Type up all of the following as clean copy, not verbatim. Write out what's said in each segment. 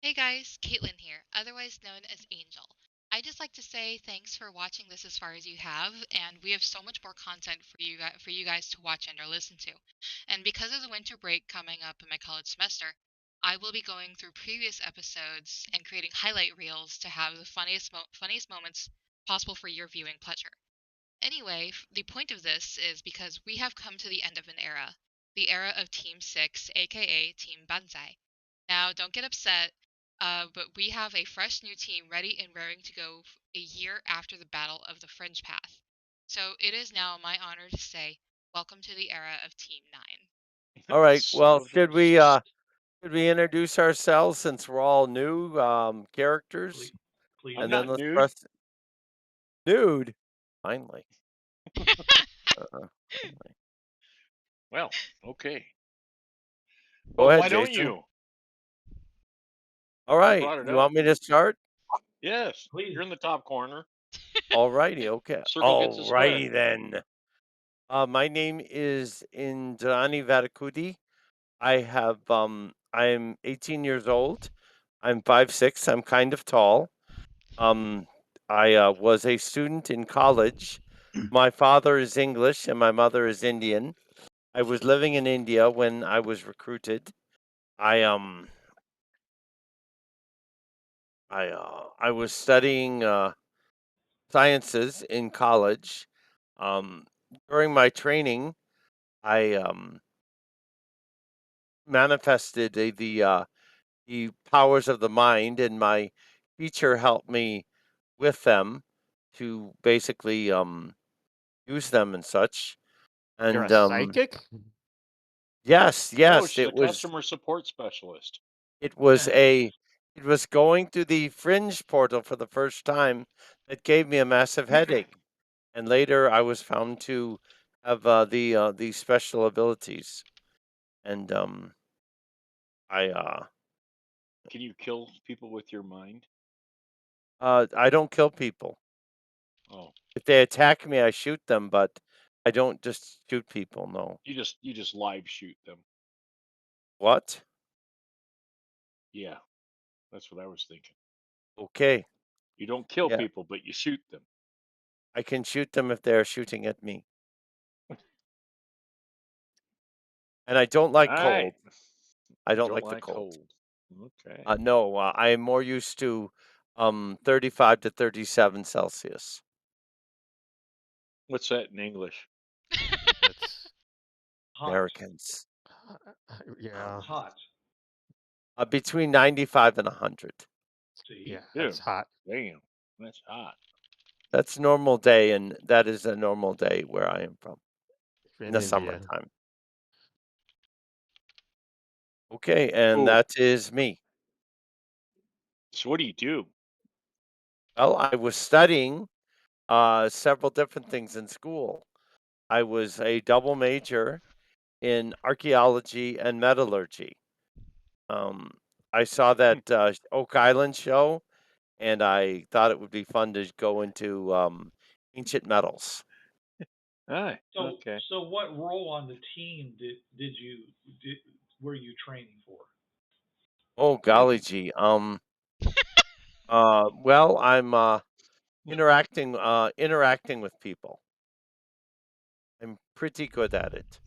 Hey guys, Caitlin here, otherwise known as Angel. I just like to say thanks for watching this as far as you have, and we have so much more content for you guys to watch and or listen to. And because of the winter break coming up in my college semester, I will be going through previous episodes and creating highlight reels to have the funniest moments possible for your viewing pleasure. Anyway, the point of this is because we have come to the end of an era, the era of Team 6, aka Team Banzai. Now, don't get upset, but we have a fresh new team ready and raring to go a year after the Battle of the Fringepath. So it is now my honor to say, welcome to the era of Team 9. All right. Son Well, of a should we introduce ourselves since we're all new characters, Please. I'm and then not let's nude. press nude. Finally. Finally. Well, okay. Go Well, ahead, why don't Jason. you? All You right. brought it You up. want me to start? Yes. Please. You're in the top corner. All righty. Okay. Circle gets a All square. righty then. My name is Indrani Vatikutti. I'm 18 years old. I'm 5'6". I'm kind of tall. I was a student in college. My father is English and my mother is Indian. I was living in India when I was recruited. I was studying sciences in college. During my training, I manifested the powers of the mind, and my teacher helped me with them to basically use them and such. You're a And psychic? yes, No, yes, she's a customer support specialist. it was it was going through the Fringe portal for the first time that gave me a massive headache. And later I was found to have these special abilities. And I Can you kill people with your mind? I don't kill people. Oh, If they attack me, I shoot them, but I don't just shoot people. No. you just live shoot them. What? Yeah, that's what I was thinking. Okay. You don't kill Yeah, people, but you shoot them. I can shoot them if they're shooting at me. And I don't like All cold. right. I You don't don't like the like cold. cold. Okay. No, I am more used to 35 to 37 Celsius. What's that in English? It's Hot. Americans. yeah, Hot. Between 95 and 100. See? yeah, Yeah. it's hot. Damn, that's hot. That's normal day, and that is a normal day where I am from in In the India. summertime. Okay, and Cool. that is me. So what do you do? Well, I was studying several different things in school. I was a double major in archaeology and metallurgy. Um, I saw that Oak Island show, and I thought it would be fun to go into ancient metals. All right. So Okay. so what role on the team were you training for? Oh golly gee. Well, I'm interacting with people. I'm pretty good at it.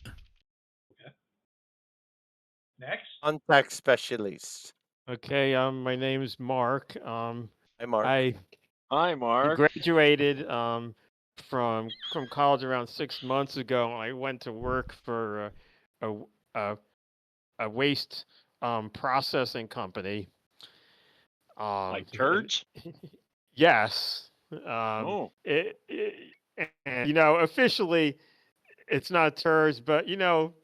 Okay. Next. Contact specialist. Okay, my name is Mark. Hi, Mark. I Hi, Mark. graduated from college around 6 months ago. I went to work for a a, a waste processing company. Like turds? Yes. Oh. And officially it's not turds, but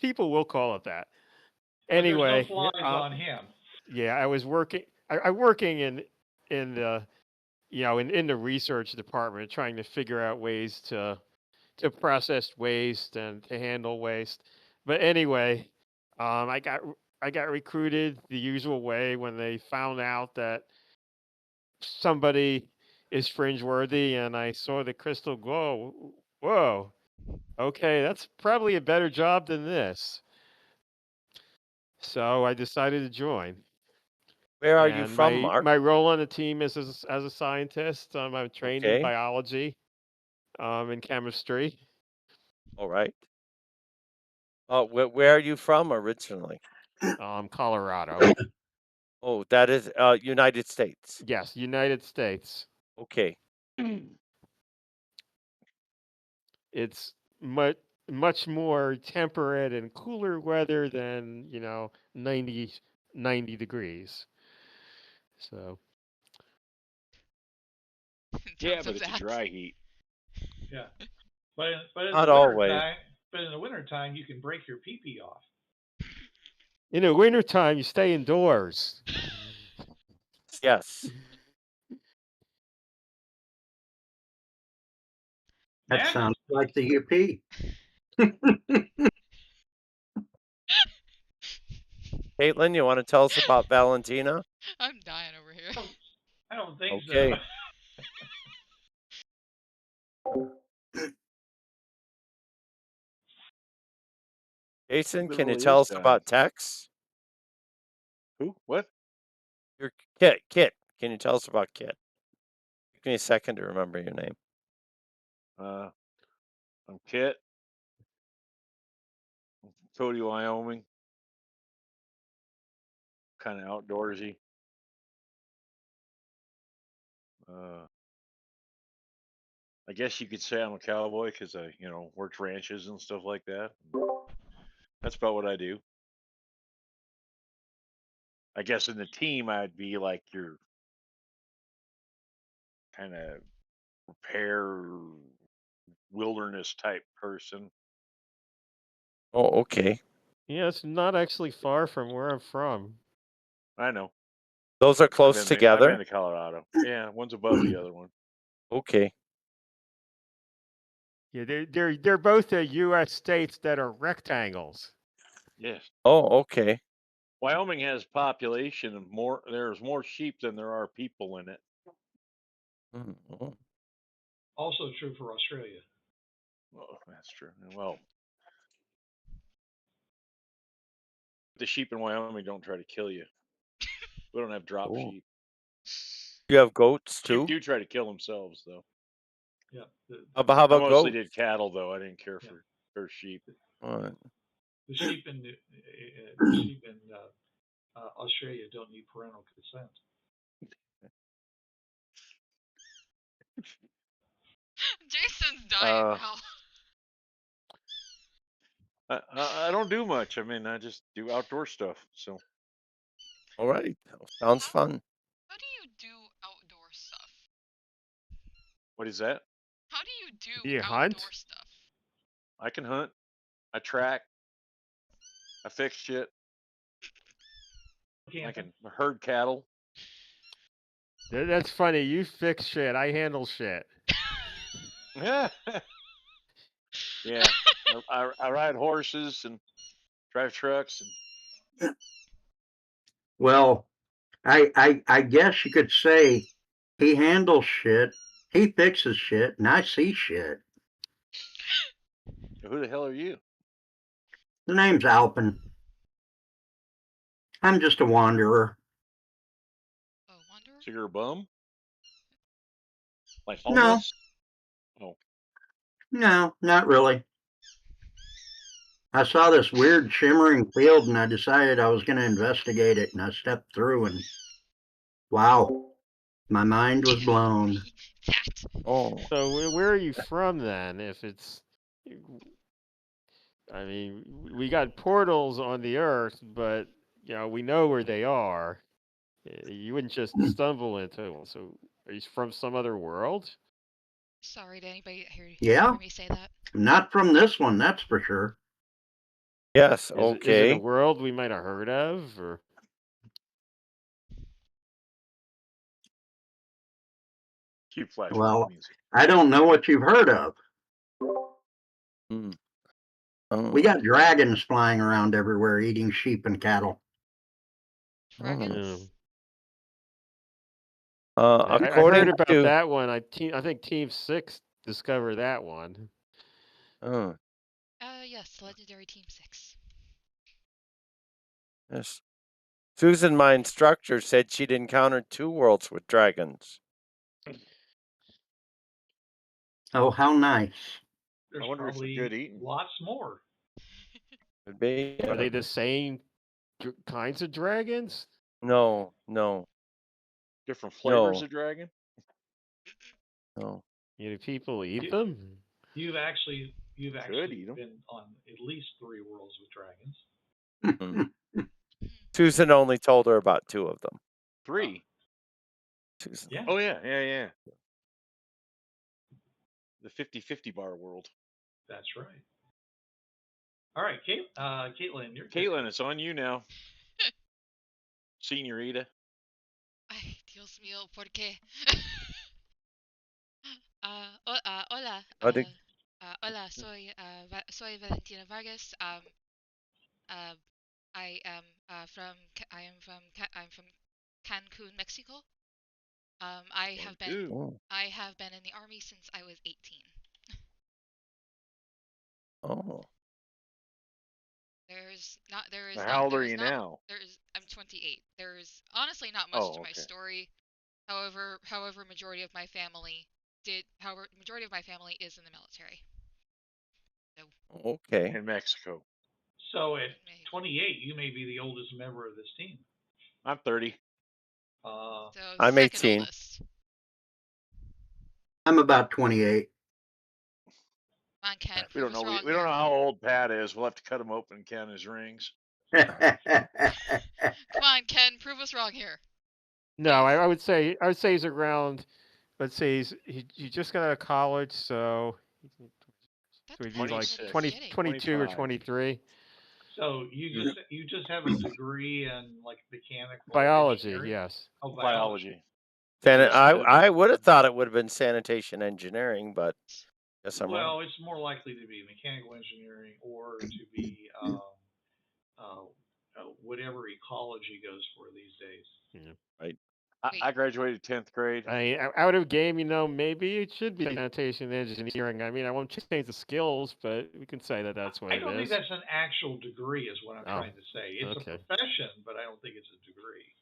people will call it that. But Anyway, there's no flies on him. yeah, I was working. I working in the in the research department, trying to figure out ways to process waste and to handle waste. But anyway, I got recruited the usual way when they found out that somebody is fringeworthy, and I saw the crystal glow. Whoa, okay, that's probably a better job than this. So I decided to join. Where are you And from, Mark? my role on the team is as a scientist. I'm trained in Okay. biology, in chemistry. All right. Where are you from originally? Colorado. Oh, that is United States. Yes, United States. Okay. It's much more temperate and cooler weather than 90 degrees. So In Yeah, terms but of it's a that. dry heat. Yeah. But in Not the always. wintertime, but in the wintertime, you can break your pee-pee off. in the wintertime, you stay indoors. Yes. That Magic. sounds like the UP. Kaitlin, you want to tell us about Valentina? I'm dying over here. I don't think Okay. so. Jason, can you Literally tell is us dying. about Tex? Who? What? Your Kit. Kit. Can you tell us about Kit? Give me a second to remember your name. I'm Kit. Cody, Wyoming. Kind of outdoorsy. I guess you could say I'm a cowboy because I, worked ranches and stuff like that. That's about what I do. I guess in the team, I'd be like your kind of repair wilderness type person. Oh, okay. Yeah, it's not actually far from where I'm from. I know. Those are I've close been together. to Colorado. Yeah, one's above the other one. Okay. Yeah, they're both the U.S. states that are rectangles. Yes. Oh, okay. Wyoming has population of more. There's more sheep than there are people in it. Mhm. Also true for Australia. Oh, that's true. Well, the sheep in Wyoming don't try to kill you. We don't have drop Oh. sheep. You have goats Sheep too? do try to kill themselves, though. Yeah. How I about mostly goats? did cattle, though. I didn't care for sheep. All right. The sheep in Australia don't need parental consent. Jason's dying now. I don't do much. I mean, I just do outdoor stuff. So. All right. Sounds fun. How do you do outdoor stuff? What is that? How do you do You outdoor hunt? stuff? I can hunt. I track. I fix shit. I can herd cattle. That's funny. You fix shit. I handle shit. Yeah. I ride horses and drive trucks and. Well, I guess you could say he handles shit, he fixes shit, and I see shit. Who the hell are you? The name's Alpin. I'm just a wanderer. A wanderer? So you're a bum? Like No. homeless? Oh. No, not really. I saw this weird shimmering field and I decided I was going to investigate it, and I stepped through and wow, my mind was blown. That. Oh. So where are you from then? If it's, I mean, we got portals on the Earth, but we know where they are. You wouldn't just stumble into one. So are you from some other world? Sorry to anybody hear me say that. I'm not from this one, that's for sure. Yes. Is it Okay. a world we might have heard of, or? Keep flashing. Well, I don't know what you've heard of. Mm. We got dragons flying around everywhere eating sheep and cattle. Dragons? I According heard about to that one. I think Team 6 discovered that one. Yes, Legendary Team 6. yes. Susan, my instructor, said she'd encountered 2 worlds with dragons. Oh, how nice. There's wonder if they're probably good eating. lots more. Could be. Are they the same kinds of dragons? No. Different flavors No. of dragon? No. Do people eat them? You've actually eat 'em. been on at least 3 worlds with dragons. Susan only told her about 2 of them. 3. Susan. Yeah. Oh yeah. The 50-50 bar world. That's right. All right, Kaitlin, your Kaitlin, it's on you now. Señorita. Ay, Dios mío, ¿por qué? Hola. Hola, soy Valentina Vargas. I'm from Cancun, Mexico. I have been in the army since I was 18. Oh. How old are you now? I'm 28. There's honestly not much to my story. However, majority of my family is in the military. So, Okay. In Mexico. So at 28, you may be the oldest member of this team. I'm 30. so I'm second 18. oldest. I'm about 28. Come on, Ken. We don't know. Prove us We don't know wrong how old Pat is. We'll have to cut him open and count his rings. here. Come on, Ken. Prove us wrong here. No, I would say he's around. Let's say he just got out of college, so he'd be like 22 or 23. So you just have a degree in like mechanical Biology, engineering? yes. Oh, Biology. I would have thought it would have been sanitation engineering, but guess I'm wrong. Well, it's more likely to be mechanical engineering or to be whatever ecology goes for these days. Yeah. Right. I graduated 10th grade. Out of game, maybe it should be sanitation engineering. I mean, I won't change the skills, but we can say that's what it is. I don't think that's an actual degree, is what I'm trying to say. It's a profession, but I don't think it's a degree.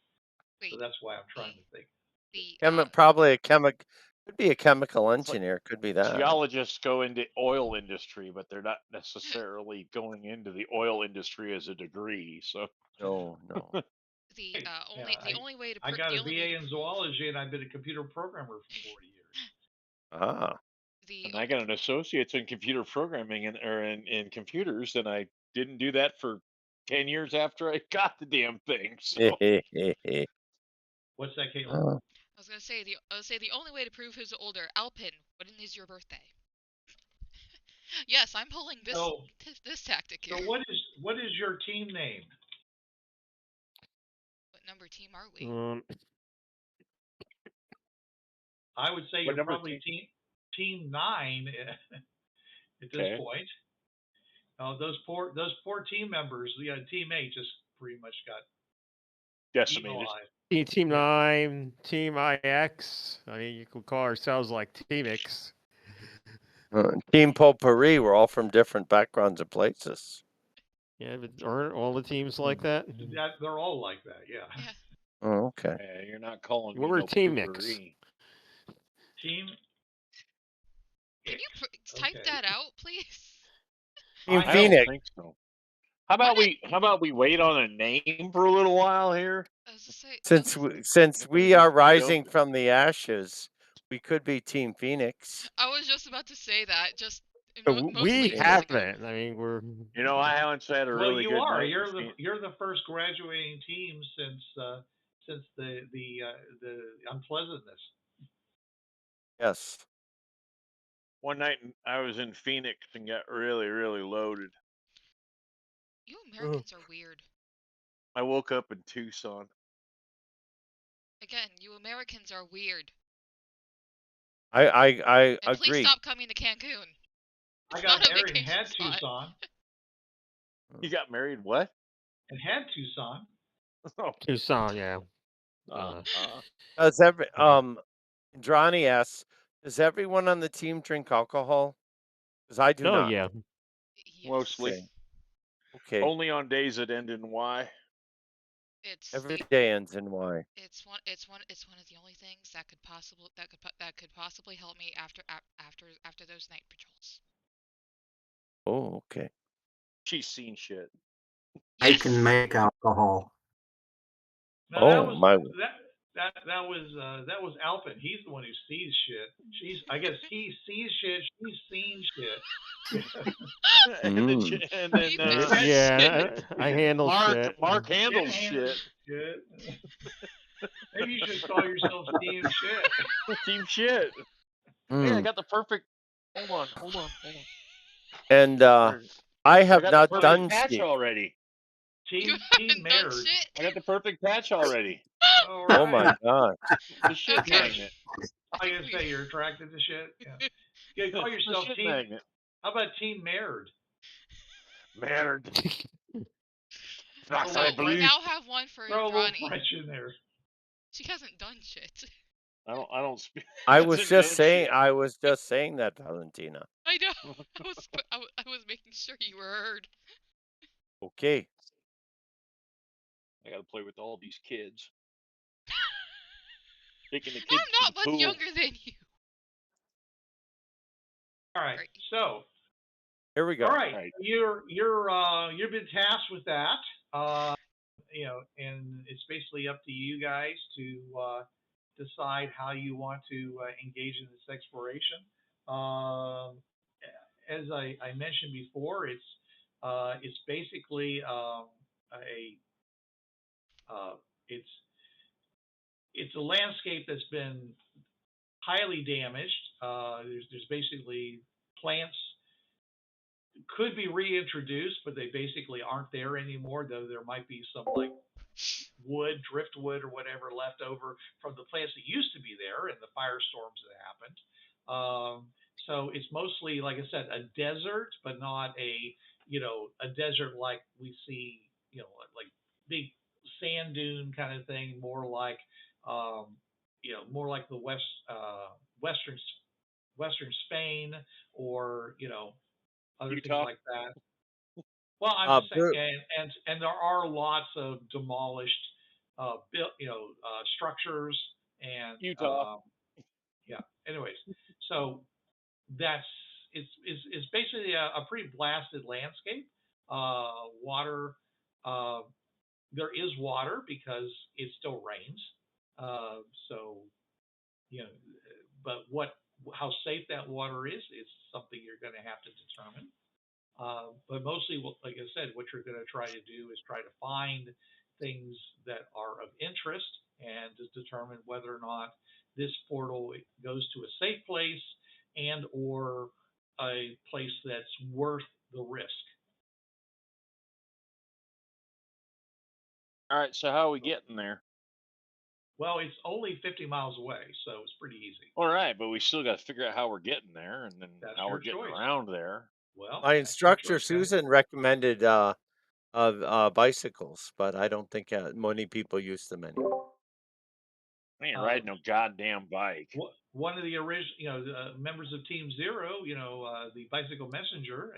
So that's why I'm trying to think. Probably a could be a chemical engineer. Could be that. Geologists go into oil industry, but they're not necessarily going into the oil industry as a degree. So no. The only way to I got a BA in zoology, and I've been a computer programmer for 40 years. And I got an associate's in computer programming in computers, and I didn't do that for 10 years after I got the damn thing. So. What's that, Kaitlin? I was gonna say the only way to prove who's older. Alpin, when is your birthday? Yes, I'm pulling this tactic here. So what is your team name? What number team are we? I would say you're probably team 9 at this point. Those poor team members, team 8 just pretty much got decimated. Team 9, Team IX. I mean, you could call ourselves like Team X. Team Potpourri. We're all from different backgrounds and places. Yeah, but aren't all the teams like that? They're all like that, yeah. Oh, okay. Yeah, you're not calling me we're no Team Mix. Team. Can you type that out, please? Team I Phoenix. don't think so. How about we wait on a name for a little while here? Since we are rising from the ashes, we could be Team Phoenix. I was just about to say that. We haven't. I mean, we're. I haven't said a really good. Well, you are. You're the first graduating team since the unpleasantness. Yes. One night I was in Phoenix and got really, really loaded. You Americans are weird. I woke up in Tucson. Again, you Americans are weird. I and agree. Please stop coming to Cancun. I got married and had Tucson. You got married what? And had Tucson. Tucson, yeah. Does Indrani asks, does everyone on the team drink alcohol? Because I do not. Oh, yeah. Mostly. Okay. Only on days that end in Y. Every day ends in Y. It's one of the only things that could possibly help me after those night patrols. Oh, okay. She's seen shit. I can make alcohol. No, that was Alpin. He's the one who sees shit. I guess he sees shit. She's seen shit. and then yeah, I handle shit. Mark handles shit. Maybe you should call yourself Team Shit. Team Shit. Hey, I got the perfect. Hold on. And I have not done patch already. Team Married. I got the perfect patch already. Right. Oh my god. The shit magnet. I was gonna say you're attracted to shit. Yeah. Call yourself Team Magnet. How about Team Married? Married. We now have one for Indrani. French in there. She hasn't done shit. I don't speak. I was just saying that, Valentina. I know. I was making sure you were heard. Okay. I gotta play with all these kids. Taking the kids I'm not much pool. younger than you. All right. So here we go. All right. You've been tasked with that. And it's basically up to you guys to decide how you want to engage in this exploration. As I mentioned before, it's basically it's a landscape that's been highly damaged. There's basically plants could be reintroduced, but they basically aren't there anymore, though there might be some like driftwood or whatever left over from the plants that used to be there and the firestorms that happened. So it's mostly, like I said, a desert, but not a desert like we see, like big sand dune kind of thing, more like the western Spain, or other Utah. things like that. Well, I'm just saying, and there are lots of demolished, structures and Utah. Anyways, so it's basically a pretty blasted landscape. Water. There is water because it still rains. But how safe that water is something you're going to have to determine. But mostly, like I said, what you're going to try to do is try to find things that are of interest and to determine whether or not this portal goes to a safe place and or a place that's worth the risk. All right, so how are we getting there? Well, it's only 50 miles away, so it's pretty easy. All right, but we still got to figure out how we're getting there, and then how we're getting around there. Well, my instructor Susan recommended bicycles, but I don't think many people use them anymore. I ain't riding no goddamn bike. One of the original, members of Team Zero, the bicycle messenger,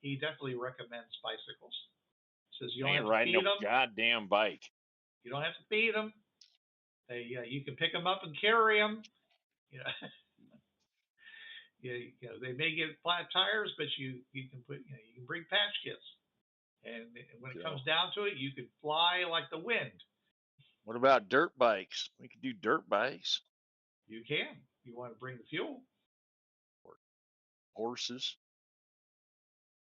he definitely recommends bicycles. Says you don't have to feed them. Goddamn bike. You don't have to feed them. You can pick them up and carry them. They may get flat tires, but you can bring patch kits, and when it comes down to it, you can fly like the wind. What about dirt bikes? We could do dirt bikes. You can. You want to bring the fuel. Horses.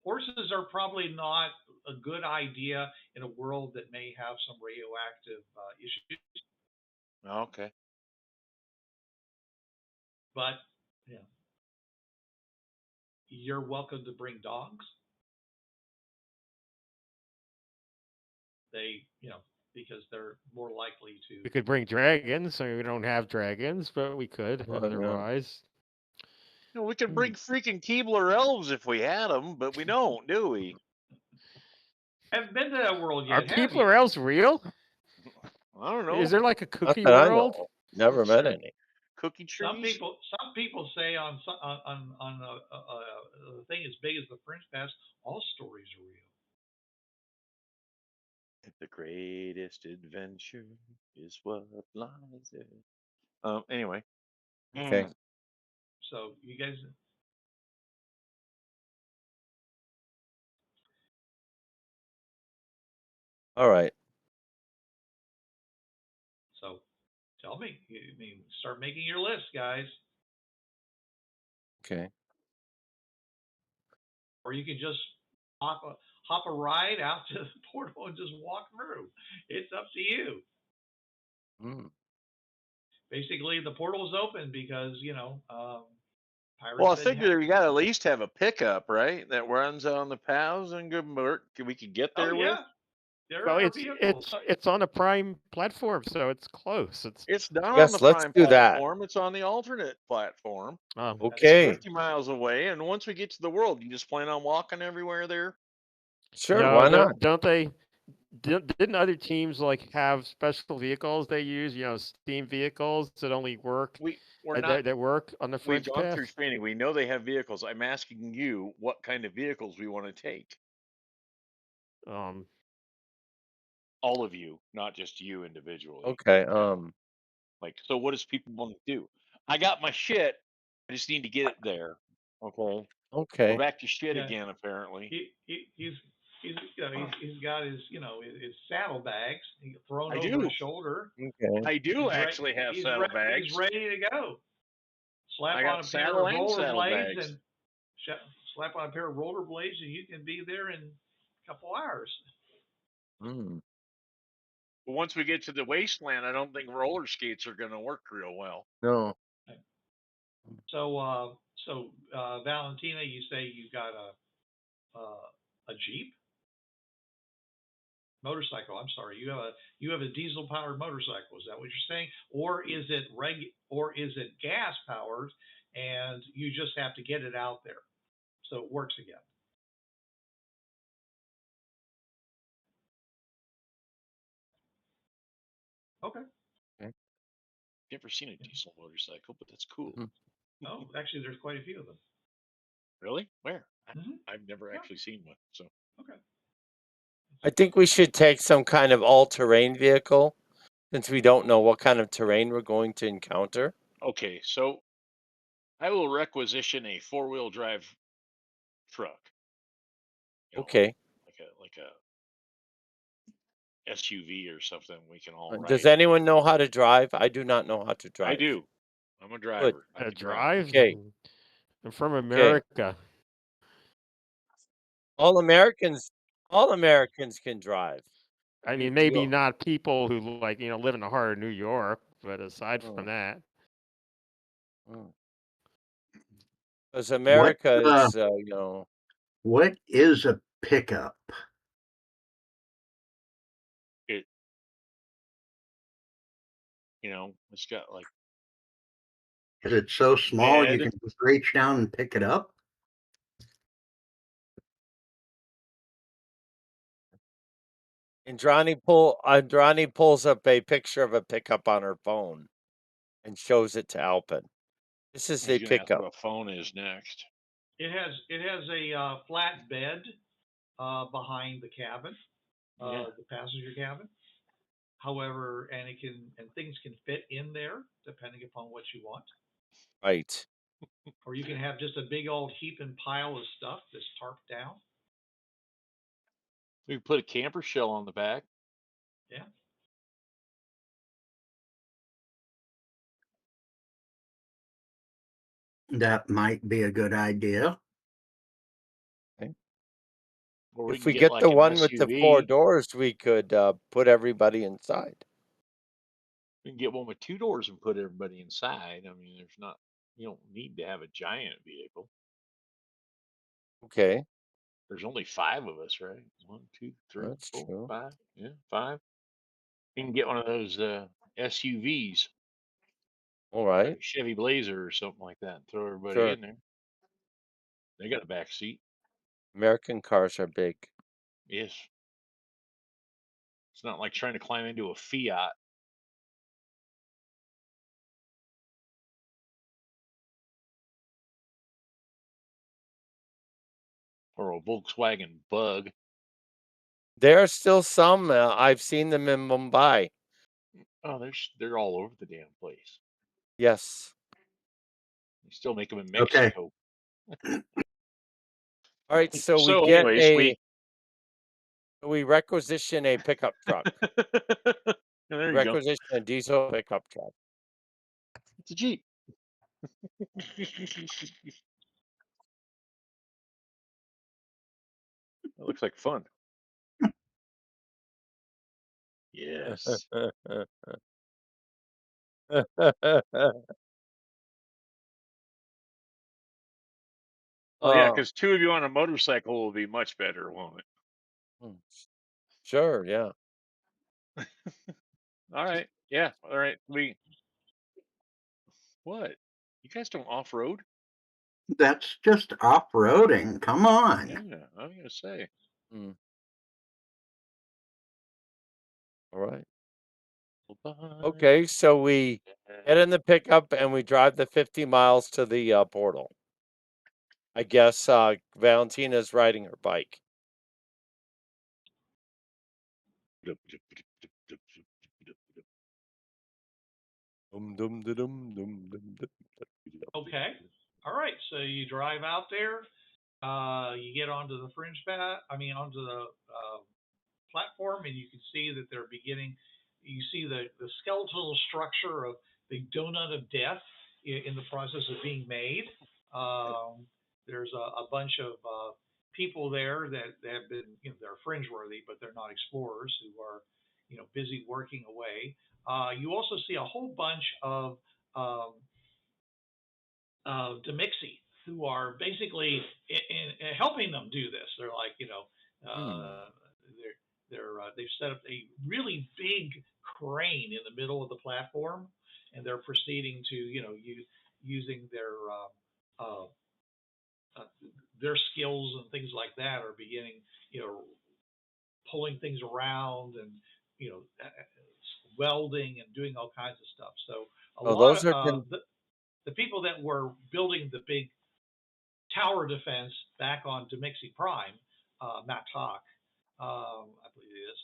Horses are probably not a good idea in a world that may have some radioactive issues. Okay. But you're welcome to bring dogs. They, because they're more likely to. We could bring dragons. So we don't have dragons, but we could otherwise. No, we could bring freaking Keebler elves if we had them, but we don't, do we? Haven't been to that world yet. Are Keebler elves real? I don't know. Is there like a cookie world? Never met any. Cookie trees. Some people say on a thing as big as the Fringepath, all stories are real. The greatest adventure is what lies there. Anyway. Okay. So you guys. All right. So tell me. I mean, start making your list, guys. Okay. Or you can just hop a ride out to the portal and just walk through. It's up to you. Mm. Basically, the portal is open because pirates. Well, I figure you got to at least have a pickup, right? That runs on the paths and good work. We could get there with. There are vehicles. It's on a prime platform, so it's close. It's not on Yes, the let's prime do that. platform. It's on the alternate platform. Okay. It's 50 miles away, and once we get to the world, you just plan on walking everywhere there? Sure, No, why not? Don't they? Didn't other teams like have special vehicles they use? Steam vehicles that only work. We're not. That work on the We've gone Fringepath? through training. We know they have vehicles. I'm asking you what kind of vehicles we want to take. All of you, not just you individually. Okay. Like, so what does people want to do? I got my shit. I just need to get it there. Okay. Okay. We're back to shit again, apparently. He's got his his saddlebags thrown over his shoulder. Okay. I do actually have saddlebags. He's ready to go. Slap I got on a pair saddle of and rollerblades saddlebags. and slap on a pair of rollerblades, and you can be there in a couple hours. But once we get to the wasteland, I don't think roller skates are going to work real well. No. So, Valentina, you say you got a Jeep motorcycle. I'm sorry, you have a diesel powered motorcycle. Is that what you're saying, or is it gas powered, and you just have to get it out there so it works again? Okay. Never seen a diesel motorcycle, but that's cool. Oh, actually, there's quite a few of them. Really? Where? I've never actually seen one. So. Okay. I think we should take some kind of all-terrain vehicle, since we don't know what kind of terrain we're going to encounter. Okay, so I will requisition a 4-wheel drive truck. Okay. Like a SUV or something we can all ride. Does anyone know how to drive? I do not know how to drive. I do. I'm a driver. I can drive? Okay. I'm from America. All Americans can drive. I mean, maybe not people who live in the heart of New York, but aside from that. Because America is, What is a pickup? It's got like. Is it so small you can just reach down and pick it up? Indrani pulls up a picture of a pickup on her phone and shows it to Alpin. This is a pickup. What a phone is next. It has a flat bed behind the cabin, the passenger cabin. However, and things can fit in there depending upon what you want. Right. Or you can have just a big old heap and pile of stuff that's tarped down. We can put a camper shell on the back. Yeah. That might be a good idea. Okay. Or if we get the one with the 4 doors, we could put everybody inside. We can get one with 2 doors and put everybody inside. I mean, you don't need to have a giant vehicle. Okay. There's only 5 of us, right? 1, 2, 3, That's 4, true. 5. Yeah, 5. You can get one of those SUVs. All right. Like a Chevy Blazer or something like that and throw everybody in there. They got a back seat. American cars are big. Yes. It's not like trying to climb into a Fiat. Or a Volkswagen Bug. There are still some. I've seen them in Mumbai. Oh, they're all over the damn place. Yes. They still make them in Okay. Mexico. All right. So we So get anyways, we requisition a pickup truck. there you go. Requisition a diesel pickup truck. It's a Jeep. That looks like fun. Yes. Oh yeah, because 2 of you on a motorcycle will be much better, won't it? Sure, yeah. All right. Yeah. All right. What? You guys don't off road? That's just off-roading. Come on. Yeah, I'm gonna say. All right. Okay, so we get in the pickup and we drive the 50 miles to the portal. I guess Valentina's riding her bike. Okay. All right. So you drive out there. You get onto the Fringepath. Onto the platform, and you can see that they're beginning. You see the skeletal structure of the donut of death in the process of being made. There's a bunch of people there that have been, they're Fringeworthy, but they're not explorers who are, busy working away. You also see a whole bunch of Demixi who are basically in helping them do this. They're like, they've set up a really big crane in the middle of the platform, and they're proceeding to, using their skills and things like that are beginning, pulling things around and, welding and doing all kinds of stuff. So those are the people that were building the big tower defense back on Demixi Prime, Matak, I believe it is,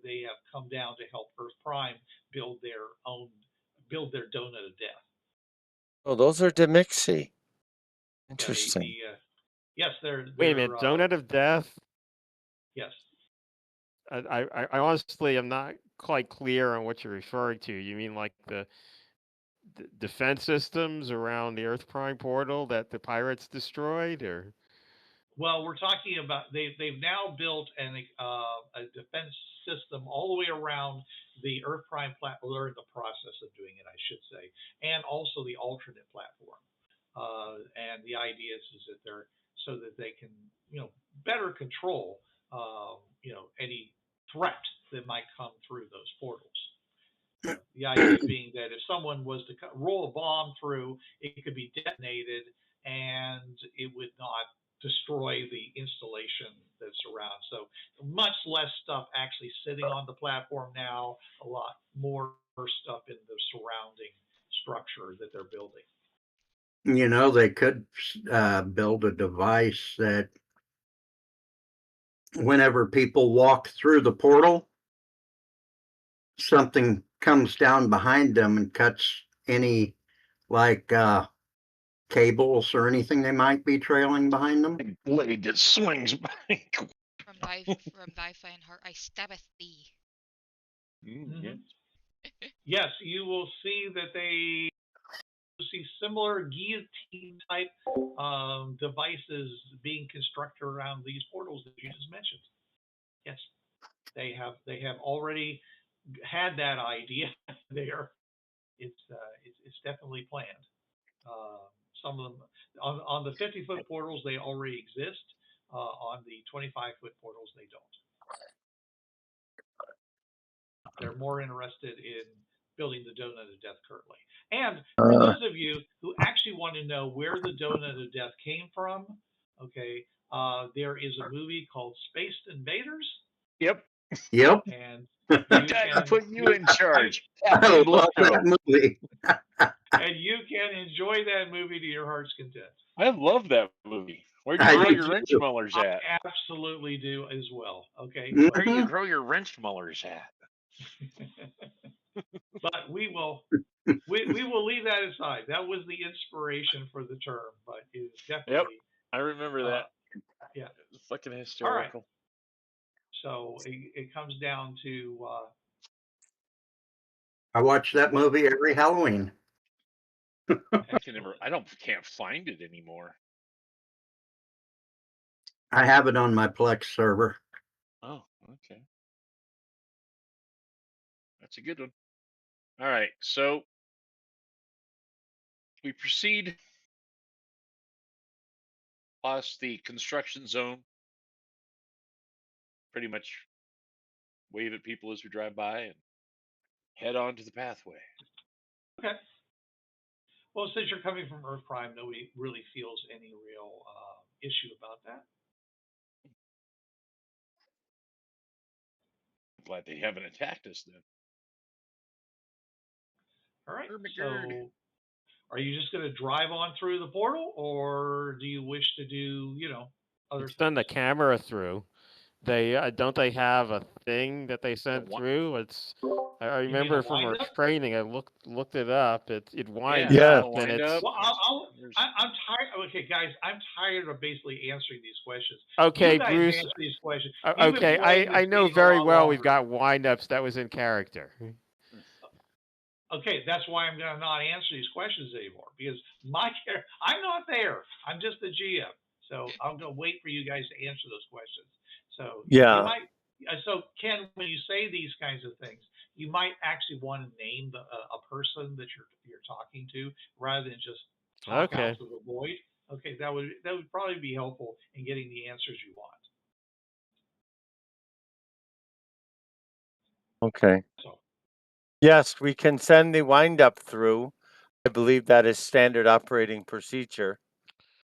they have come down to help Earth Prime build their donut of death. Oh, those are Demixi. Interesting. Yes, they're. Wait a minute, donut of death? Yes. I honestly am not quite clear on what you're referring to. You mean like the defense systems around the Earth Prime portal that the pirates destroyed, or? Well, we're talking about they've now built a defense system all the way around the Earth Prime platform. They're in the process of doing it, I should say, and also the alternate platform. And the idea is that they're so that they can better control any threat that might come through those portals. The idea being that if someone was to roll a bomb through, it could be detonated and it would not destroy the installation that's around. So much less stuff actually sitting on the platform now, a lot more stuff in the surrounding structure that they're building. They could build a device that whenever people walk through the portal, something comes down behind them and cuts any cables or anything they might be trailing behind them. A blade that swings by. From thy fine heart, I stabbeth thee. Yes. Yes, you will see that they see similar guillotine type devices being constructed around these portals that you just mentioned. Yes, they have already had that idea there. It's definitely planned. Some of them on the 50-foot portals they already exist. On the 25-foot portals they don't. They're more interested in building the donut of death currently. And for those of you who actually want to know where the donut of death came from, okay, there is a movie called Space Invaders. Yep. And I put you in charge. I love that movie. and you can enjoy that movie to your heart's content. I love that movie. Where'd you I grow do your wrench too. mullers I at? absolutely do as well. Okay. Where do you Mhm. grow your wrench mullers at? But we will leave that aside. That was the inspiration for the term, but it is Yep, definitely I remember that. yeah. It's fucking All right. hysterical. So it comes down to I watch that movie every Halloween. I can't find it anymore. I have it on my Plex server. Oh, okay. That's a good one. All right, so we proceed past the construction zone. Pretty much wave at people as we drive by and head on to the pathway. okay. Well, since you're coming from Earth Prime, nobody really feels any real issue about that. I'm glad they haven't attacked us then. All right. So, are you just going to drive on through the portal, or do you wish to do, other things? Send the camera through. They don't they have a thing that they sent what? through? It's I You mean remember a from our wind-up? training. I looked it up. It winds Yeah. up and it's Well, I'm tired. Okay, guys, I'm tired of basically answering these questions. okay, You guys Bruce. answer these questions. Okay, I know very well we've got wind-ups. That was in character. Okay, that's why I'm going to not answer these questions anymore, because I'm not there. I'm just the GM. So I'm going to wait for you guys to answer those questions. So Yeah. you might. So Ken, when you say these kinds of things, you might actually want to name a person that you're talking to, rather than just talk out to the void. Okay, that would probably be helpful in getting the answers you want. Okay. So Yes, we can send the wind-up through. I believe that is standard operating procedure,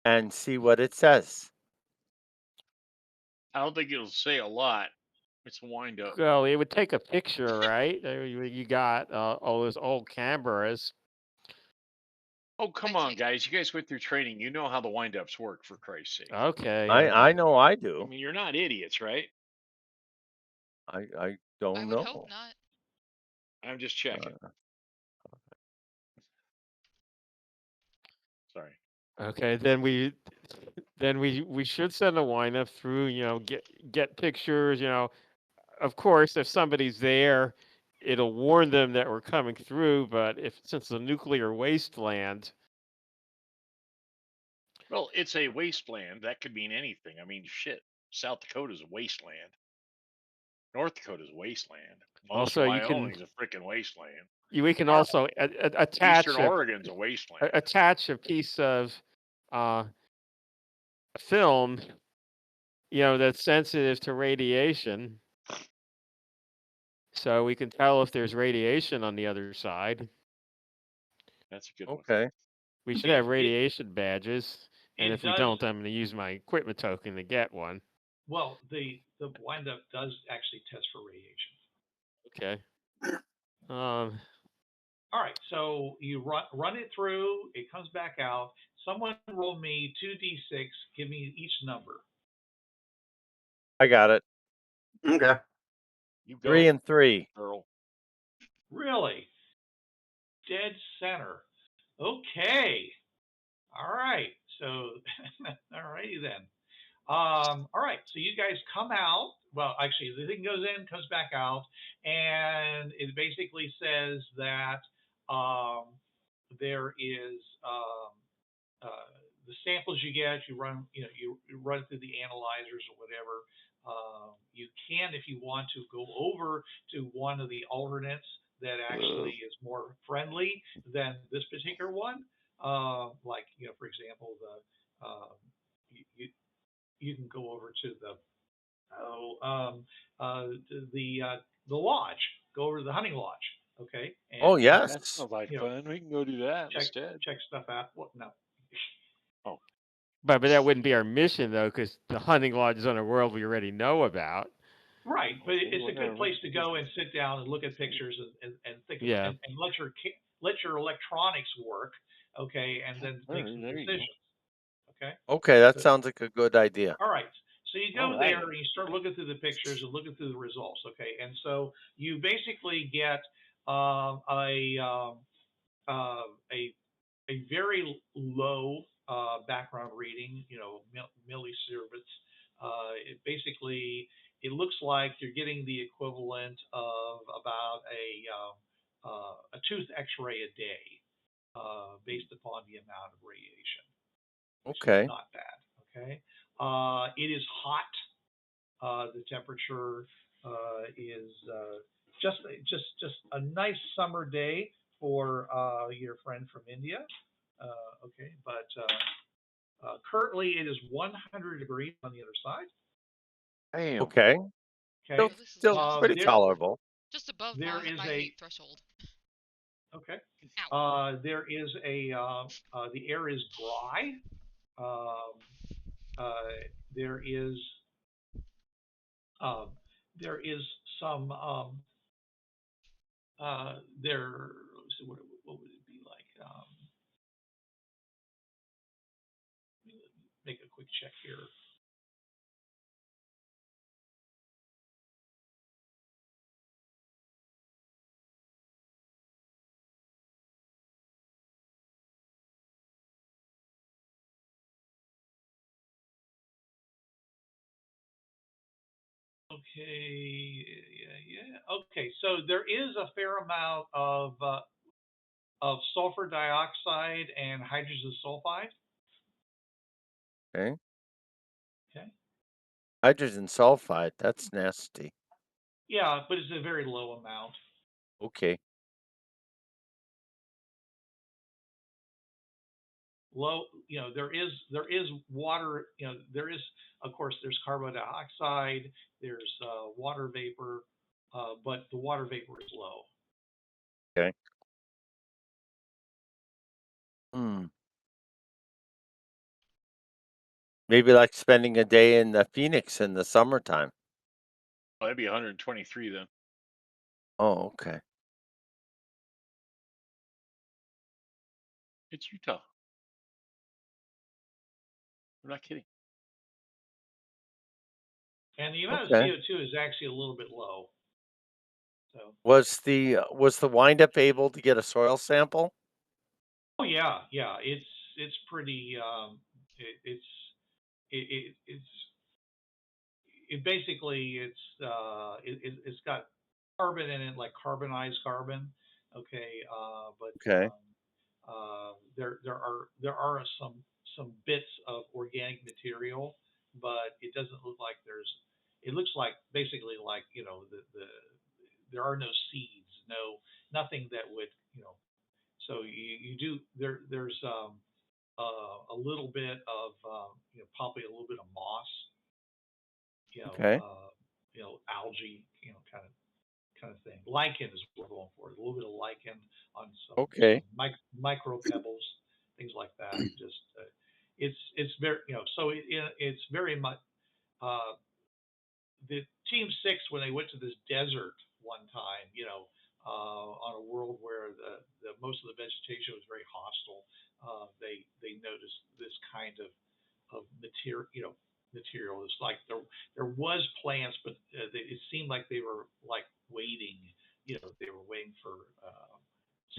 and see what it says. I don't think it'll say a lot. It's a wind up. Well, it would take a picture, right? You got all those old cameras. Oh, come on, guys. You guys went through training. You know how the wind ups work, for Christ's sake. Okay. I know I I do. mean, you're not idiots, right? I don't I know. would hope not. I'm just checking. Sorry. Okay, then we should send a wind up through, get pictures, Of course, if somebody's there, it'll warn them that we're coming through, but since it's a nuclear wasteland. Well, it's a wasteland. That could mean anything. I mean, shit. South Dakota's a wasteland. North Dakota's a wasteland. Most Also, of Wyoming's a freaking wasteland. We can also attach Eastern Oregon's a wasteland. Attach a piece of film, that's sensitive to radiation, so we can tell if there's radiation on the other side. That's a good one. Okay. We should have radiation badges, and if we don't, I'm going to use my equipment token to get one. Well, the wind-up does actually test for radiation. Okay. All right, so you run it through. It comes back out. Someone roll me 2d6. Give me each number. I got it. Okay. You go, 3 and 3. Earl. Really? Dead center. Okay. All right. So, all righty then. All right. So you guys come out. Well, actually, the thing goes in, comes back out, and it basically says that there is the samples you get. You run, you run through the analyzers or whatever. You can, if you want to, go over to one of the alternates that actually is more friendly than this particular one. Like, for example, you can go over to the lodge. Go over to the hunting lodge. Okay. And, oh yes. That sounds like fun. We can go do that instead. Check stuff out. Well, no. Oh. But that wouldn't be our mission, though, because the hunting lodge is on a world we already know about. Right, but it's a good place to go and sit down and look at pictures and think and let your electronics work, okay, and then make some decisions. Okay. Okay, that sounds like a good idea. All right. So you go there and you start looking through the pictures and looking through the results. Okay, and so you basically get a very low background reading, millisieverts. It looks like you're getting the equivalent of about a tooth X-ray a day, based upon the amount of radiation. Okay. Not bad. Okay. It is hot. The temperature is just a nice summer day for your friend from India. Okay, but currently it is 100 degrees on the other side. Damn. Okay. Okay. Still pretty tolerable. Just above there my is heat threshold. Okay. There is the air is dry. There is some let's see, what would it be like? Make a quick check here. Okay, yeah. Okay, so there is a fair amount of sulfur dioxide and hydrogen sulfide. Okay. Okay. Hydrogen sulfide, that's nasty. Yeah, but it's a very low amount. Okay. Low, there is water, there is, of course, there's carbon dioxide, there's water vapor, but the water vapor is low. Okay. Maybe like spending a day in the Phoenix in the summertime. Well, that'd be 123 then. Oh, okay. It's Utah. I'm not kidding. And the amount of CO2 is actually a little bit low. So was the windup able to get a soil sample? Oh yeah, it's pretty it's got carbon in it, like carbonized carbon. Okay, but there are some bits of organic material, but it doesn't look like it looks like basically like there are no seeds, nothing that would so you do there's a little bit of probably a little bit of moss, algae, kind of thing. Lichen is what we're going for. A little bit of lichen on some micro pebbles, things like that. Just it's very so it's very much the Team 6 when they went to this desert one time, on a world where the most of the vegetation was very hostile. They noticed this kind of material. It's like there was plants, but it seemed like they were like waiting. They were waiting for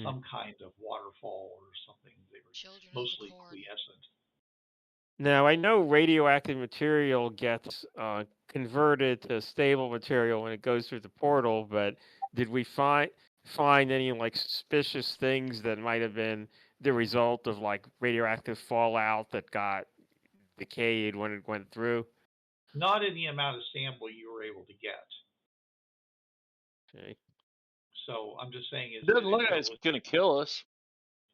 some kind of waterfall or something. They were mostly quiescent. Now, I know radioactive material gets converted to stable material when it goes through the portal, but did we find any like suspicious things that might have been the result of like radioactive fallout that got decayed when it went through? Not in the amount of sample you were able to get. Okay. So I'm just saying it doesn't look like it's going to kill us.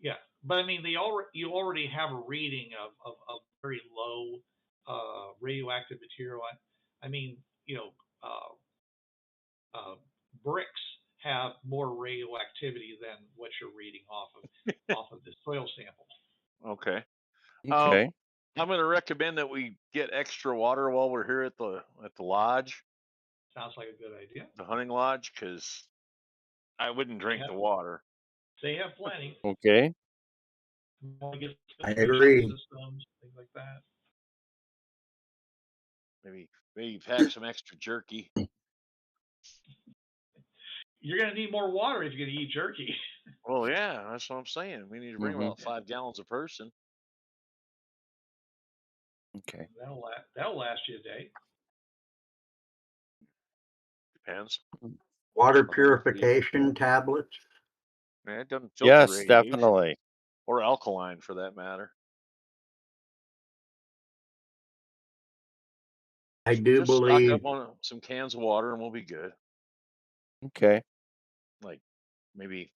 Yeah, but I mean, you already have a reading of very low radioactive material. I mean, bricks have more radioactivity than what you're reading off of the soil sample. Okay. Okay. I'm going to recommend that we get extra water while we're here at the lodge. Sounds like a good idea. The hunting lodge, because I wouldn't drink the water. They have plenty. Okay. I agree. Systems, things like that. Maybe pack some extra jerky. You're gonna need more water if you're gonna eat jerky. Well, yeah, that's what I'm saying. We need to bring about 5 gallons a person. Okay. That'll last you a day. Depends. Water purification tablets. Yeah, it doesn't filter Yes, radiation. definitely. Or alkaline, for that matter. I do Just stock believe. up on some cans of water and we'll be good. Okay. Like maybe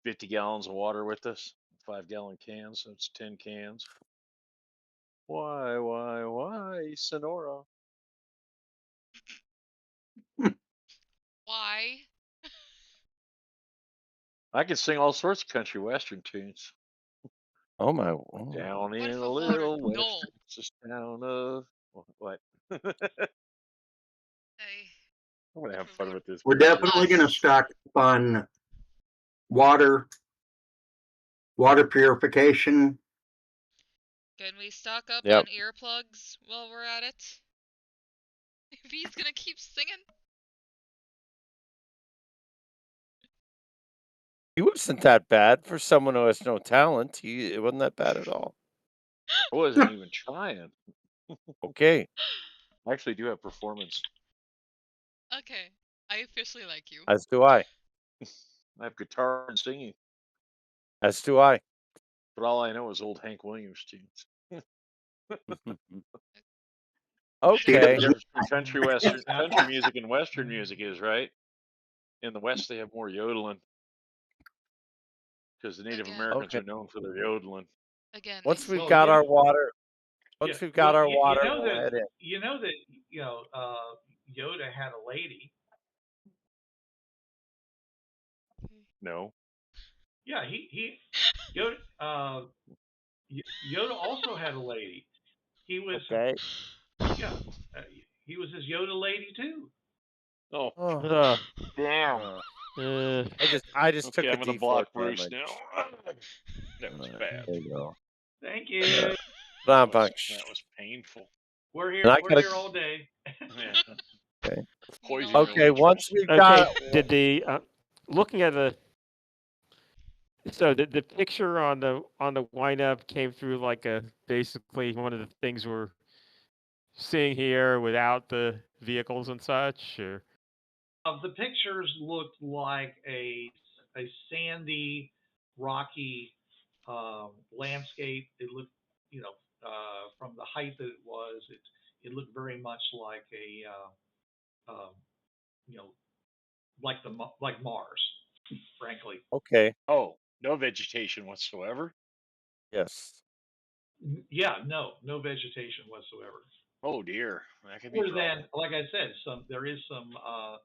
50 gallons of water with us. 5-gallon cans, so it's 10 cans. Why, Sonora? Why? I can sing all sorts of country western tunes. Oh my. Down What in if a a little water? No. Texas town of what? I'm gonna have fun with this. We're definitely going to stock up on water purification. Can we stock up Yep. on earplugs while we're at it? If he's gonna keep singing. He wasn't that bad for someone who has no talent. It wasn't that bad at all. I wasn't even trying. Okay. I actually do have performance. Okay, I officially like you. As do I. I have guitar and singing. As do I. But all I know is old Hank Williams tunes. Okay. Country music and western music is, right? In the West, they have more yodeling because the Native Americans are known for their yodeling. Again, once we've got our water, we'll head in. You know that Yoda had a lady. No. Yeah, Yoda. Yoda also had a lady. He was okay. Yeah, he was his Yoda lady too. Oh, damn! I just took okay, a I'm gonna D4 block damage. Bruce now. That was bad. There you go. Thank you. That was painful. We're here. We're here all day. Okay. Poison. Okay. Once we've got. Did the looking at the so the picture on the lineup came through like basically one of the things we're seeing here without the vehicles and such, or the pictures looked like a sandy, rocky landscape. It looked, from the height that it was, it looked very much like like Mars, frankly. Okay. Oh, no vegetation whatsoever. Yes. Yeah, no vegetation whatsoever. Oh dear, that could be. Other than, like I said, there is some I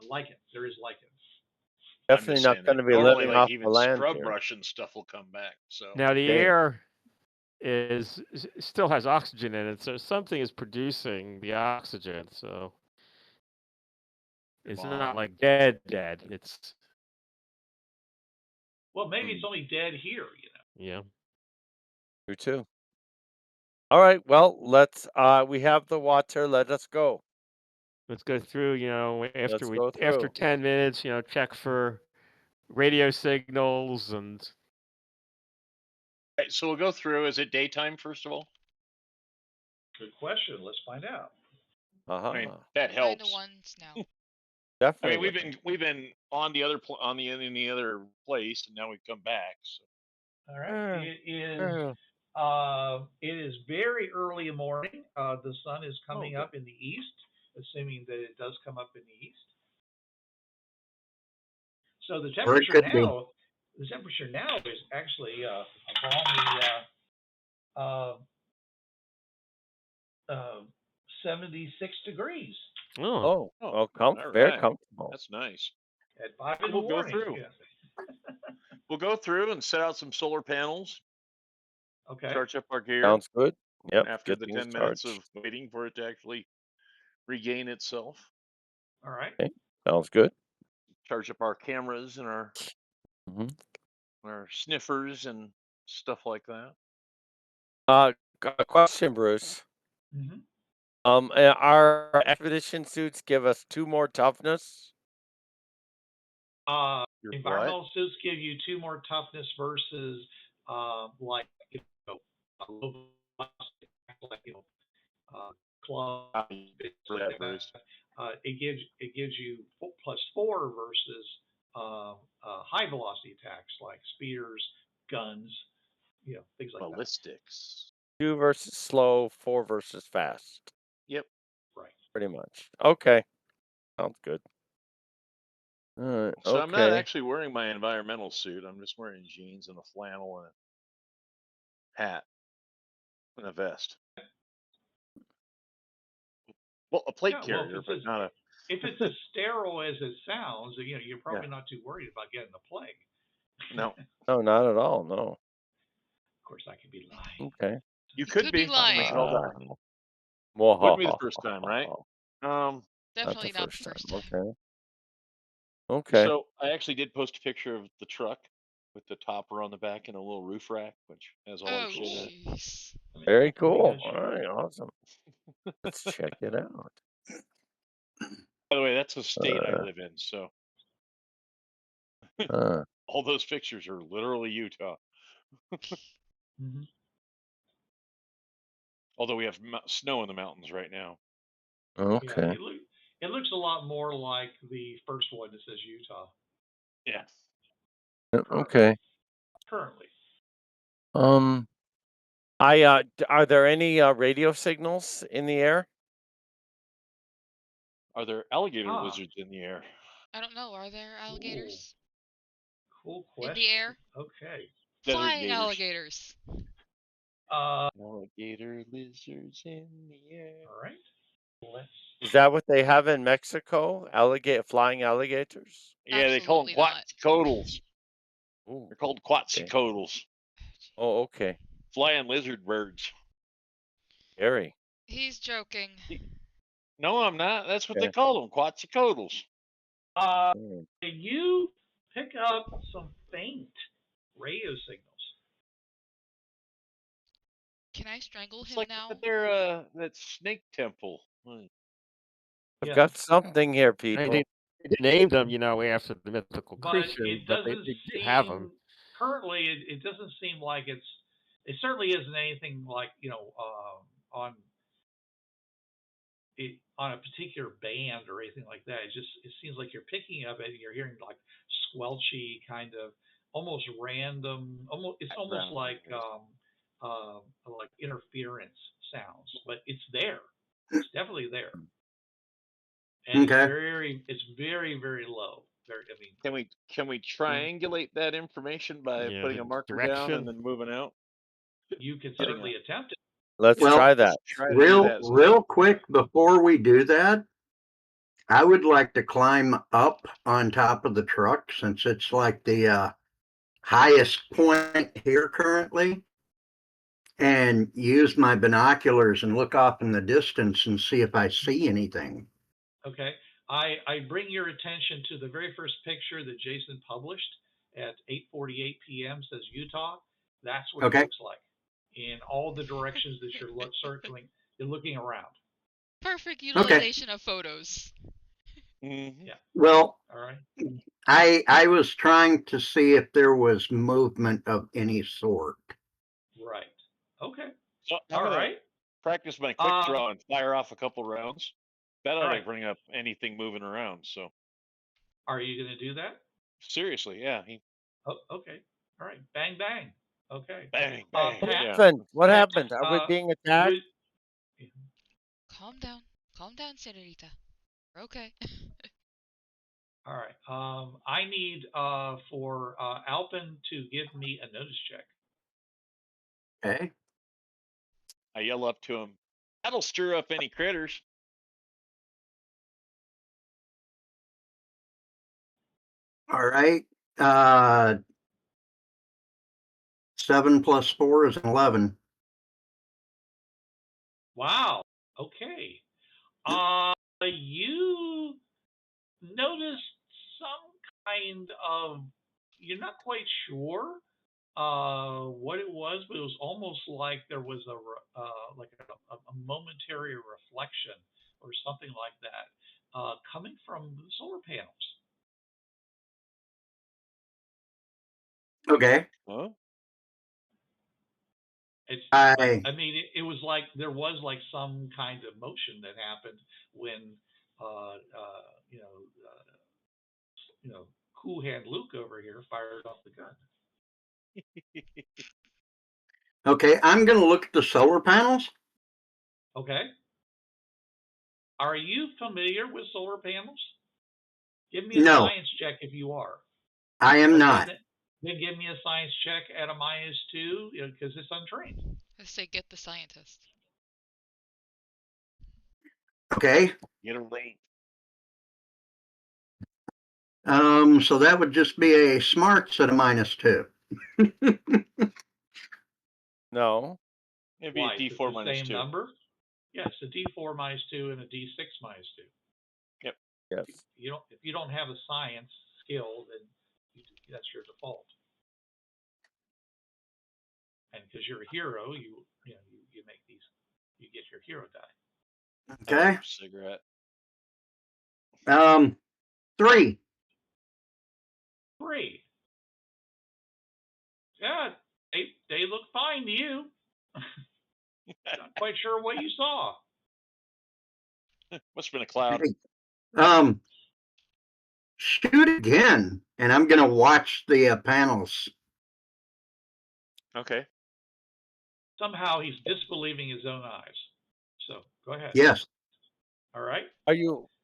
like it. There is lichen. Definitely not going to be living off the land scrub here. brush and stuff will come back. So now the air still has oxygen in it, so something is producing the oxygen. So it's not like dead. It's maybe it's only dead here. Yeah. You too. All right. Well, let's. We have the water. Let us go. Let's go through. After after 10 minutes, check for radio signals and. So we'll go through. Is it daytime first of all? Good question. Let's find out. I mean, that helps. Ones now. Definitely. I mean, we've been on the other in the other place, and now we've come back. So. All right. It is very early in the morning. The sun is coming up in the east, assuming that it does come up in the east. So the temperature now is actually a balmy 76 degrees. Very comfortable. That's nice. At 5 in the morning. Go through. Yeah. We'll go through and set out some solar panels. Okay. Charge up our gear. Sounds good. Yep. After the 10 minutes of waiting for it to actually regain itself. All right. Okay. Sounds good. charge up our cameras and Mhm. our sniffers and stuff like that. Question, Bruce. Mm-hmm. Our expedition suits give us 2 more toughness. Your Environmental suits give you 2 more toughness versus like low velocity, like club. Like that. It gives you +4 versus high velocity attacks like spears, guns, things like ballistics. 2 versus slow, 4 versus fast. Yep. Right. Pretty much. Okay. Sounds good. So okay. I'm not actually wearing my environmental suit. I'm just wearing jeans and a flannel and a hat and a vest. Well, a plate carrier, but not a. If it's as sterile as it sounds, you're probably not too worried about getting the plague. No. No, not at all. No. Of course, I could be lying. Okay. You could be lying. We could all die. Well, Wouldn't be the first time, right? Definitely not the first time. Okay. Okay. So I actually did post a picture of the truck with the topper on the back and a little roof rack, which has all our shit in it. Jeez. Very cool. All right, awesome. Let's check it out. By the way, that's a state I live in, so all those pictures are literally Utah. Mm-hmm. Although we have snow in the mountains right now. Okay. Yeah, it looks a lot more like the first one that says Utah. Yeah. Okay. Currently. Are there any radio signals in the air? Are there alligator lizards in the air? I don't know. Are there alligators? Cool question. In the air? Okay. Flying alligators. Alligator lizards in the air. All right. Is that what they have in Mexico? Flying alligators? Yeah, they call them quetzalcoatls. They're called quetzalcoatls. Oh, okay. Flying lizard birds. Scary. He's joking. No, I'm not. That's what they call them, quetzalcoatls. You pick up some faint radio signals. Can I strangle him like now? That snake temple. I've got something here, people. They named them, after the mythical creature, but they seem, have them. Currently, it doesn't seem like it certainly isn't anything like, on a particular band or anything like that. It seems like you're picking up it and you're hearing like squelchy kind of almost random, it's almost like interference sounds, but it's there. It's definitely there. And it's very, very low. Can we triangulate that information by putting a marker down and then moving out? You can certainly attempt it. Let's try that. Real quick before we do that, I would like to climb up on top of the truck since it's like the highest point here currently, and use my binoculars and look off in the distance and see if I see anything. Okay. I bring your attention to the very first picture that Jason published at 8:48 p.m. says Utah. That's what it looks like in all the directions that you're circling. You're looking around. Perfect utilization of photos. Mm-hmm. Yeah. Well, all right. I was trying to see if there was movement of any sort. Right. Okay. So all right. Practice my quick draw and fire off a couple rounds. That ought to bring up anything moving around. So, are you going to do that? Seriously, yeah. Oh, okay. All right. Bang, bang. Okay. Bang, bang. What happened? Are we being attacked? Calm down. Calm down, senorita. We're okay. All right. I need for Alpin to give me a notice check. Okay. I yell up to him. That'll stir up any critters. All right. 7 plus 4 is 11. Wow. Okay. You noticed some you're not quite sure what it was, but it was almost like there was a momentary reflection or something like that coming from the solar panels. Okay. Huh? I mean, it was like there was like some kind of motion that happened when Cool Hand Luke over here fired off the gun. Okay, I'm going to look at the solar panels. Okay. Are you familiar with solar panels? Give me a science check if you are. I am not. Then give me a science check at a -2 because it's untrained. Let's say get the scientist. Okay. Get him late. So that would just be a smarts at a -2. No. It'd be a D4 the same -2. number? Yes, a D4 -2 and a D6 -2. Yep. Yes. If you don't have a science skill, then that's your default. And because you're a hero, you make these, you get your hero die. Okay. Cigarette. 3. 3. Yeah, they look fine to you. Not quite sure what you saw. Must have been a cloud. Shoot again, and I'm going to watch the panels. Okay. Somehow he's disbelieving his own eyes. So go ahead. Yes. All right.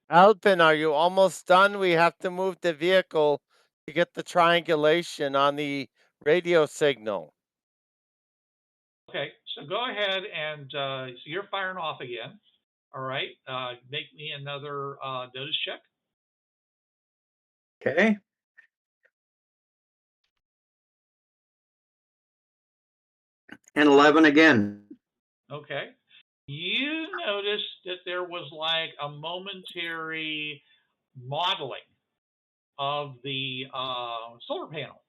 Alpin, are you almost done? We have to move the vehicle to get the triangulation on the radio signal. Okay, so go ahead and so you're firing off again. All right, make me another notice check. Okay. And 11 again. Okay. You noticed that there was like a momentary modeling of the solar panel.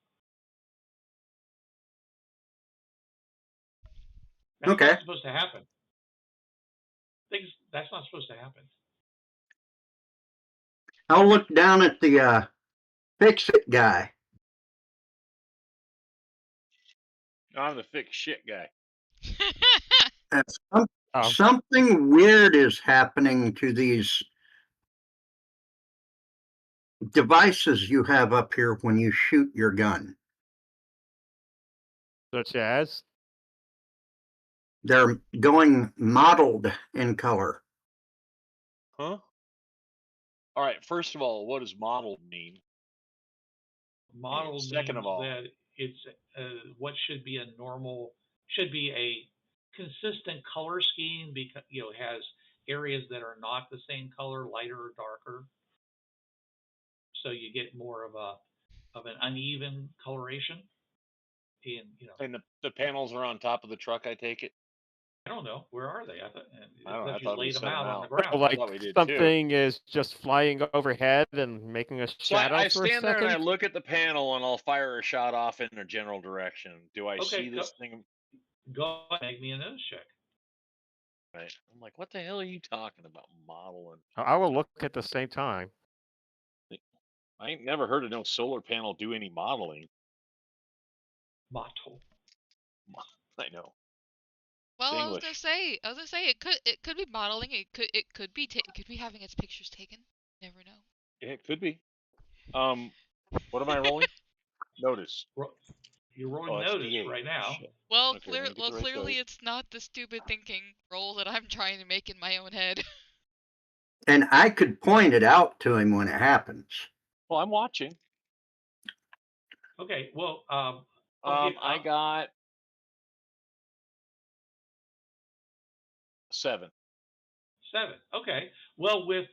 That's not supposed to happen. That's not supposed to happen. I'll look down at the fix-it guy. I'm the fix shit guy. Something weird is happening to these devices you have up here when you shoot your gun. Such as? They're going mottled in color. Huh? All right. First of all, what does mottled mean? Model second means of all, that it's what should be a consistent color scheme, because has areas that are not the same color, lighter or darker, so you get more of an uneven coloration. And the panels are on top of the truck, I take it. I don't know, where are they? I thought you laid them out on the Oh, ground. like I thought we did something too. is just flying overhead and making a shadow I for a stand there and I second? look at the panel and I'll fire a shot off in a general direction. Do I see this thing? Go make me a notice check. Right. I'm like, what the hell are you talking about, modeling? I will look at the same time. I ain't never heard of no solar panel do any modeling. Model. I know. Well, I was gonna say it could be modeling. It could be having its pictures taken. Never know. It could be. What am I rolling? Notice. You're rolling notice right now. Shit. Well, Okay, clearly it's not the stupid thinking roll that I'm trying to make in my own head. And I could point it out to him when it happens. Well, I'm watching. Okay. Well, I got 7. 7. Okay. Well, with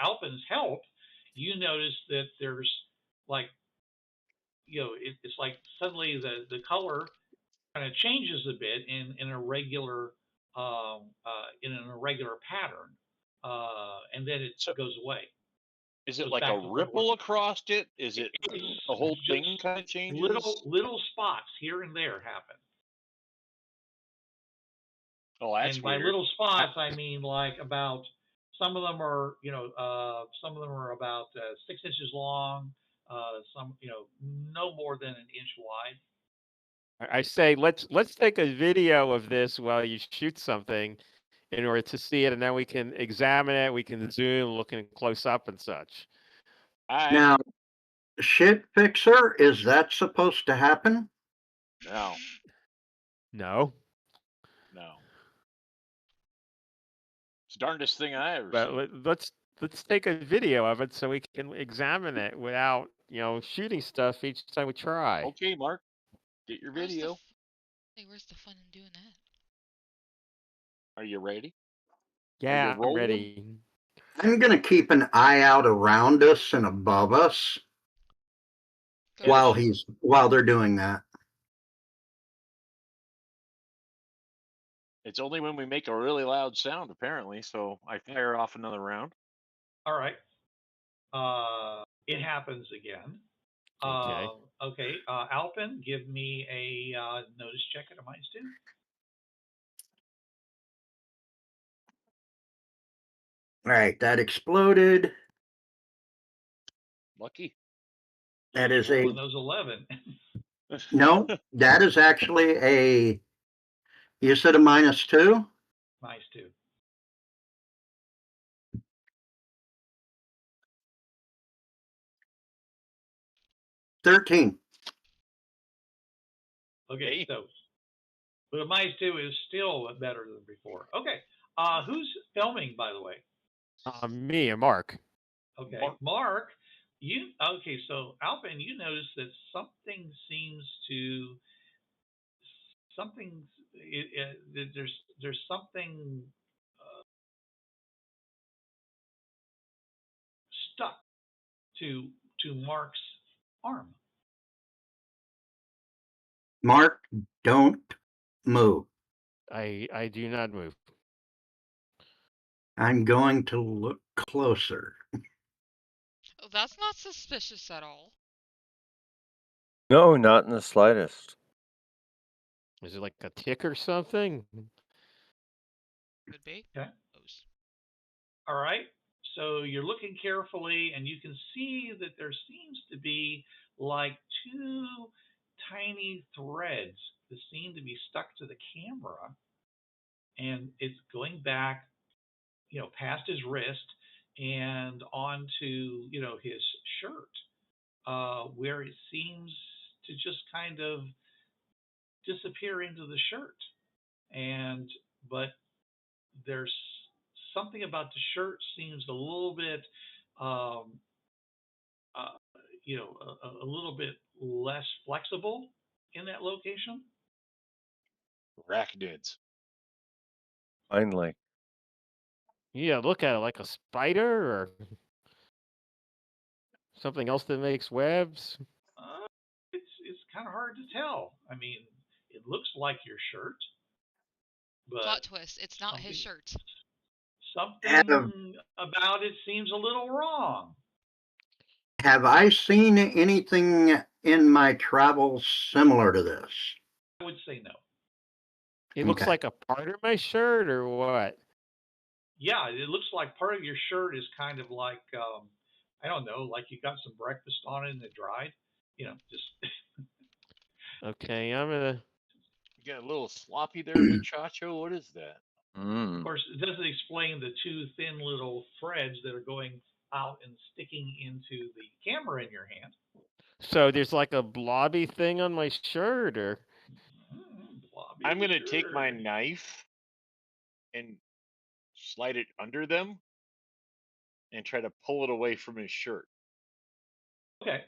Alpin's help, you notice that there's like, it's like suddenly the color kind of changes a bit in an irregular pattern, and then it goes away. Is it goes like back a to ripple across it? Is it It's the whole just thing kind of changes? little spots here and there happen. Oh, that's And by weird. little spots, I mean like about some of them are about 6 inches long. Some no more than an inch wide. I say let's take a video of this while you shoot something in order to see it, and then we can examine it. We can zoom, looking close up and such. Now, shit fixer, is that supposed to happen? No. No. It's the darndest thing I ever But seen. let's take a video of it so we can examine it without shooting stuff each time we try. Okay, Mark, get your video. Where's the fun in doing that? Are you ready? Yeah, I'm ready. I'm going to keep an eye out around us and above us while they're doing that. It's only when we make a really loud sound, apparently. So I fire off another round. All right. It happens again. Okay. Okay. Alpin, give me a notice check at a -2. All right, that exploded. Lucky. That is one of those 11. No, that is actually a. You said a -2? -2. $13. Okay, so but a -2 is still better than before. Okay. Who's filming, by the way? Me and Mark. Okay, Mark. So Alpin, you notice that something seems to there's something stuck to Mark's arm. Mark, don't move. I do not move. I'm going to look closer. Oh, that's not suspicious at all. No, not in the slightest. Is it like a tick or something? Could be. Okay. All right. So you're looking carefully, and you can see that there seems to be like 2 tiny threads that seem to be stuck to the camera, and it's going back, past his wrist and onto, his shirt, where it seems to just kind of disappear into the shirt. But there's something about the shirt seems a little bit, a little bit less flexible in that location. Arachnids. Finally. Yeah, look at it like a spider or something else that makes webs. It's kind of hard to tell. I mean, it looks like your shirt, but plot twist. It's not his shirt. Something about it seems a little wrong. Have I seen anything in my travels similar to this? I would say no. It looks like a part of my shirt or what? Yeah, it looks like part of your shirt is kind of like, I don't know, like you got some breakfast on it and it dried. Just. Okay, I'm gonna. You got a little sloppy there, muchacho. What is that? Of course, it doesn't explain the 2 thin little threads that are going out and sticking into the camera in your hand. So there's like a blobby thing on my shirt, or I'm gonna take my knife and slide it under them and try to pull it away from his shirt. Okay.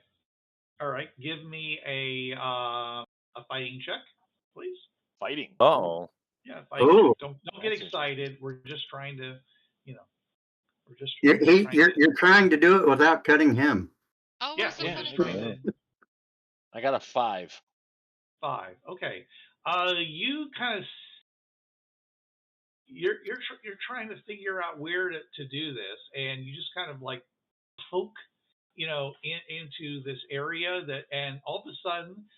All right. Give me a fighting check, please. Fighting. Oh. Yeah, fighting check. Don't get excited. We're just trying to, we're just. You're trying to do it without cutting him. Oh, yeah. I got a 5. 5. Okay. You kind of. You're trying to figure out where to do this, and you just kind of like poke, into this area and all of a sudden,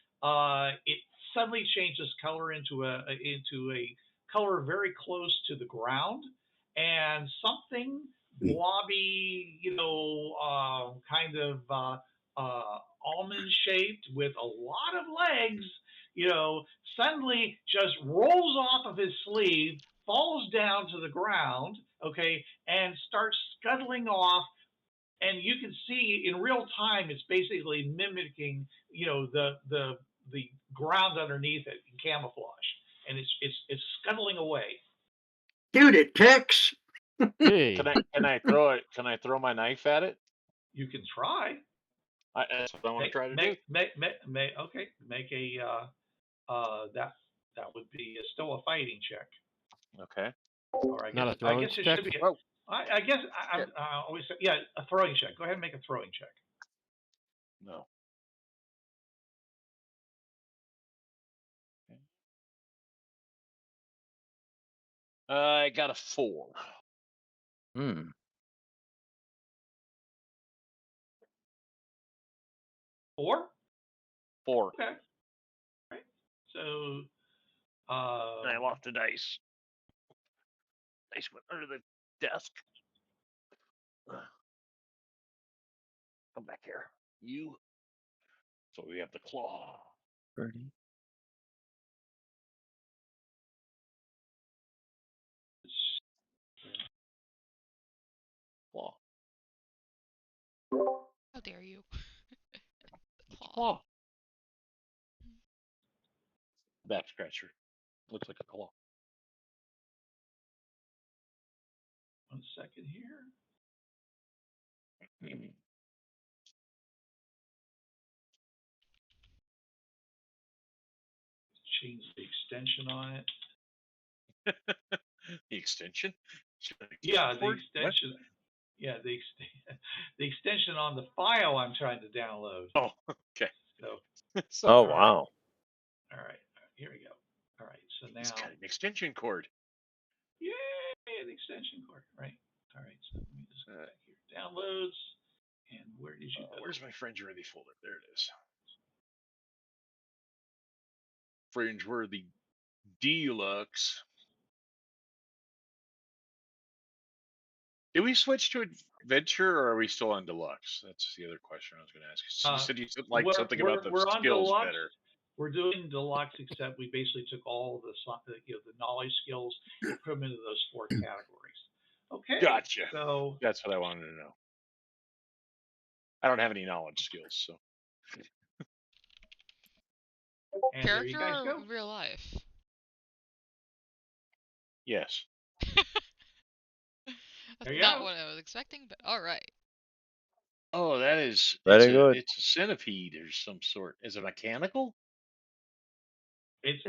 it suddenly changes color into a color very close to the ground, and something blobby, kind of almond shaped with a lot of legs, suddenly just rolls off of his sleeve, falls down to the ground, okay, and starts scuttling off. And you can see in real time, it's basically mimicking, the ground underneath it in camouflage, and it's scuttling away. Dude, it ticks. Hey. Can I throw it? Can I throw my knife at it? You can try. That's what I want to try to do. Okay, make a that would be still a fighting check. Okay. Or I guess, Not a throwing it check? should be. Oh. I guess I always say, yeah, a throwing check. Go ahead and make a throwing check. No. I got a 4. Hmm. 4? 4. Okay. All right. So I lost the dice. Dice went under the desk. Come back here. You. So we have the claw. Birdie. Claw. How dare you? Claw. Back scratcher. Looks like a claw. 1 second here. Change the extension on it. The extension? Yeah, the extension. What? Yeah, the extension on the file I'm trying to download. Oh, okay. So. Oh, wow. All right, here we go. All right, so now. It's got an extension cord. Yay, the extension cord. Right. All right, so let me just go back here. Downloads. And where did you go? Where's my Fringeworthy folder? There it is. Fringeworthy Deluxe. Did we switch to Adventure, or are we still on Deluxe? That's the other question I was going to ask. You said you like something about the skills better. We're doing Deluxe, except we basically took all the knowledge skills and put them into those 4 categories. Okay. Gotcha. So that's what I wanted to know. I don't have any knowledge skills, so. And character there you guys go. or real life? Yes. That's not what I was expecting, but all right. Oh, that is very good. It's a centipede or some sort. Is it mechanical? It's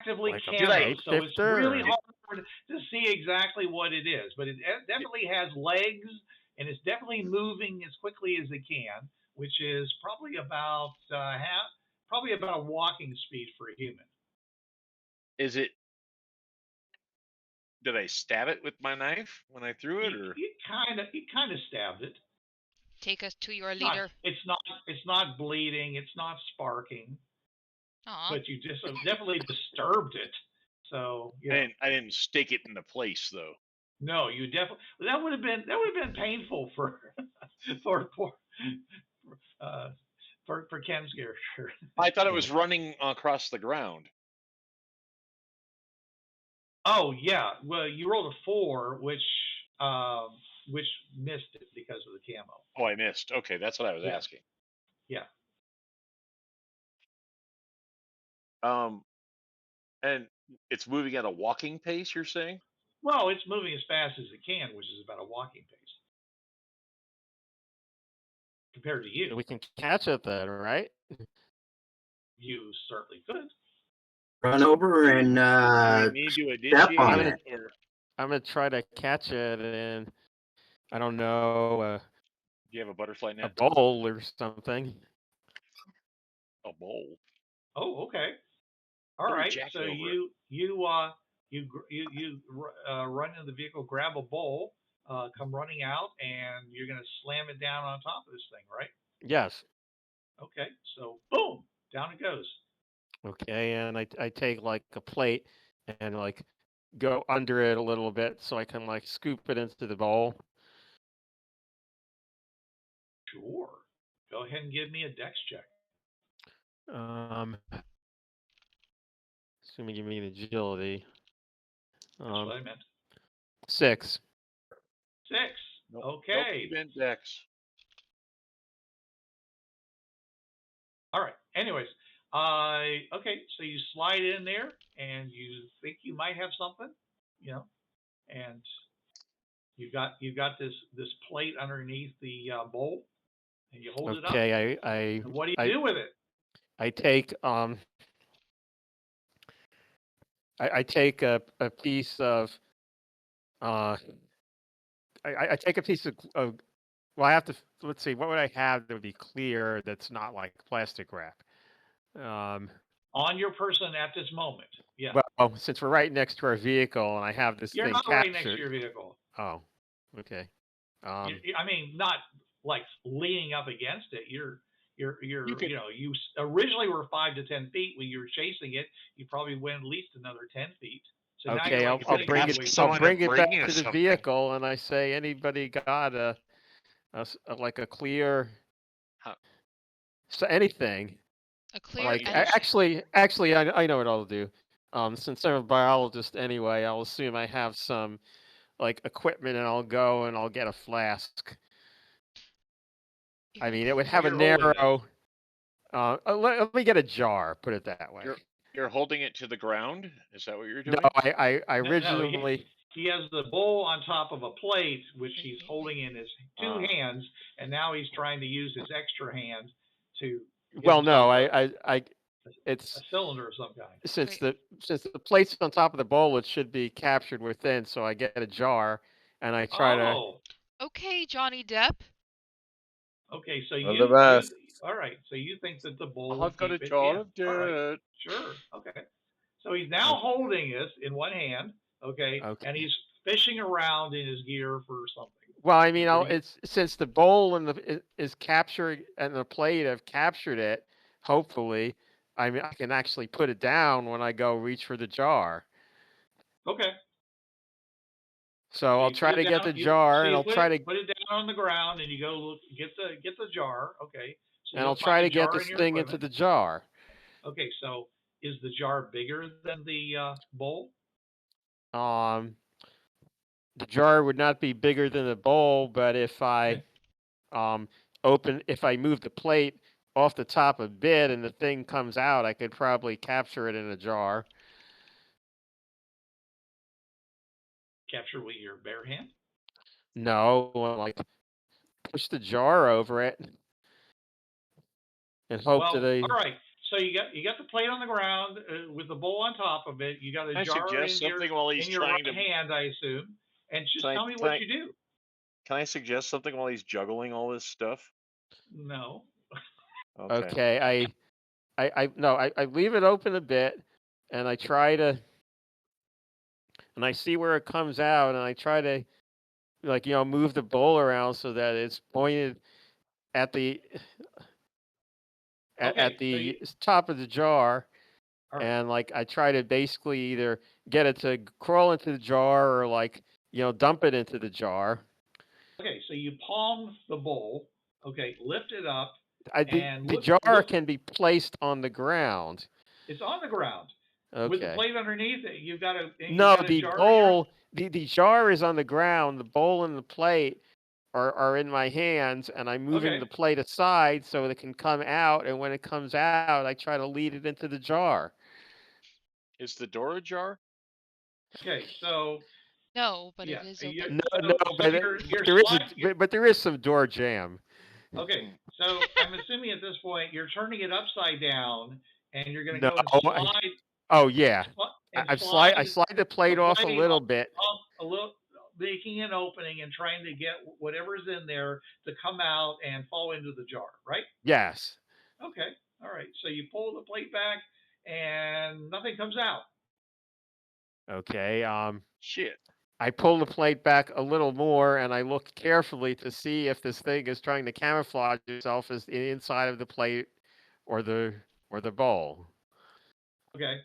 actively like camo, so it's really hard to see exactly what it is. But it definitely has legs, and it's definitely moving as quickly as it can, which is probably about a walking speed for a human. Is it? Did I stab it with my knife when I threw it, or you kind of stabbed it? Take us to your leader. It's not bleeding. It's not sparking. Aww. But you just definitely disturbed it. So I didn't stick it into place though. No, you definitely. That would have been painful for Ken's character. I thought it was running across the ground. Oh yeah, well you rolled a 4, which missed it because of the camo. Oh, I missed. Okay, that's what I was asking. Yeah. And it's moving at a walking pace, you're saying? Well, it's moving as fast as it can, which is about a walking pace compared to you. We can catch it then, right? You certainly could. Run over and step on it. I'm gonna try to catch it, and I don't know. Do you have a butterfly net? A bowl or something. A bowl. Oh, okay. All right. So you run in the vehicle, grab a bowl, come running out, and you're going to slam it down on top of this thing, right? Yes. Okay, so boom, down it goes. Okay, and I take like a plate and like go under it a little bit so I can like scoop it into the bowl. Sure. Go ahead and give me a dex check. Assuming you mean agility. That's what I meant. 6. 6. Nope. Okay. Nope, you meant dex. All right. Anyways, okay. So you slide in there, and you think you might have something, and you've got this plate underneath the bowl, and you hold it up. Okay, And what do you do with it? I take I take a piece of I take a piece of well, I have to, let's see, what would I have that would be clear that's not like plastic wrap? On your person at this moment, yeah. Well, since we're right next to our vehicle and I have this You're thing not captured. right next to your vehicle. Oh, okay. I mean, not like leaning up against it. You originally were 5 to 10 feet when you were chasing it. You probably went at least another 10 feet. So okay, now I'll bring it back to the vehicle, and I say, anybody got a like a clear, so anything. A clear. Like actually, I know what I'll do. Since I'm a biologist anyway, I'll assume I have some like equipment, and I'll go and I'll get a flask. I mean, it would have a narrow. Let me get a jar. Put it that way. You're holding it to the ground? Is that what you're doing? No, I originally. No, he has the bowl on top of a plate, which he's holding in his two hands, and now he's trying to use his extra hand to. Well, no, it's a cylinder of some kind. Since the plate's on top of the bowl, it should be captured within. So I get a jar, and I try to. Okay, Johnny Depp. Okay, so all right. So you think that the bowl? I've got a jar of dirt. Right. Sure. Okay. So he's now holding it in one hand. Okay. And he's fishing around in his gear for something. Well, I mean, it's since the bowl is captured and the plate have captured it. Hopefully, I mean, I can actually put it down when I go reach for the jar. Okay. So I'll try to get the jar, and I'll try to put it down on the ground, and you go look, get the jar. Okay. So and I'll try to get this thing into the jar. Okay, so is the jar bigger than the bowl? The jar would not be bigger than the bowl, but if I if I move the plate off the top a bit and the thing comes out, I could probably capture it in a jar. Capture with your bare hand? No, like push the jar over it and hope that all right. So you got the plate on the ground with the bowl on top of it. You got a jar in your right hand, I assume. And just tell me what you do. Can I suggest something while he's juggling all this stuff? No. Okay. I leave it open a bit, and I try to, and I see where it comes out, and I try to, like, move the bowl around so that it's pointed at the top of the jar. Right. And like I try to basically either get it to crawl into the jar or like dump it into the jar. Okay, so you palm the bowl. Okay, lift it up. The jar can be placed on the ground. It's on the ground. Okay. With the plate underneath it, you've got a. The bowl. The jar is on the ground. The bowl and the plate are in my hands, and I'm moving the plate aside so it can come out. And when it comes out, I try to lead it into the jar. Is the door ajar? Okay, so. No, but it is open. But there is some door jam. Okay, so I'm assuming at this point you're turning it upside down, and you're going to go and slide. I slide the plate off a little bit. A little, making an opening and trying to get whatever's in there to come out and fall into the jar, right? Yes. Okay, all right. So you pull the plate back, and nothing comes out. Okay. Shit. I pull the plate back a little more, and I look carefully to see if this thing is trying to camouflage itself as inside of the plate or the bowl. Okay.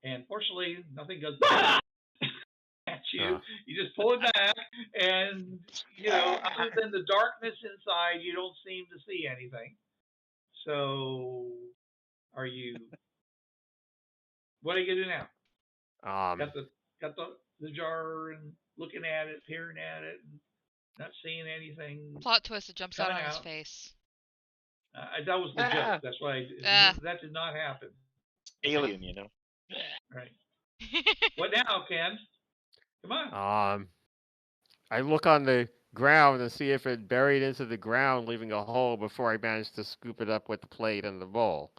And fortunately, nothing goes at you. You just pull it back, and other than the darkness inside, you don't seem to see anything. So, what are you gonna do now? Got the jar and looking at it, peering at it, and not seeing anything. Plot twist, it jumps out on his face. That was the joke. That's why that did not happen. Alien, Right. What now, Ken? Come on. I look on the ground and see if it buried into the ground, leaving a hole before I managed to scoop it up with the plate and the bowl.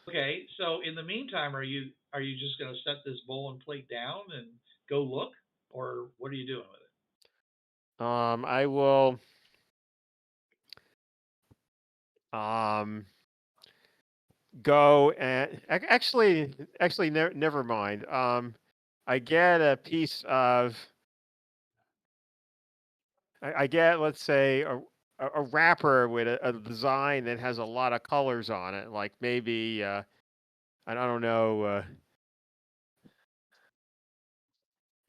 Okay, so in the meantime, are you just going to set this bowl and plate down and go look, or what are you doing with it? I will. Go and actually, never mind. I get a piece of. I get, let's say, a wrapper with a design that has a lot of colors on it, like maybe I don't know,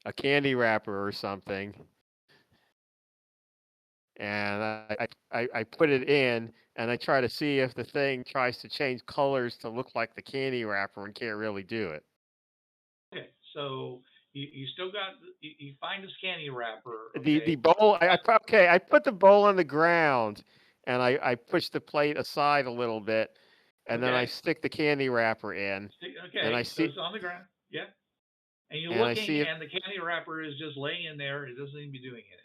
a candy wrapper or something. And I put it in, and I try to see if the thing tries to change colors to look like the candy wrapper and can't really do it. Okay, so you still got you find this candy wrapper. Okay? The bowl. I put the bowl on the ground, and I push the plate aside a little bit, and then I stick the candy wrapper in. And I see, so it's on the ground. Yeah. And you're looking, and the candy wrapper is just laying in there. It doesn't seem to be doing anything.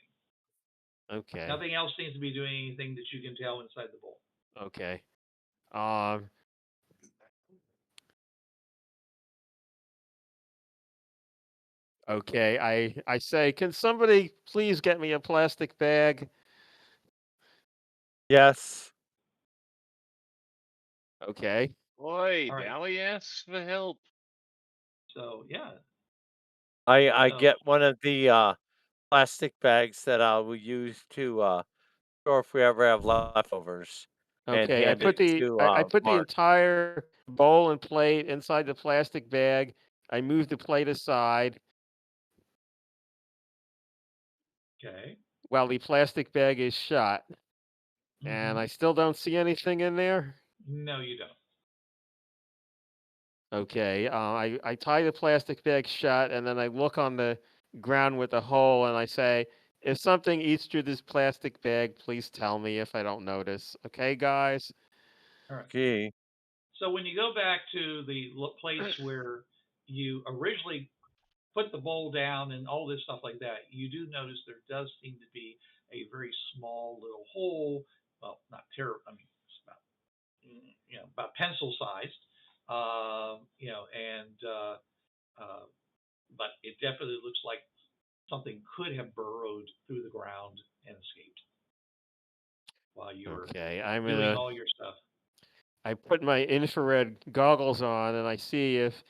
Okay. Nothing else seems to be doing anything that you can tell inside the bowl. Okay. Okay, I say, can somebody please get me a plastic bag? Yes. Okay. Boy, now he asks for help. So, yeah. I get one of the plastic bags that I will use to store if we ever have leftovers. Okay, and I put the entire bowl and plate inside the plastic bag. I move the plate aside. Okay. While the plastic bag is shut. Mm-hmm. And I still don't see anything in there? No, you don't. Okay, I tie the plastic bag shut, and then I look on the ground with a hole, and I say, if something eats through this plastic bag, please tell me if I don't notice. Okay, guys? All right. Okay. So when you go back to the place where you originally put the bowl down and all this stuff like that, you do notice there does seem to be a very small little hole. Well, not terrible. I mean, it's about about pencil sized. But it definitely looks like something could have burrowed through the ground and escaped while you were doing all your stuff. I put my infrared goggles on, and I see if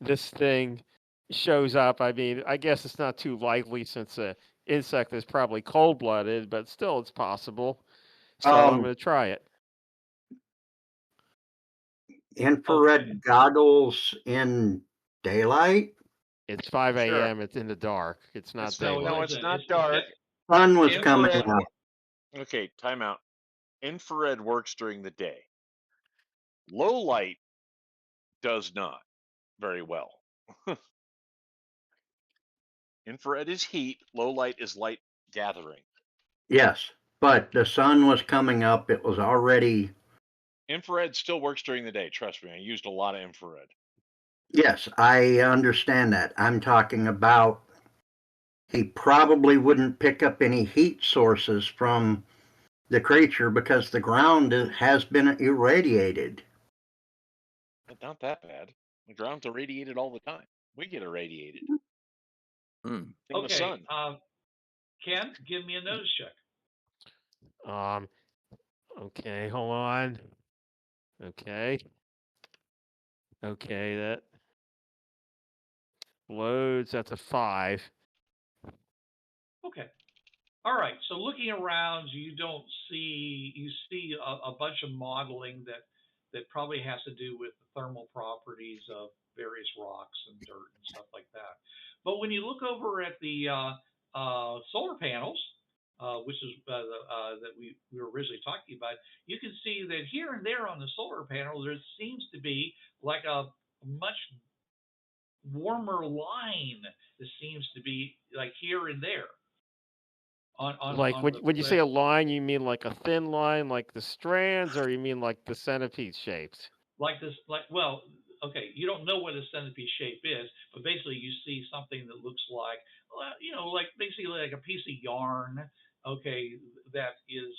this thing shows up. I mean, I guess it's not too likely since the insect is probably cold-blooded, but still it's possible. So I'm going to try it. Infrared goggles in daylight? It's 5 a.m. It's in the dark. It's not daylight. No, it's not dark. Sun was coming out. Okay, time out. Infrared works during the day. Low light does not very well. Infrared is heat. Low light is light gathering. Yes, but the sun was coming up. It was already... Infrared still works during the day. Trust me, I used a lot of infrared. Yes, I understand that. I'm talking about he probably wouldn't pick up any heat sources from the creature because the ground has been irradiated. Not that bad. The ground's irradiated all the time. We get irradiated. From the sun. Ken, give me a notice check. Okay, hold on. Okay, that loads. That's a 5. Okay. All right. So looking around, you see a bunch of modeling that probably has to do with the thermal properties of various rocks and dirt and stuff like that. But when you look over at the solar panels, which is that we were originally talking about, you can see that here and there on the solar panel, there seems to be like a much warmer line that seems to be like here and there. Like when you say a line, you mean like a thin line, like the strands, or you mean like the centipede shapes? Like this, well, okay, you don't know what a centipede shape is, but basically you see something that looks like, like basically like a piece of yarn, okay, that is,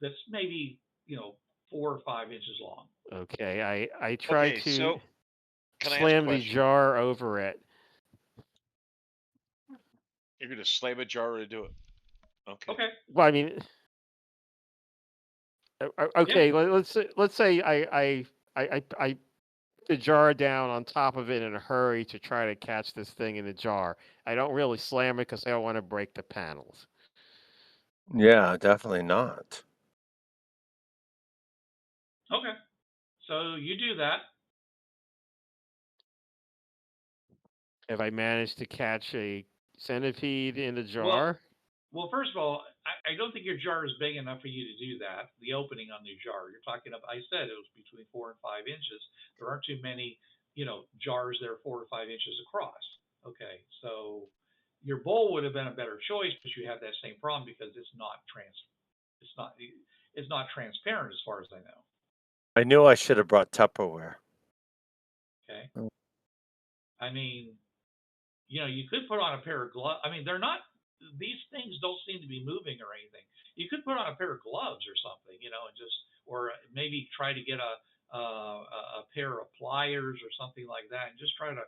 that's maybe 4 or 5 inches long. Okay, I tried to so slam the jar over it. You're gonna slam a jar to do it. Okay. Well, I mean, okay. Yeah. Let's say I put the jar down on top of it in a hurry to try to catch this thing in the jar. I don't really slam it because I don't want to break the panels. Yeah, definitely not. Okay. So you do that. Have I managed to catch a centipede in the jar? Well, first of all, I don't think your jar is big enough for you to do that. The opening on the jar, you're talking about, I said it was between 4 and 5 inches. There aren't too many, jars that are 4 or 5 inches across. Okay, so your bowl would have been a better choice, but you have that same problem because it's not transparent as far as I know. I knew I should have brought Tupperware. Okay. I mean, you could put on a pair of gloves. I mean, these things don't seem to be moving or anything. You could put on a pair of gloves or something, or maybe try to get a pair of pliers or something like that, and just try to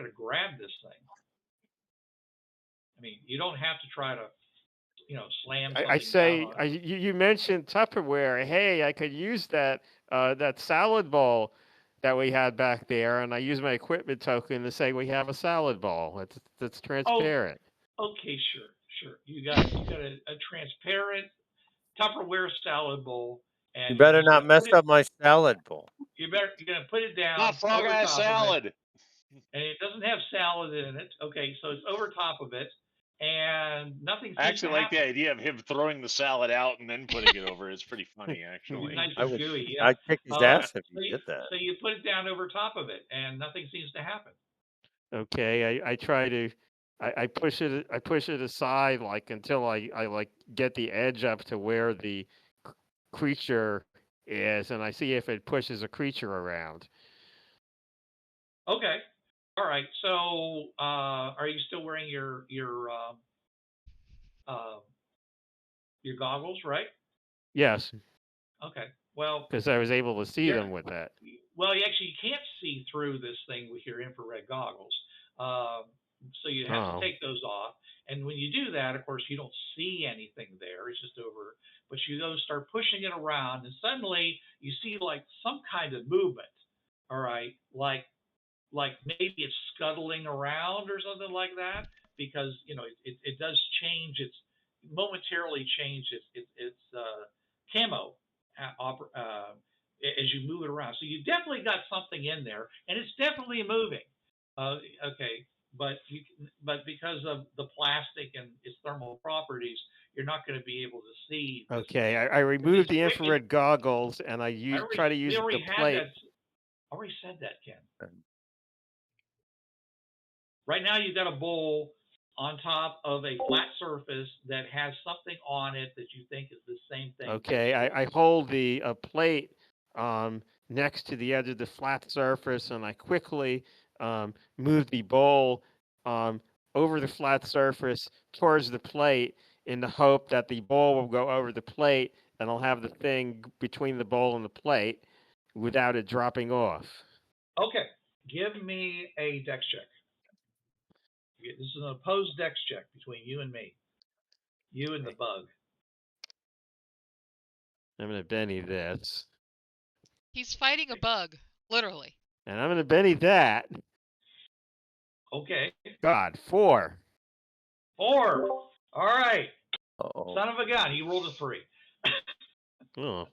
grab this thing. I mean, you don't have to try to, slam something down. You mentioned Tupperware. Hey, I could use that salad bowl that we had back there, and I use my equipment token to say we have a salad bowl. It's transparent. Okay, sure. You got a transparent Tupperware salad bowl, and you better not mess up my salad bowl. You're gonna put it down. Not frog eye salad. And it doesn't have salad in it. Okay, so it's over top of it, and nothing. I actually like the idea of him throwing the salad out and then putting it over. It's pretty funny, actually. Nice and gooey. Yeah. I'd kick his ass if he did that. So you put it down over top of it, and nothing seems to happen. Okay, I try to. I push it aside until I get the edge up to where the creature is, and I see if it pushes a creature around. Okay. All right. So, are you still wearing your goggles, right? Yes. Okay. Well, because I was able to see them with that. Well, you can't see through this thing with your infrared goggles. So you have to take those off. And when you do that, of course, you don't see anything there. It's just over. But you go start pushing it around, and suddenly you see like some kind of movement. All right, like maybe it's scuttling around or something like that, because it does change. It's momentarily change its camo as you move it around. So you definitely got something in there, and it's definitely moving. Okay. But because of the plastic and its thermal properties, you're not going to be able to see. Okay, I removed the infrared goggles and I try to use the plate. I already said that, Ken. Right now, you've got a bowl on top of a flat surface that has something on it that you think is the same thing. Okay, I hold the plate next to the edge of the flat surface, and I quickly move the bowl over the flat surface towards the plate in the hope that the bowl will go over the plate and I'll have the thing between the bowl and the plate without it dropping off. Okay, give me a dex check. This is an opposed dex check between you and me. You and the bug. I'm going to Benny this. He's fighting a bug, literally. And I'm going to Benny that. Okay. God, 4. 4. All right. Uh-oh. Son of a gun. He rolled a 3. Oh.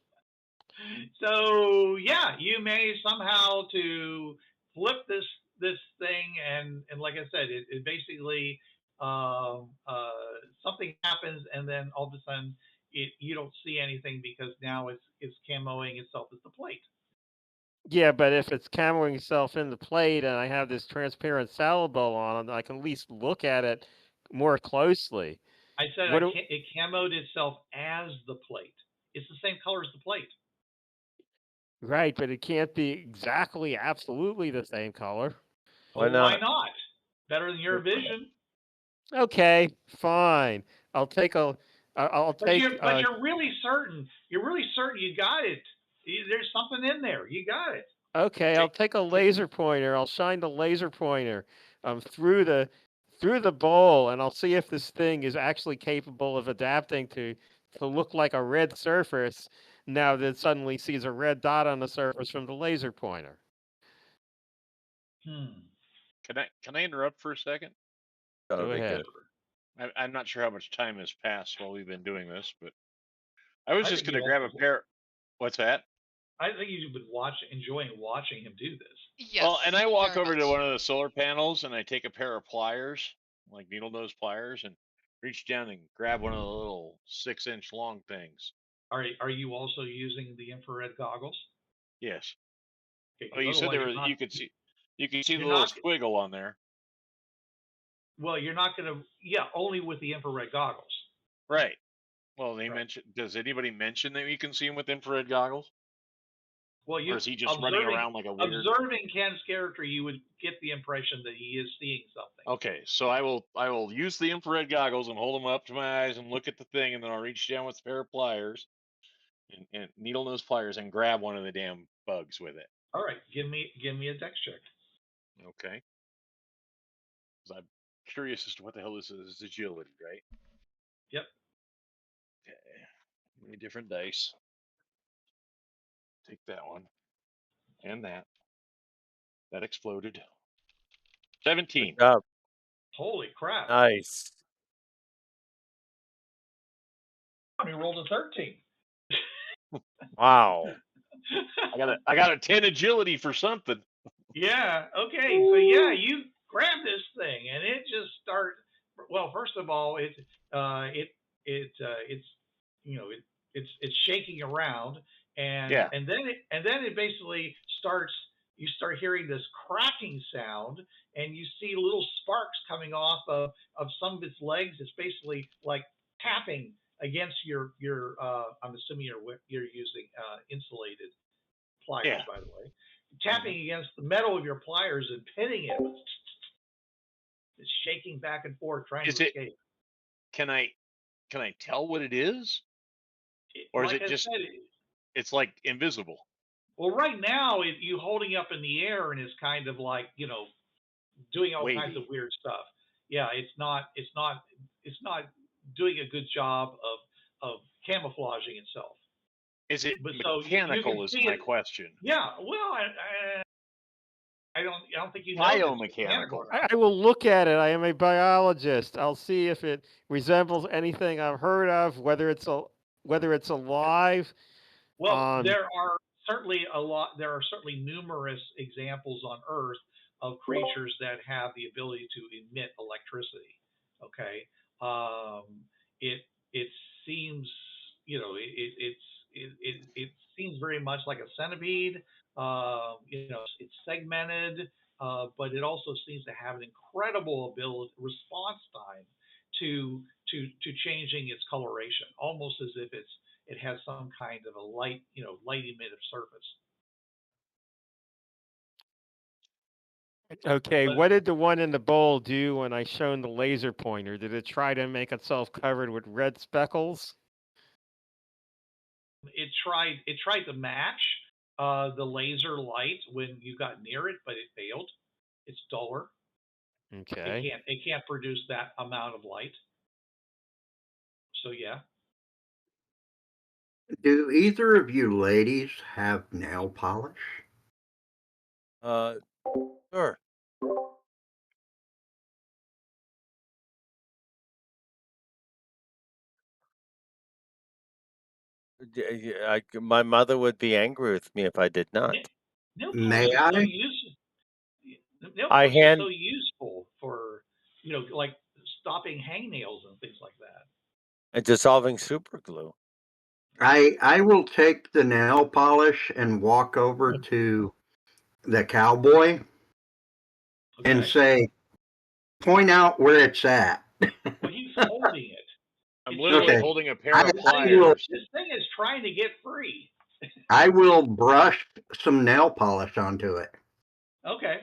So yeah, you managed somehow to flip this thing, and like I said, it basically something happens, and then all of a sudden you don't see anything because now it's camoing itself as the plate. Yeah, but if it's camoing itself in the plate and I have this transparent salad bowl on, I can at least look at it more closely. I said it camoed itself as the plate. It's the same color as the plate. Right, but it can't be exactly, absolutely the same color. Why not? Why not? Better than your vision. Okay, fine. I'll take. But you're really certain. You're really certain you got it. There's something in there. You got it. Okay, I'll take a laser pointer. I'll shine the laser pointer through the bowl, and I'll see if this thing is actually capable of adapting to look like a red surface. Now that it suddenly sees a red dot on the surface from the laser pointer. Can I interrupt for a second? Go ahead. I'm not sure how much time has passed while we've been doing this, but I was just going to grab a pair. What's that? I think you've been enjoying watching him do this. Yes. Well, and I walk over to one of the solar panels and I take a pair of pliers, like needle nose pliers, and reach down and grab one of the little 6-inch long things. Are you also using the infrared goggles? Yes. Okay, well, you said there was. You could see the little squiggle on there. Well, you're not going to. Yeah, only with the infrared goggles. Right. Well, they mentioned. Does anybody mention that you can see him with infrared goggles? Well, or is he just running around like a weird? Observing Ken's character, you would get the impression that he is seeing something. Okay, so I will use the infrared goggles and hold them up to my eyes and look at the thing, and then I'll reach down with a pair of pliers and needle nose pliers and grab one of the damn bugs with it. All right, give me a dex check. Okay. Because I'm curious as to what the hell this is. It's agility, right? Yep. Okay. Many different dice. Take that one. And that. That exploded. 17. Good job. Holy crap. Nice. I rolled a 13. Wow. I got a 10 agility for something. Yeah. Okay. So yeah, you grab this thing and it just starts. Well, first of all, it's shaking around, and then it basically starts. You start hearing this cracking sound, and you see little sparks coming off of some of its legs. It's basically like tapping against your. I'm assuming you're using insulated pliers, by the way. Tapping against the metal of your pliers and pinning it. It's shaking back and forth, trying to escape. Can I tell what it is? Or is it just? It's like invisible. Well, right now, you holding up in the air and it's kind of like doing all kinds of weird stuff. Yeah, it's not doing a good job of camouflaging itself. Is it mechanical? Is my question. Yeah, well, I don't think you know. Biomechanical. I will look at it. I am a biologist. I'll see if it resembles anything I've heard of, whether it's alive. Well, there are certainly numerous examples on Earth of creatures that have the ability to emit electricity. Okay, it seems it seems very much like a centipede. It's segmented, but it also seems to have an incredible response time to changing its coloration, almost as if it has some kind of a light emitted surface. Okay, what did the one in the bowl do when I shone the laser pointer? Did it try to make itself covered with red speckles? It tried to match the laser light when you got near it, but it failed. It's duller. Okay. It can't produce that amount of light. So yeah. Do either of you ladies have nail polish? Sure. My mother would be angry with me if I did not. Nail May polish is so I? nail I polish is hand so useful for like stopping hangnails and things like that. dissolving super glue. I will take the nail polish and walk over to the cowboy and Okay. say, point out where it's at. Well, he's holding it. I'm It's literally Okay. holding a pair I of will pliers. This thing is trying to get free. I will brush some nail polish onto it. Okay.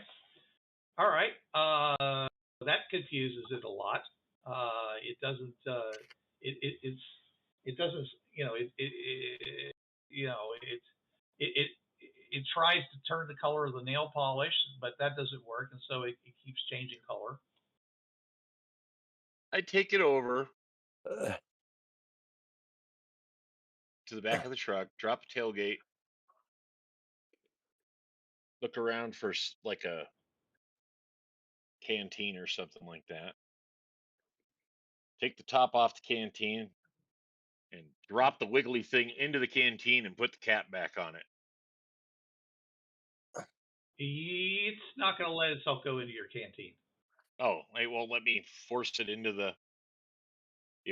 All right. That confuses it a lot. It doesn't. It doesn't. It tries to turn the color of the nail polish, but that doesn't work, and so it keeps changing color. I take it over Ugh. to the back of the truck, drop the tailgate, look around for like a canteen or something like that. Take the top off the canteen and drop the wiggly thing into the canteen and put the cap back on it. It's not going to let itself go into your canteen. Oh, it won't let me force it into the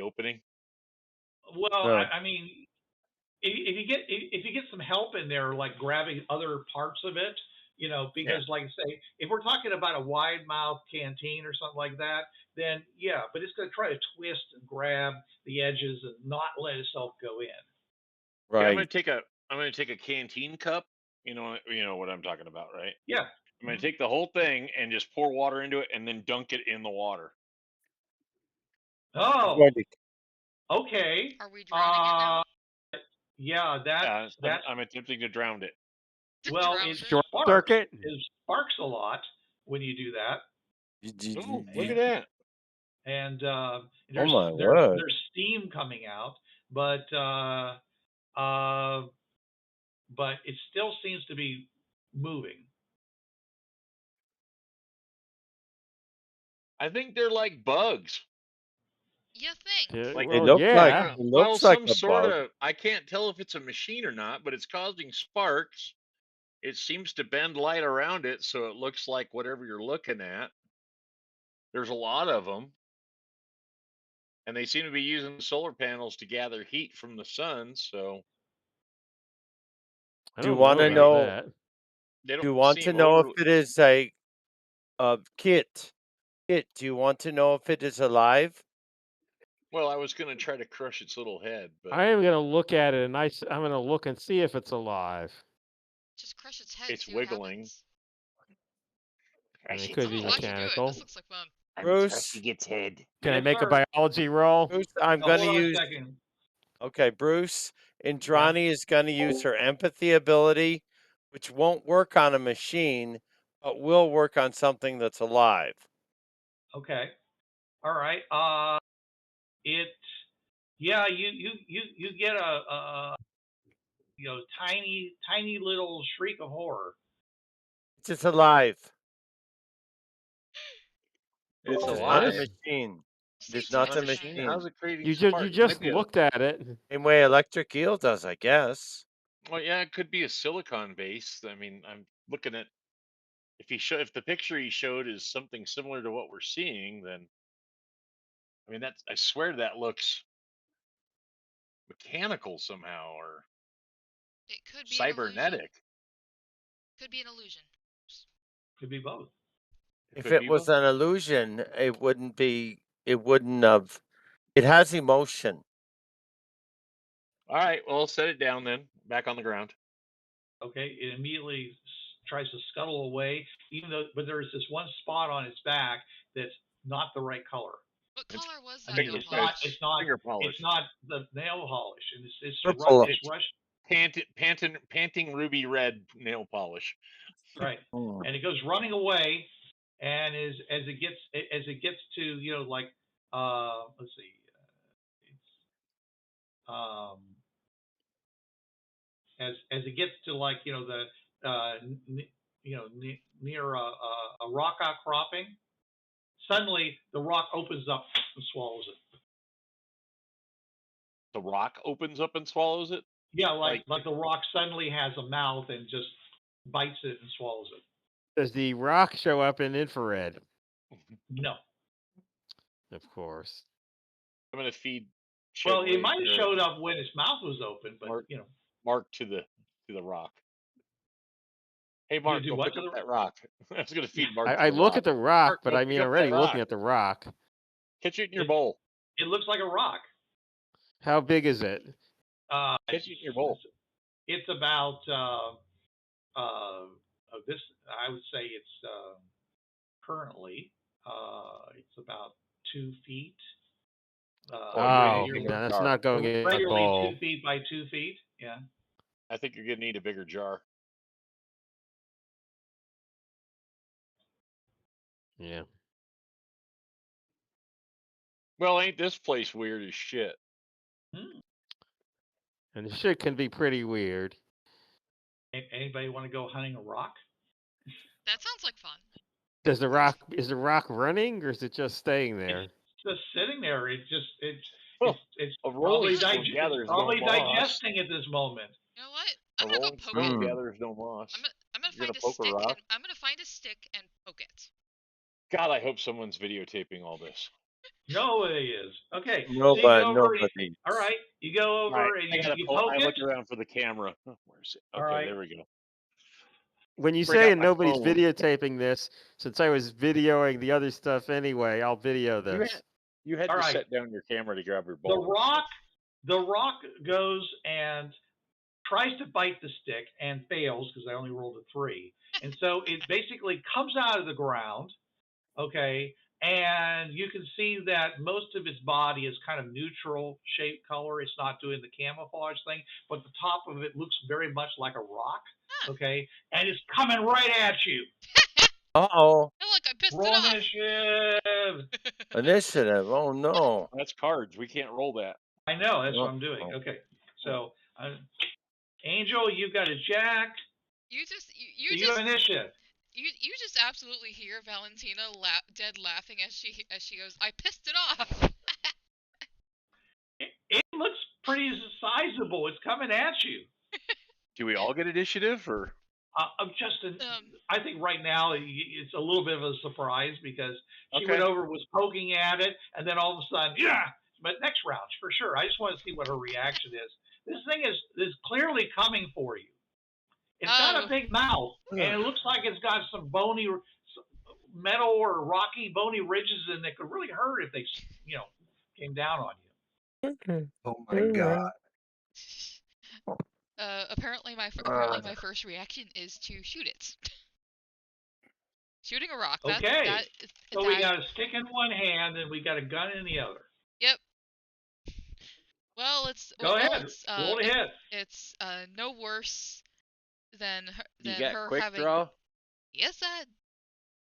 opening. Well, No. I mean, if you get some help in there, like grabbing other parts of it, because like I say, if we're talking about a wide mouth canteen or something like that, then yeah, but it's going to try to twist and grab the edges and not let itself go in. Okay, I'm Right. gonna take a canteen cup. You know what I'm talking about, right? Yeah. I'm gonna take the whole thing and just pour water into it and then dunk it in the water. Oh, Going to- okay. Are we drowning it now? Yeah, Yeah, that's I'm attempting to drown it. well, Drown it it. Short sparks. circuit. It sparks a lot when you do that, Oh, look at that! and oh there's my word! there's steam coming out, but it still seems to be moving. I think they're like bugs. You think? Yeah, Like, It well, looks like yeah. it well, looks like some a sort bug. of. I can't tell if it's a machine or not, but it's causing sparks. It seems to bend light around it, so it looks like whatever you're looking at. There's a lot of them, and they seem to be using solar panels to gather heat from the sun. So I Do you don't want know to about know? that. they Do you don't want to seem know if over. it is a Kit? Kit, do you want to know if it is alive? Well, I was gonna try to crush its little head, but I am gonna look at it and I'm gonna look and see if it's alive. Just crush its head. it's See what wiggling. happens. And it Crush could its be I'm gonna watch you do it. mechanical. This looks like fun. I'm Bruce, crushing its head. Can I Yes, make a sir. biology roll? Bruce, I'm Now, going to hold on use. a second. Okay, Bruce, Indrani is going to use her empathy ability, which won't work on a machine, but will work on something that's alive. Okay. All right. Yeah, you get a tiny little shriek of horror. It's just alive. It's It's just not a alive. machine. See It's It's not not a a tits machine. shine. machine. How's it creating You sparks? just Might be a. looked at it. Same way electric eel does, I guess. Well, yeah, it could be a silicon base. I mean, I'm looking at if the picture he showed is something similar to what we're seeing, then I mean I swear that looks mechanical somehow or It could be an illusion. cybernetic. Could be an illusion. Could be both. If Could it be was both. an illusion, it wouldn't be. It wouldn't have. It has emotion. All right, well, set it down then, back on the ground. Okay, it immediately tries to scuttle away, but there's this one spot on its back that's not the right color. What It's- color was I that mean, nail it's polish? not Finger polish. it's not the nail polish, and it's Purple. Panting ruby red nail polish. right, Hmm. and it goes running away, and as it gets to like let's see, it's as it gets to like the near a rock outcropping, suddenly the rock opens up and swallows it. The rock opens up and swallows it. Yeah, like the rock suddenly has a mouth and just bites it and swallows it. Does the rock show up in infrared? No. Of course. I'm gonna feed. Well, it Chitway might have or showed up when its mouth was open, but Mark. you know. Mark to the rock. Hey, Mark, do go what pick to up the- that rock. I was gonna feed Mark. I to the look rock. at the rock, Mark, but go I pick mean, up already that looking rock. at the rock. Catch it in your bowl. It looks like a rock. How big is it? Catch it in your bowl. It's about this. I would say it's currently it's about 2 feet. Oh, you're no, that's jar. not going in a regularly bowl. 2 feet by 2 feet. Yeah. I think you're gonna need a bigger jar. Yeah. Well, ain't this place weird as shit? And the shit can be pretty weird. Anybody want to go hunting a rock? That sounds like fun. Is the rock running or is it just staying there? It's just sitting there. It's rolling probably, stone gathers probably no moss. digesting at this moment. You know what? I'm A gonna go rolling poke stone it. gathers no moss. I'm gonna You're find gonna a poke a stick rock? and I'm gonna find a stick and poke it. God, I hope someone's videotaping all this. Nobody is. Okay. Nobody. So you go over, Nobody. all right. You go over Right, and you poke I it. look around for the camera. Where's it? Okay, All right. there we go. When you Break say out and my nobody's phone. videotaping this, since I was videoing the other stuff anyway, I'll video this. You had All to right. set down your camera to grab your bowl. The rock goes and tries to bite the stick and fails because I only rolled a 3. And so it basically comes out of the ground, okay, and you can see that most of its body is kind of neutral shape color. It's not doing the camouflage thing, but the top of it looks very much like a rock, okay, and it's coming right at you. Uh-oh. Oh, look, I pissed Roll it off. initiative. Initiative. Oh, no. That's cards. We can't roll that. I know, that's what I'm doing. Okay, so Angel, you've got a jack. You So you have initiative. You just absolutely hear Valentina dead laughing as she goes, I pissed it off. It looks pretty sizable. It's coming at you. Do we all get initiative or? I think right now it's a little bit of a surprise because she went over, was poking at it, and then all of a sudden, yeah. But next round for sure. I just want to see what her reaction is. This thing is clearly coming for you. It's got a big mouth, and it looks like it's got some bony metal or rocky bony ridges, and it could really hurt if they, came down on you. Okay. Oh my God. Apparently my first reaction is to shoot it. Shooting a rock. Okay. So we got a stick in one hand and we got a gun in the other. Yep. Well, go ahead. Roll to hit. It's no worse than you got her quick having. Draw? Yes,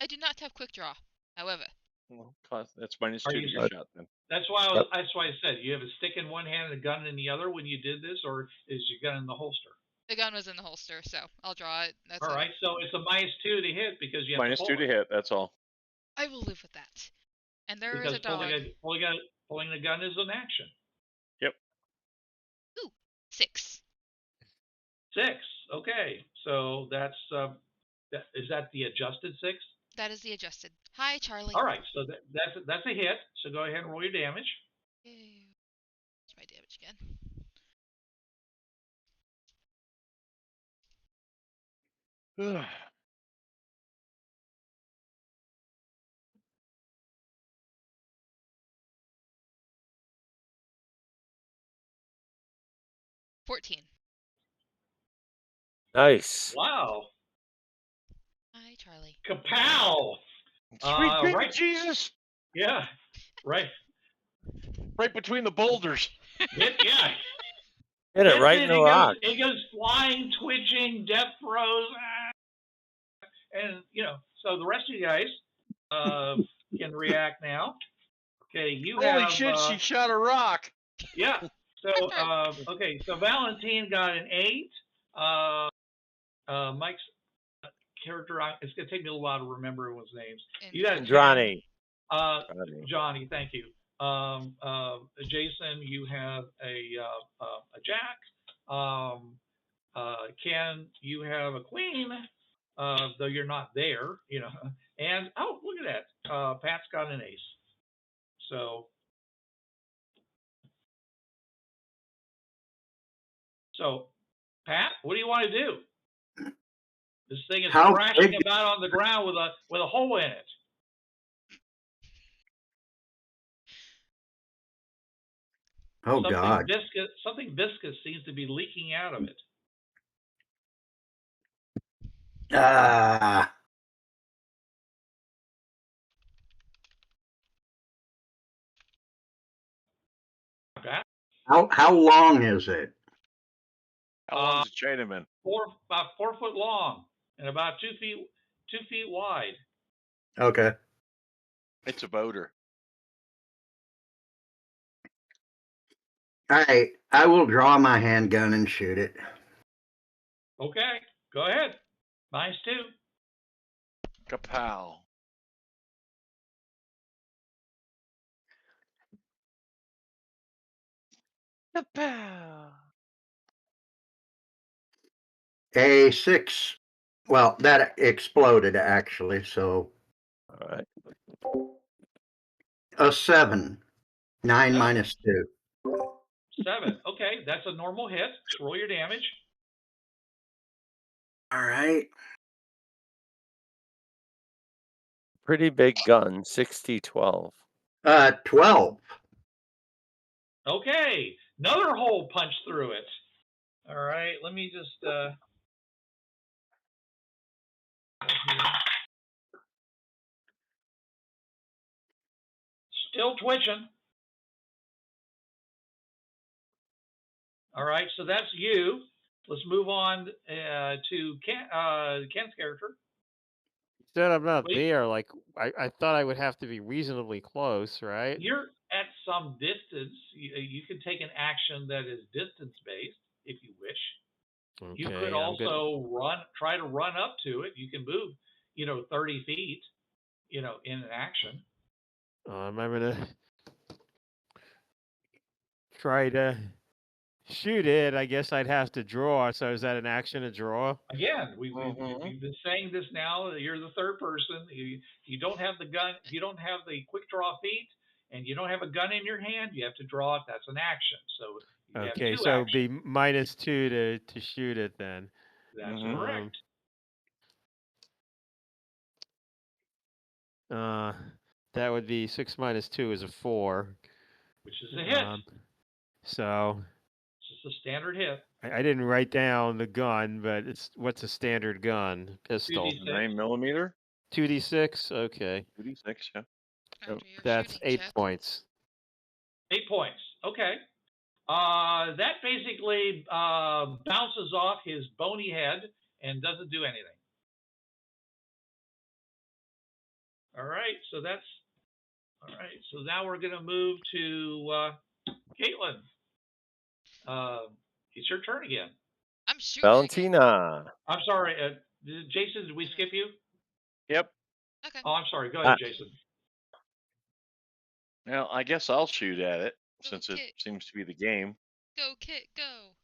I do not have quick draw. However. Well, that's minus 2 to your shot then. That's why I said you have a stick in one hand and a gun in the other when you did this, or is your gun in the holster? The gun was in the holster, so I'll draw it. That's all right. So it's a minus 2 to hit because you have minus 2 to hit. That's all. I will live with that. And there because is a dog. Pulling the gun is an action. Yep. Ooh, 6. 6. Okay. So that's is that the adjusted 6? That is the adjusted. Hi, Charlie. All right. So that's a hit. So go ahead and roll your damage. Yay. What's my damage again? Ugh. $14. Nice. Wow. Hi, Charlie. Kapow! Sweet baby right. Jesus. Yeah. Right. Right between the boulders. Yeah. Hit it right in the rock. It goes flying, twitching, death throes, and so the rest of you guys can react now. Okay, Holy shit! She shot a rock. Yeah. So okay, so Valentine got an 8. Mike's character. It's gonna take me a little while to remember everyone's names. You got Indrani. Johnny, thank you. Jason, you have a jack. Ken, you have a queen, though you're not there, And oh, look at that. Pat's got an ace. So, Pat, what do you want to do? This thing is crashing about on the ground with a hole in it. Oh, God. Something viscous seems to be leaking out of it. Pat, how long is it? How long is the Chinaman? About 4 foot long and about 2 feet wide. Okay. It's a boater. All right, I will draw my handgun and shoot it. Okay, go ahead. -2. Kapow. Kapow. A 6. Well, that exploded actually, so. All right. A 7. 9 minus 2. 7. Okay, that's a normal hit. Just roll your damage. All right. Pretty big gun, 60-12. 12. Okay, another hole punched through it. All right, let me just. Still twitching. All right, so that's you. Let's move on to Ken's character. You said I'm not there. Like I thought I would have to be reasonably close, right? You're at some distance. You can take an action that is distance based if you wish. Okay, you could also try to run up to it. You can move, 30 feet, in an action. I'm gonna try to shoot it. I guess I'd have to draw. So is that an action to draw? Again, we've been saying this now. You're the third person. You don't have the gun. You don't have the quick draw feat, and you don't have a gun in your hand. You have to draw it. That's an action. So okay, so it'd be -2 to shoot it then. That's correct. That would be 6 minus 2 is a 4, which is a hit. So it's just a standard hit. I didn't write down the gun, but what's a standard gun? Pistol. 9 millimeter. 2d6. Okay. 2d6. Yeah. That's 8 points. 8 points. Okay. That basically bounces off his bony head and doesn't do anything. All right, so now we're going to move to Kaitlin. It's your turn again. I'm shooting. Valentina. Again. I'm sorry, Jason. Did we skip you? Yep. Okay. Oh, I'm sorry. Go ahead, Jason. Well, I guess I'll shoot at it since it seems to be the game. Go, Kit, go.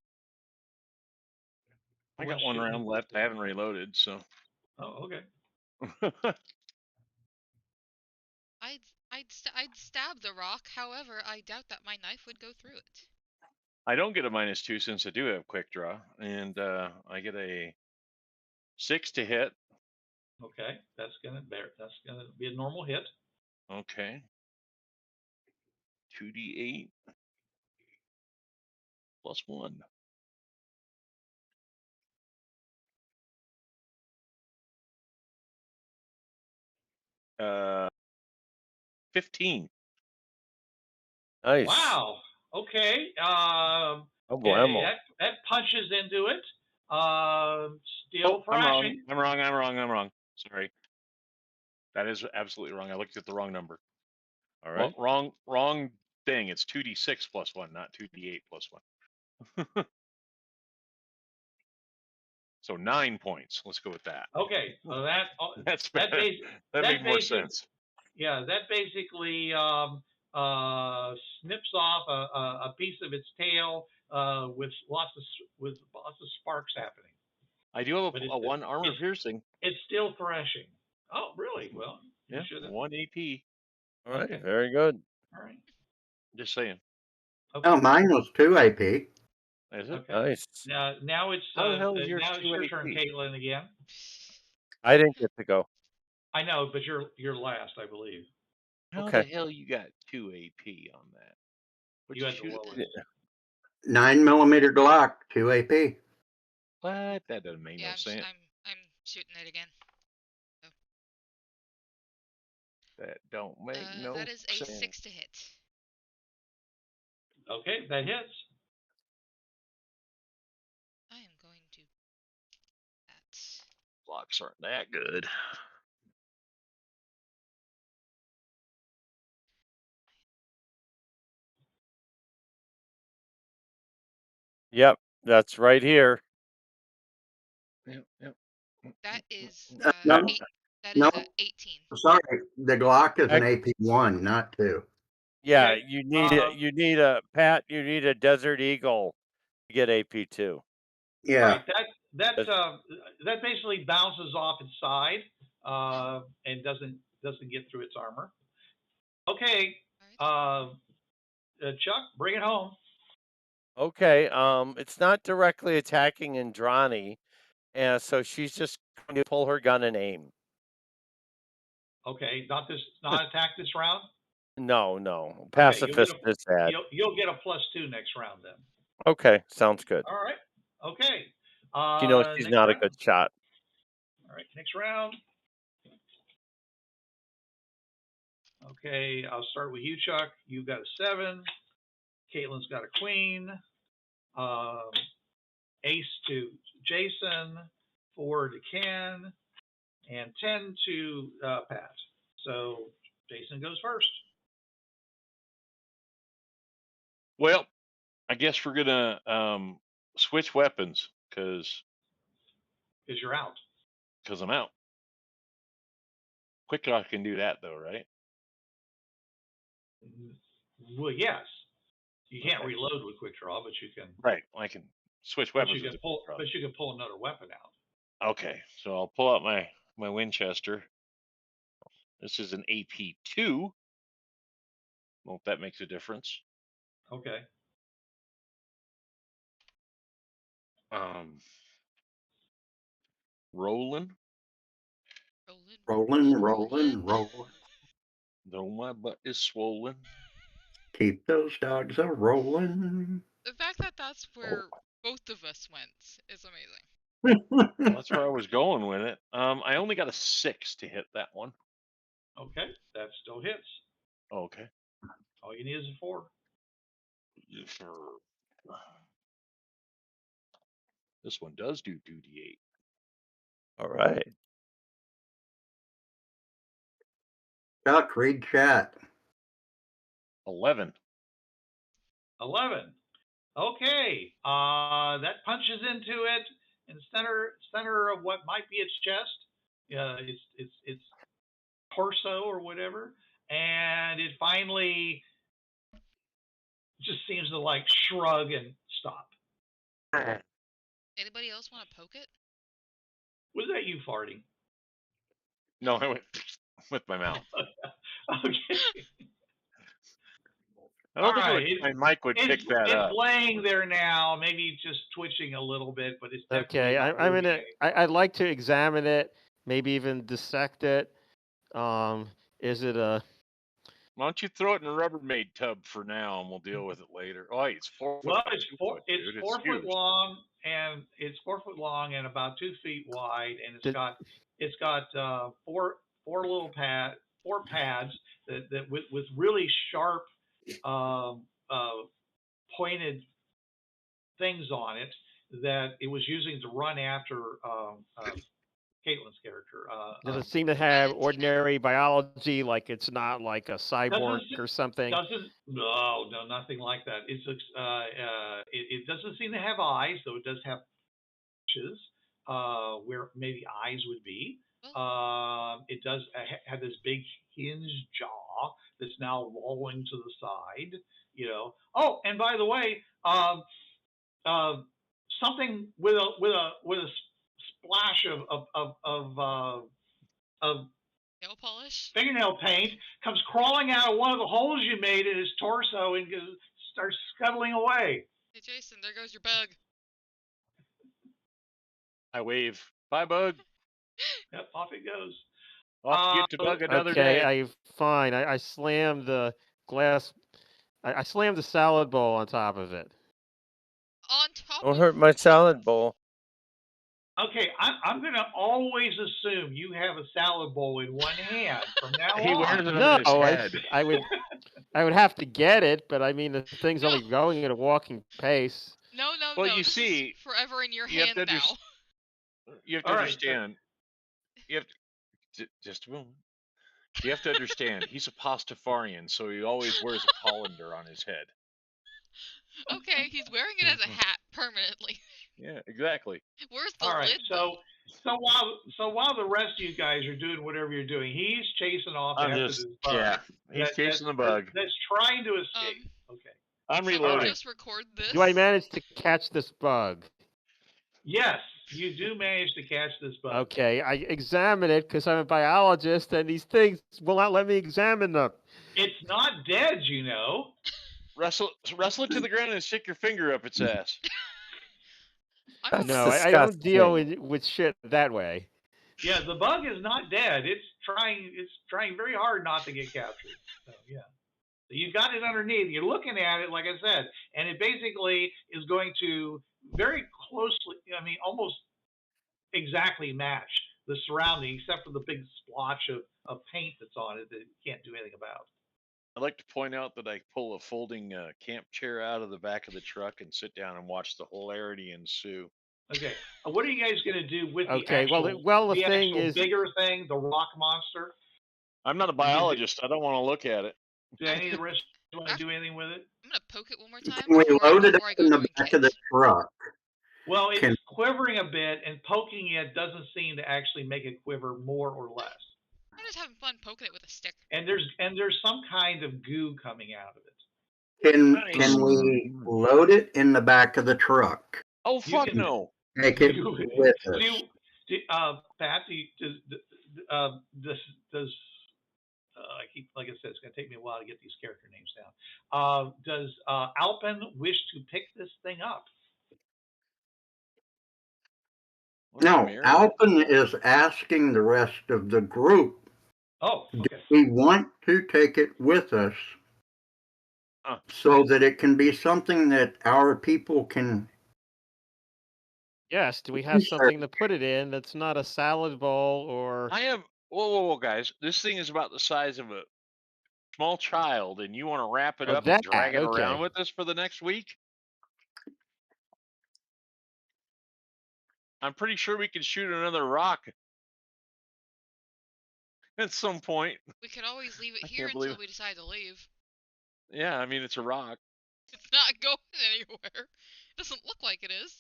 I got one round left. I haven't reloaded, so. Oh, okay. I'd stab the rock. However, I doubt that my knife would go through it. I don't get a -2 since I do have quick draw, and I get a 6 to hit. Okay, that's gonna be a normal hit. Okay. 2d8 +1. Uh, 15. Nice. Wow. Okay. Oh boy, that punches into it. Still thrashing. I'm wrong. Sorry. That is absolutely wrong. I looked at the wrong number. All right. Well, wrong thing. It's 2d6 +1, not 2d8 +1. So 9 points. Let's go with that. Okay. Well, that's better. That makes more sense. Yeah, that basically snips off a piece of its tail with lots of sparks happening. I do have But a 1 armor it's piercing. it's still thrashing. Oh, really? Well, you Yeah, should have. 1 AP. All right, Okay. very good. All right. Just saying. Okay. Oh, mine was 2 AP. Is it? Okay. Nice. Now it's How the hell is yours now it's 2 your AP? turn, Kaitlin, again. I didn't get to go. I know, but you're last, I believe. How Okay. the hell you got 2 AP on that? What'd You had the shoot it? lowest. 9mm Glock, 2 AP. What? That doesn't make Yeah, no sense. I'm shooting it again. That don't make no That is a sense. 6 to hit. Okay, that hits. I am going to that. Blocks aren't that good. Yep, that's right here. Yep. That is No, that no. is 18. Sorry, the Glock is an AP1, not 2. Yeah, Okay, you need a Pat. You need a Desert Eagle to get AP2. Yeah. Right. That basically bounces off its side and doesn't get through its armor. Okay, Chuck, bring it home. Okay. It's not directly attacking Indrani, and so she's just going to pull her gun and aim. Okay, not attack this round. No. Pacifist is bad. You'll get a +2 next round then. Okay, sounds good. All right. Okay. She knows she's not a good shot. All right, next round. Okay, I'll start with you, Chuck. You've got a 7. Caitlin's got a queen. Ace to Jason, 4 to Ken, and 10 to Pat. So Jason goes first. Well, I guess we're gonna switch weapons because you're out. Because I'm out. Quick Draw can do that though, right? Well, yes. You can't reload with Quick Draw, but you can. Right, I can switch weapons. But you can pull another weapon out. Okay, so I'll pull out my Winchester. This is an AP2. Well, if that makes a difference. Okay. Rolling. Though my butt is swollen. Keep those dogs a rolling. The fact that that's where both of us went is amazing. Well, that's where I was going with it. I only got a 6 to hit that one. Okay, that still hits. Okay. All you need is a 4. This one does do 2d8. All right. Chuck, read chat. 11. 11. Okay. That punches into it in center of what might be its chest. Its torso or whatever, and it finally just seems to like shrug and stop. Anybody else want to poke it? Was that you farting? No, I went with my mouth. Okay. I don't think my mic would pick that up. It's laying there now, maybe just twitching a little bit, but it's okay. I'd like to examine it, maybe even dissect it. Is it a? Why don't you throw it in a Rubbermaid tub for now, and we'll deal with it later. Oh, it's 4 foot. Well, it's 4 foot long, and it's 4 foot long and about 2 feet wide, and it's got four pads that with really sharp pointed things on it that it was using to run after Caitlin's character. Does it seem to have ordinary biology? Like it's not like a cyborg or something? No, nothing like that. It doesn't seem to have eyes, though it does have patches where maybe eyes would be. It does have this big hinged jaw that's now rolling to the side. Oh, and by the way, something with a splash of Nail polish. fingernail paint comes crawling out of one of the holes you made in his torso and starts scuttling away. Hey, Jason, there goes your bug. I wave. Bye, bug. Yep, off it goes. Off to get to bug another Okay, day. fine. I slammed the glass. I slammed the salad bowl on top of it. On top Don't of hurt my salad bowl. Okay, I'm going to always assume you have a salad bowl in one hand from now He wears on. it No, on his head. I would have to get it, but I mean the thing's only going at a walking pace. No, Well, no. you This see, is forever in your you have hand to now. You have to All right. understand. You have to, just a moment. You have to understand. He's a Pastafarian, so he always wears a colander on his head. Okay, he's wearing it as a hat permanently. Yeah, exactly. Where's the All right, lid, though? so while the rest of you guys are doing whatever you're doing, he's chasing off after this bug. He's chasing the bug. That's trying to escape. Okay. I'm Can we reloading. just record this? Do I manage to catch this bug? Yes, you do manage to catch this bug. Okay, I examine it because I'm a biologist, and these things will not let me examine them. It's not dead, you know. Wrestle it to the ground and stick your finger up its ass. That's No, I don't disgusting. deal with shit that way. Yeah, the bug is not dead. It's trying very hard not to get captured. So, yeah. So you've got it underneath. You're looking at it, like I said, and it basically is going to very closely, almost exactly match the surrounding, except for the big splotch of paint that's on it that you can't do anything about. I'd like to point out that I pull a folding camp chair out of the back of the truck and sit down and watch the hilarity ensue. Okay, what are you guys going to do with the thing is bigger thing, the rock monster? I'm not a biologist. I don't want to look at it. Do any of the rest want to do anything with it? I'm going to poke it one more time. Can we load it up before I go in the doing back of the kids. truck? Well, it's quivering a bit, and poking it doesn't seem to actually make it quiver more or less. I'm just having fun poking it with a stick. And there's some kind of goo coming out of it. Can we load it in the back of the truck? Oh, fuck no. Take it with us. Pat, like I said, it's going to take me a while to get these character names down. Does Alpin wish to pick this thing up? No, Alpin is asking the rest of the group. Oh, okay. Do we want to take it with us so that it can be something that our people can... Yes, do we have something to put it in that's not a salad bowl or... I have... Whoa, guys. This thing is about the size of a small child, and you want to wrap it up and drag it around with us for the next week? I'm pretty sure we can shoot another rock at some point. We could always leave it here until we decide to leave. Yeah, I mean, it's a rock. It's not going anywhere. It doesn't look like it is.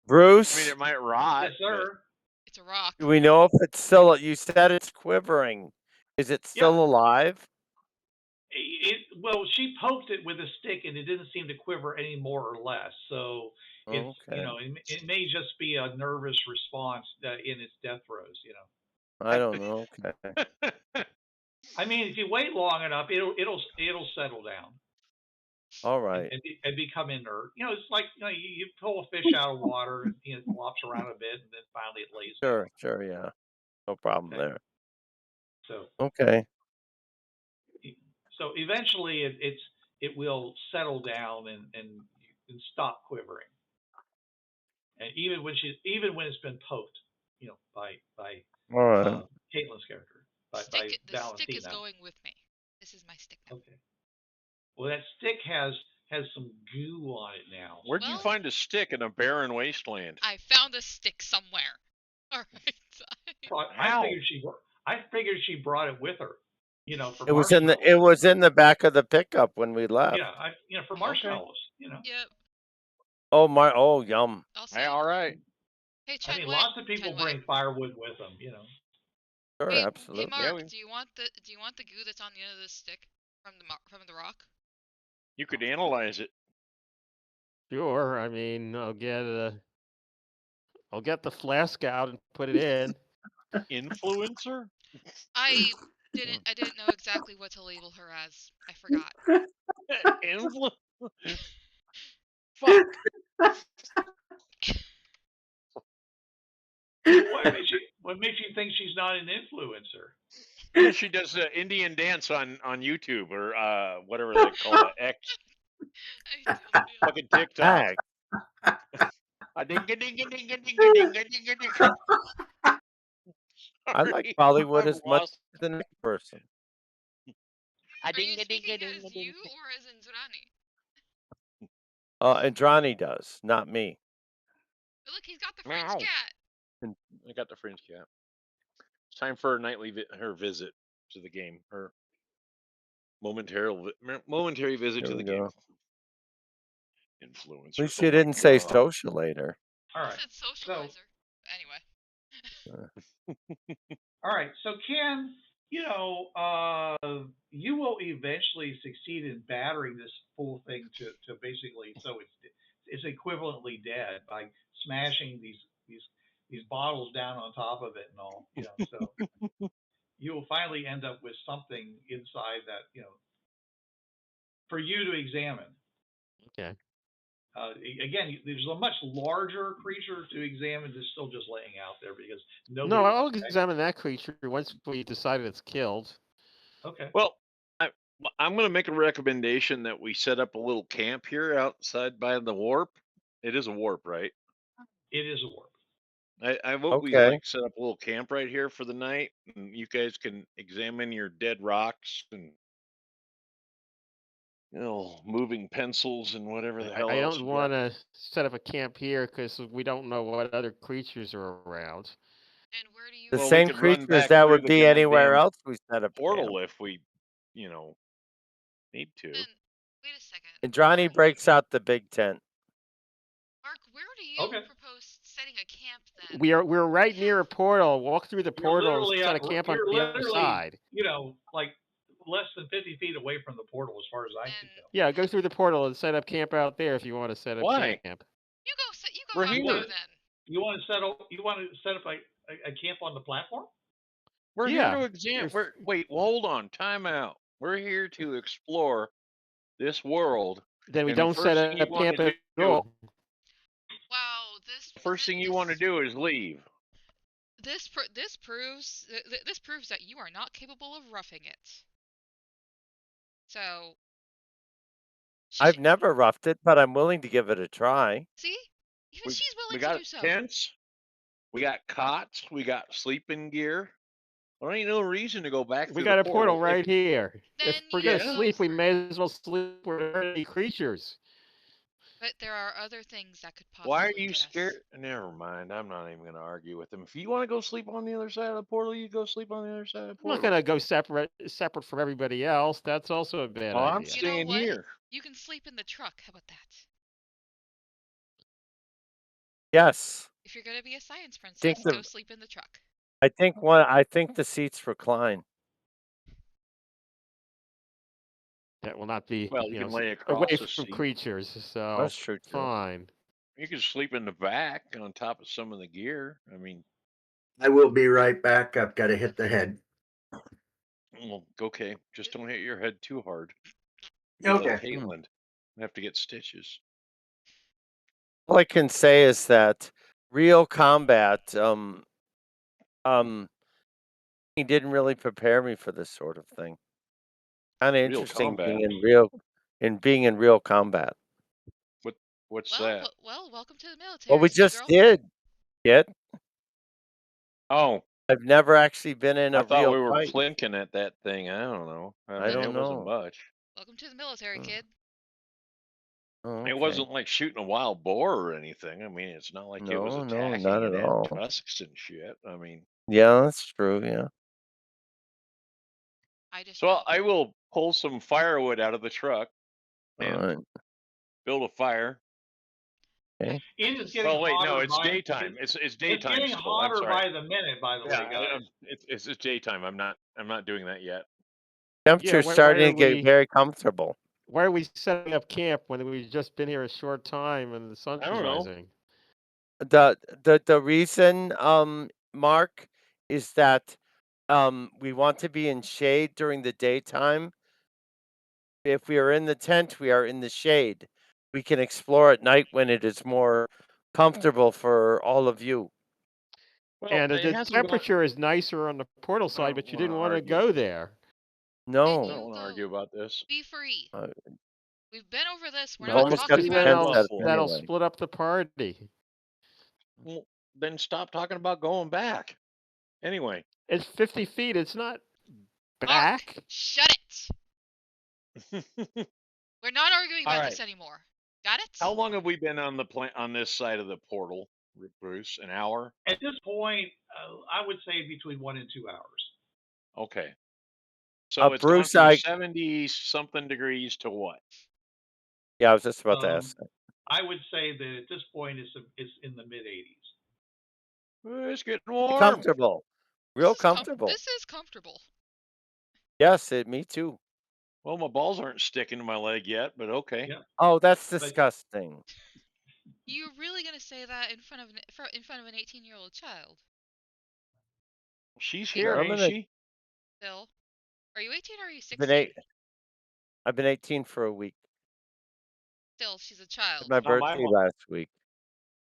Bruce? I mean, it might rot. Yes, sir. It's a rock. Do we know if it's still... You said it's quivering. Is it still alive? Well, she poked it with a stick, and it didn't seem to quiver any more or less. So it's it may just be a nervous response in its death throes. I don't know. Okay. I mean, if you wait long enough, it'll settle down. All right. And become inert. It's like you pull a fish out of water, and it flops around a bit, and then finally it lays down. Sure, yeah. No problem there. So okay. So eventually it will settle down and stop quivering. And even when it's been poked, by all right. Caitlin's character, by the Valentina. Stick is going with me. This is my stick now. Okay. Well, that stick has some goo on it now. Where'd you find a stick in a barren wasteland? I found a stick somewhere. All right. I figured she brought it with her. For it was in the back of the pickup when we left. Yeah, for marshmallows. Yep. Oh, yum. Hey, all right. Hey, lots of people bring firewood with them. Sure, hey, absolutely. Hey, Mark, do you want the goo that's on the end of this stick from the rock? You could analyze it. Sure. I mean, I'll get the flask out and put it in. Influencer? I didn't know exactly what to label her as. I forgot. Fuck. What makes you think she's not an influencer? Yeah, she does the Indian dance on YouTube or whatever they call it, X. I don't know. Fucking TikTok. Heck, I like Sorry, Bollywood I'm as much lost. as the next person. Are you speaking as you or as Indrani? Indrani does, not me. But look, he's got the Fringe cat. I got the Fringe cat. It's time for her nightly her visit to the game. Her momentary visit Here to we the game. go. Influencers. At least you didn't say socializer. All I right. said socializer. Anyway. All right. So Ken, you will eventually succeed in battering this full thing to basically so it's equivalently dead by smashing these bottles down on top of it and all. So you will finally end up with something inside that for you to examine. Okay. Again, there's a much larger creature to examine that's still just laying out there because nobody. No, I'll examine that creature once we decide it's killed. Okay. Well, I'm going to make a recommendation that we set up a little camp here outside by the warp. It is a warp, right? It is a warp. I vote we set up a little camp right here for the night, and you guys can examine your dead rocks and moving pencils and whatever the hell I else. don't want to set up a camp here because we don't know what other creatures are around. And where do you? The same creatures that would be anywhere else we set up portal camp. if we, need to. Then, wait a second. Indrani breaks out the big tent. Mark, where do you propose setting a camp then? We're right near a portal. Walk through the portal and set a camp on the other side. Like less than 50 feet away from the portal as far as I can tell. Yeah, go through the portal and set up camp out there if you want to set up camp. You go out there then. You want to set up a camp on the platform? We're here to examine. Wait, hold on. Time out. We're here to explore this world. Then we don't set up camp at all. Wow, first thing you want to do is leave. This proves that you are not capable of roughing it. So I've never roughed it, but I'm willing to give it a try. See? Even she's willing to do so. Tents, we got cots, we got sleeping gear. There ain't no reason to go back through We got the a portal right here. If we're going to sleep, we may as well sleep with any creatures. But there are other things that could possibly Why are you scared? Never mind. I'm not even going to argue with them. If you want to go sleep on the other side of the portal, you go sleep on the other side of the portal. I'm not going to go separate from everybody else. That's also a bad idea. I'm staying here. You can sleep in the truck. How about that? Yes. If you're going to be a science princess, go sleep in the truck. I think the seats recline. That will not be you can lay away from seat. Creatures, so that's true. Fine. You can sleep in the back on top of some of the gear. I mean, I will be right back. I've got to hit the head. Well, okay. Just don't hit your head too hard. Okay. Kaitlin, I have to get stitches. All I can say is that real combat, he didn't really prepare me for this sort of thing. Kind of interesting being in real combat. What's that? Well, welcome to the military. Well, we just did. Oh. I've never actually been in a real fight. I thought we were plinking at that thing. I don't know. I don't know. It wasn't much. Welcome to the military, kid. Oh, okay. It wasn't like shooting a wild boar or anything. I mean, it's not like it was attacking. No, not at all. Tusks and shit. I mean. Yeah, that's true. Yeah. I will pull some firewood out of the truck and build a fire. Okay. It's daytime. It's daytime. It's getting hotter by the minute. By the way, guys. It's daytime. I'm not doing that yet. Temperature's starting to get very comfortable. Why are we setting up camp when we've just been here a short time and the sun's I don't know. rising? The reason, Mark, is that we want to be in shade during the daytime. If we are in the tent, we are in the shade. We can explore at night when it is more comfortable for all of you. Well, And it the hasn't gone. temperature is nicer on the portal I side, don't but you wanna didn't want to argue. go there. I No, don't want to argue about this. Be free. uh, We've been over this. We're we've not almost got talking the about Then tent it. set up that'll anyway. split up the party. Well, then stop talking about going back. Anyway, It's 50 feet. It's not Mark, back. shut it. We're not arguing All about right. this anymore. Got it? How long have we been on the on this side of the portal, Bruce? An hour? At this point, I would say between 1 and 2 hours. Okay. So it's gone Bruce, from 70 something degrees to what? Yeah, I was just about to ask that. I would say that at this point it's in the mid 80s. It's getting warm. Comfortable, real This is comfortable. This is comfortable. Yes, me too. Well, my balls aren't sticking to my leg yet, but okay. Yeah. Oh, that's disgusting. You're really gonna say that in front of an 18-year-old child? She's here, ain't she? Bill, are you 18 or are you 16? I've been 18 for a week. Still, she's a child. It's my birthday last week.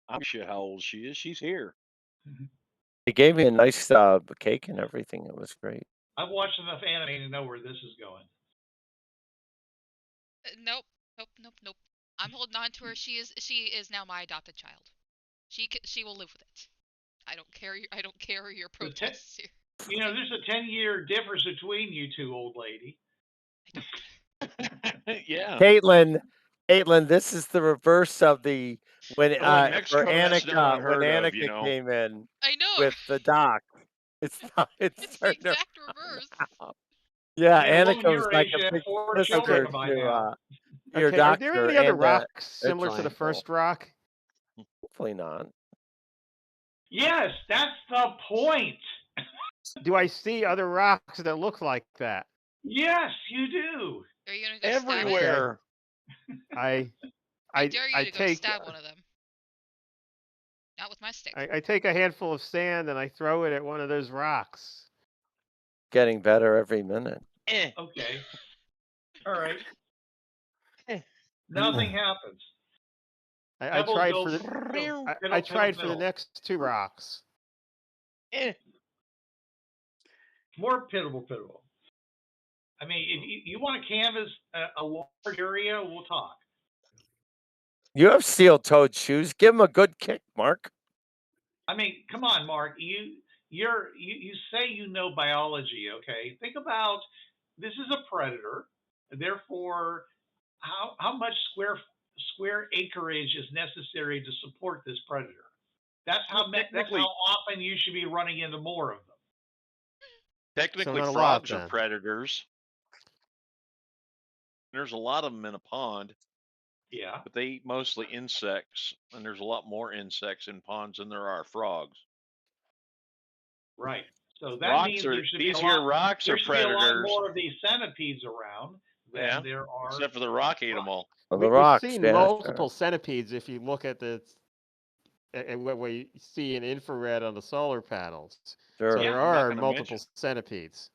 I'm sure how old she is. She's here. They gave me a nice cake and everything. It was great. I've watched enough anime to know where this is going. Nope. I'm holding on to her. She is now my adopted child. She will live with it. I don't care your protests here. You know, there's a 10-year difference between you two, old lady. Yeah. Caitlin, this is the reverse of the when Mexico, for Annika when Annika came in. I know. With the doc. It's not. It's the exact reverse. Yeah, Yeah, Annika was like a big 4 sister children by to now. your Okay, doctor. are there any other and, rocks similar to the first rock? Hopefully not. Yes, that's the point. Do I see other rocks that look like that? Yes, you do. Are you gonna go everywhere? I dare you to go take stab one of them. Not with my stick. I take a handful of sand and I throw it at one of those rocks. Getting better every minute. Okay. All right. Nothing happens. I tried for the next 2 rocks. More pitiful. I mean, if you want to canvas a large area, we'll talk. You have steel-toed shoes. Give him a good kick, Mark. I mean, come on, Mark. You say you know biology, okay? Think about this is a predator. Therefore, how much square acreage is necessary to support this predator? That's how often you should be running into more of them. Technically, frogs are predators. There's a lot of them in a pond. Yeah. But they eat mostly insects, and there's a lot more insects in ponds than there are frogs. Right. So that means there should be a lot more of these centipedes around than there are. Except for the rock ate them all. We've seen multiple centipedes if you look at what we see in infrared on the solar panels. Sure. So there are multiple centipedes.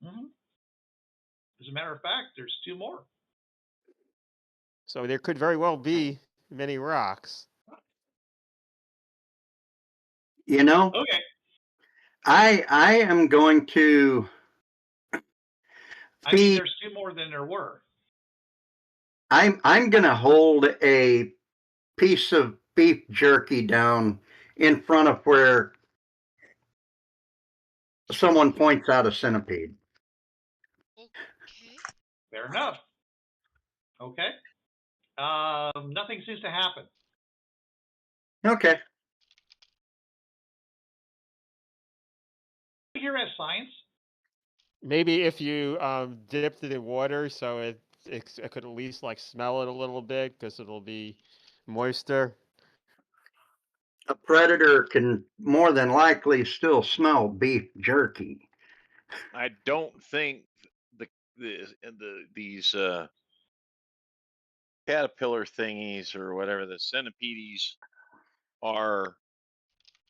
Mm-hmm. As a matter of fact, there's 2 more. So there could very well be many rocks. You know, okay. I am going to. I mean, there's 2 more than there were. I'm going to hold a piece of beef jerky down in front of where someone points out a centipede. Okay. Fair enough. Okay. Nothing seems to happen. Okay. Here as science. Maybe if you dipped it in water, so it could at least like smell it a little bit because it'll be moister. A predator can more than likely still smell beef jerky. I don't think these caterpillar thingies or whatever, the centipedes are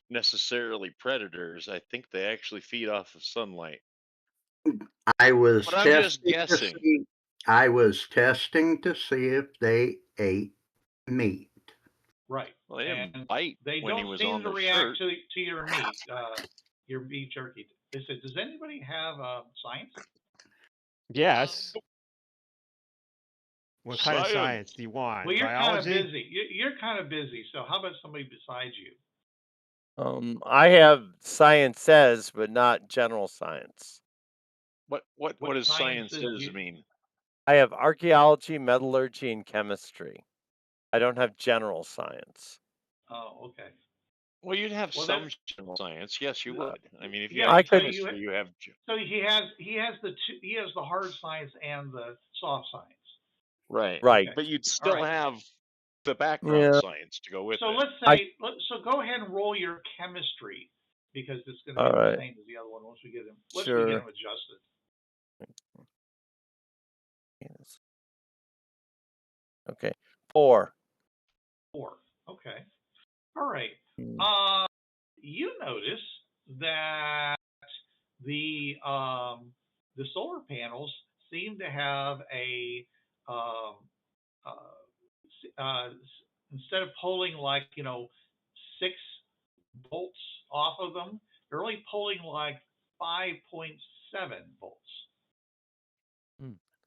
necessarily predators. I think they actually feed off of sunlight. I was But I'm just testing to guessing. see. I was testing to see if they ate meat. Right. Well, they didn't And bite they when he don't was seem on to the react shirt. to your beef jerky. They said, does anybody have science? Yes. Um, What kind of science Science. do you want? Well, you're kind of Biology? busy. You're kind of busy. So how about somebody besides you? I have science says, but not general science. What What does science sciences says you? mean? I have archaeology, metallurgy, and chemistry. I don't have general science. Oh, okay. Well, you'd have Well, some general science. Yes, you would. I mean, if you yeah. have I could. chemistry, you have. So he has the hard science and the soft science. Right. Right. Okay. But you'd All still right. have the background Yeah. science to go with So it. let's say so go ahead and roll your chemistry because it's going to be All the right. same as the other one once we get him Sure. adjusted. Yes. Okay. 4. 4. Okay. All right. Mm. You notice that the solar panels seem to have a um, instead of pulling like 6 volts off of them, they're only pulling like 5.7 volts.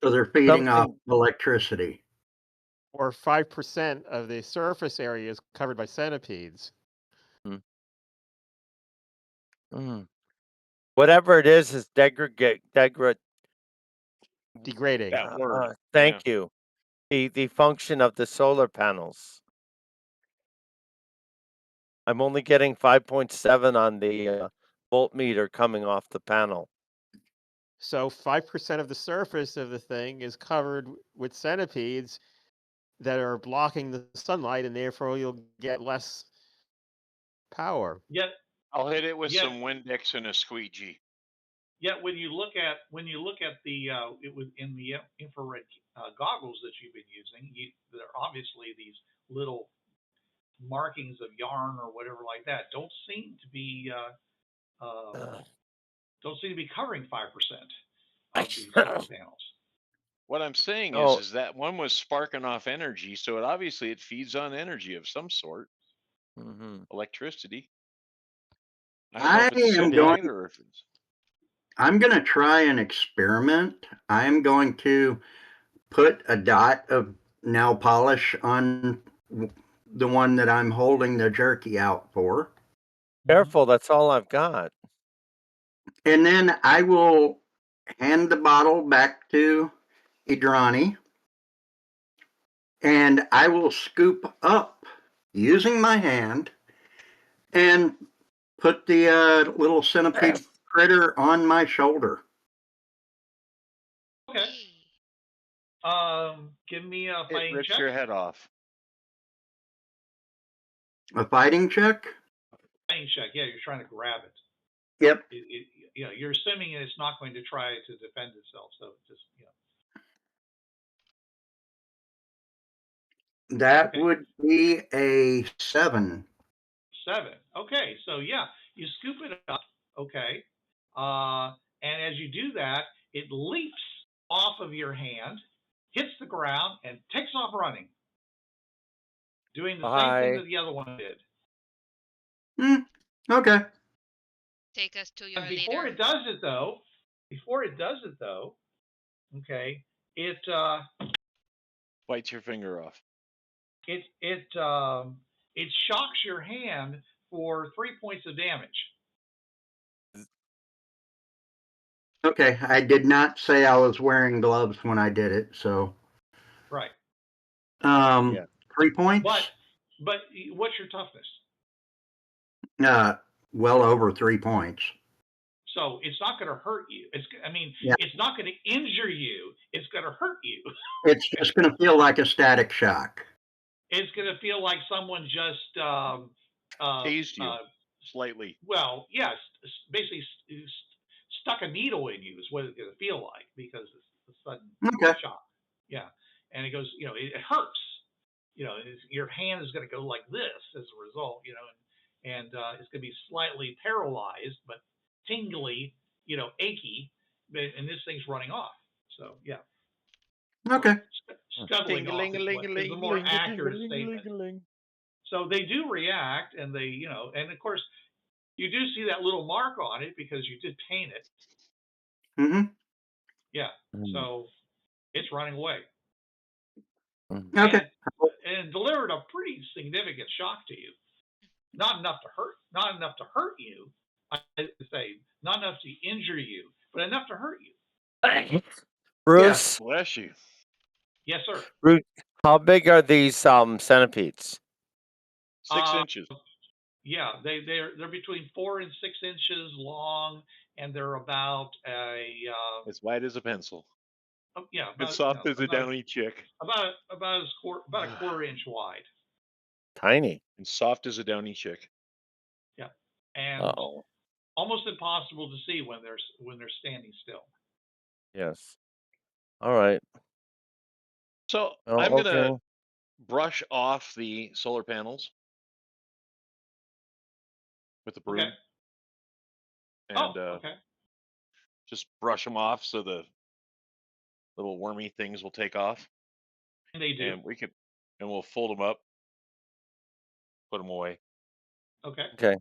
So they're feeding off Something. electricity. Or 5% of the surface area is covered by centipedes. Whatever it is Degrading. That word. thank you. The function of the solar panels. I'm only getting 5.7 on the voltmeter coming off the panel. So 5% of the surface of the thing is covered with centipedes that are blocking the sunlight, and therefore you'll get less power. Yet, I'll hit it with Yet- some Windex and a squeegee. yet when you look at the it was in the infrared goggles that you've been using, there are obviously these little markings of yarn or whatever like that don't seem to be covering 5% of the solar panels. What I'm saying Oh. is that one was sparking off energy, so it obviously it feeds on energy of some sort, electricity. I don't know if it's sunlight or if it's. I'm going to try an experiment. I'm going to put a dot of nail polish on the one that I'm holding the jerky out for. Careful, that's all I've got. And then I will hand the bottle back to Indrani, and I will scoop up using my hand and put the little centipede critter on my shoulder. Okay. Give me a It fighting rips check. your head off. A fighting check? Fighting check. Yeah, you're trying to grab it. Yep. You're assuming it's not going to try to defend itself. So just That would be a 7. 7. Okay, so yeah, you scoop it up. Okay, and as you do that, it leaps off of your hand, hits the ground, and takes off running, doing the same thing that the other one did. Okay. Take us to your Before leader. it does it though, okay, it bites your finger off. It shocks your hand for 3 points of damage. Okay, I did not say I was wearing gloves when I did it, so. Right. 3 points? But what's your toughness? Well over 3 points. So it's not going to hurt you. It's not going to injure you. It's going to hurt you. It's just going to feel like a static shock. It's going to feel like someone just tased you slightly. Well, yes, basically stuck a needle in you is what it's going to feel like because it's a sudden shock. Yeah, and it goes, it hurts. Your hand is going to go like this as a result, and it's going to be slightly paralyzed, but tingly, achy, and this thing's running off. So yeah. Okay. Scuttling off is the more accurate statement. So they do react, and they, and of course, you do see that little mark on it because you did paint it. Mm-hmm. Yeah. So it's running away. Okay. And delivered a pretty significant shock to you. Not enough to hurt you. I say not enough to injure you, but enough to hurt you. Bruce. Bless you. Yes, sir. Bruce, how big are these centipedes? 6 inches. Yeah, they're between 4 and 6 inches long, and they're about as wide as a pencil. Yeah, as soft as a downy chick. About a quarter inch wide. Tiny. And soft as a downy chick. Yeah, and almost impossible to see when they're standing still. Yes. All right. So I'm gonna brush off the solar panels with the broom. Okay. And okay. Just brush them off so the little wormy things will take off. And they do. And we'll fold them up, put them away. Okay. Okay.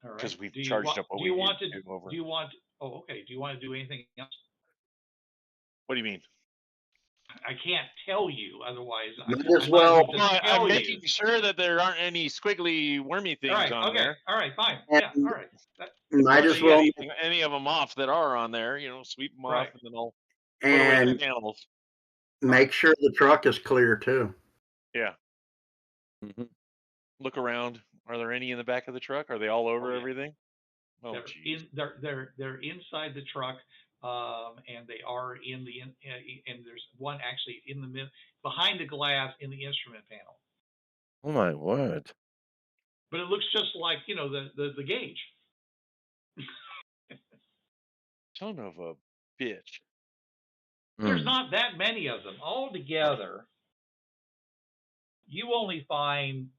All right. Because we've charged up what we need to do over. Do you want? Oh, okay. Do you want to do anything else? What do you mean? I can't tell you, otherwise. I'm making sure that there aren't any squiggly, wormy things on there. All right, fine. Yeah, all right. Might as well any of them off that are on there. Sweep them off, and then I'll put and away the panels. Make sure the truck is clear too. Yeah. Mm-hmm. Look around. Are there any in the back of the truck? Are they all over everything? Oh, they're inside the truck. And they are and there's one actually in the behind the glass in the instrument panel. Oh my word! But it looks just like the gauge. Son of a bitch! There's not that many of them altogether. You only find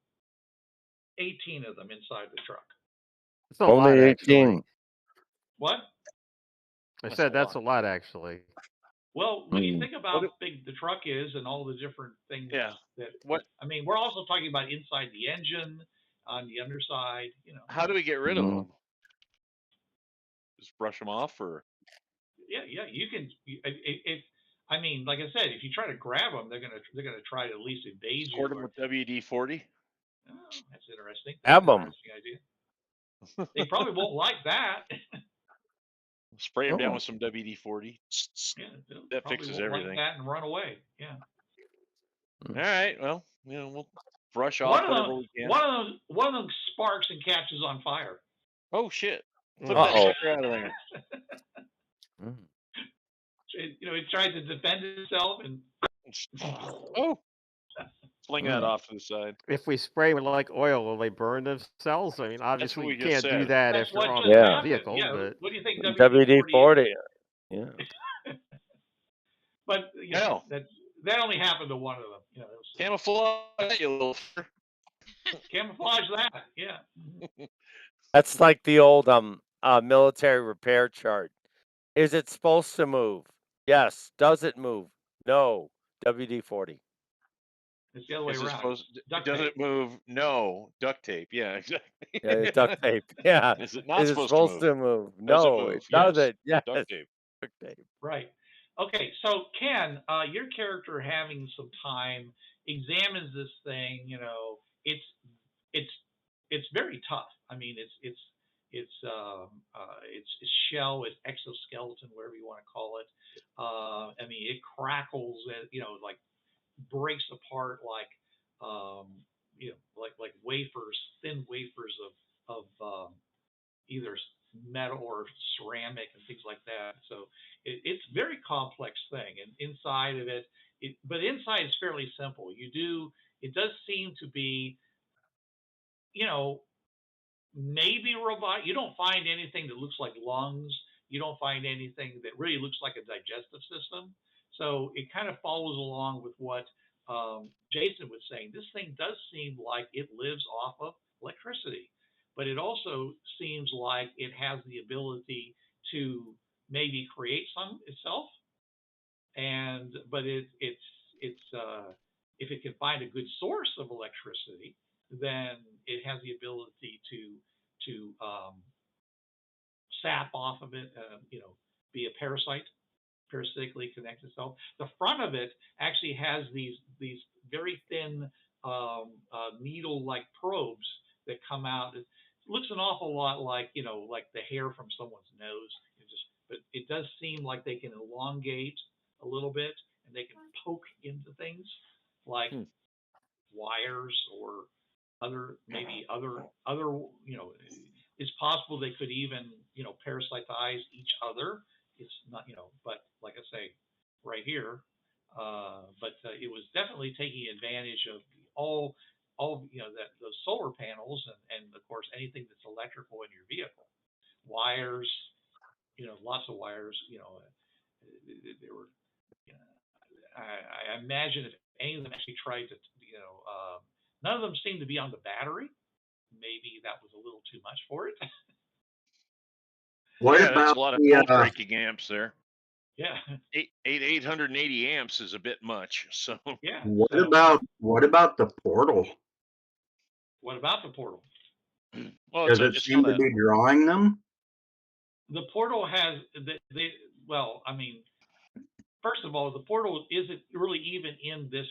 18 of them inside the truck. It's only 18. Actually. What? That's a lot, actually. Well, when you think about how big the truck is and all the different things I mean, we're also talking about inside the engine, on the underside, How do we get rid of them? Just brush them off, or? Yeah, you can. I mean, like I said, if you try to grab them, they're gonna try to at least evade you. Squirt them with WD-40. Oh, that's interesting. That's an interesting idea. They probably won't like that. Spray them down with some WD-40. Yeah, that fixes everything. Like that and run away. Yeah. All right. Well, we'll brush off whatever we can. One of them sparks and catches on fire. Oh shit! Flip that sucker out of there. It tried to defend itself and fling that off to the side. If we spray with oil, will they burn themselves? I mean, obviously you can't do that That's if they're on the vehicle. Yeah. But what do you think? WD-40. Yeah. But that only happened to one of them. Camouflage, you little. Camouflage that, yeah. That's like the old military repair chart. Is it supposed to move? Yes. Does it move? No. WD-40. It's the other way around. Does it move? No. Duct tape. Yeah, exactly. Yeah, duct tape. Yeah. Is it not Is supposed to move? No, it doesn't. Yes. Duct tape. Duct tape. Right. Okay, so Ken, your character having some time examines this thing. It's very tough. I mean, it's shell, it's exoskeleton, whatever you want to call it. I mean, it crackles, like breaks apart like like wafers, thin wafers of either metal or ceramic and things like that. So it's a very complex thing, and inside of it, but inside is fairly simple. It does seem to be, maybe robot. You don't find anything that looks like lungs. You don't find anything that really looks like a digestive system. So it kind of follows along with what Jason was saying. This thing does seem like it lives off of electricity, but it also seems like it has the ability to maybe create some itself. But if it can find a good source of electricity, then it has the ability to sap off of it, be a parasitically connect itself. The front of it actually has these very thin needle-like probes that come out. It looks an awful lot like like the hair from someone's nose. But it does seem like they can elongate a little bit, and they can poke into things like wires or other it's possible they could even parasitize each other. It's not but like I say right here, but it was definitely taking advantage of all that those solar panels and of course anything that's electrical in your vehicle, wires, lots of wires, they were. I imagine if any of them actually tried to, none of them seemed to be on the battery. Maybe that was a little too much for it. What Yeah, that's about a lot of the code breaking amps there. Yeah. 880 amps is a bit much. So Yeah. what about the portal? What about the portal? well, Does it seem to be drawing them? The portal has well, I mean, first of all, the portal isn't really even in this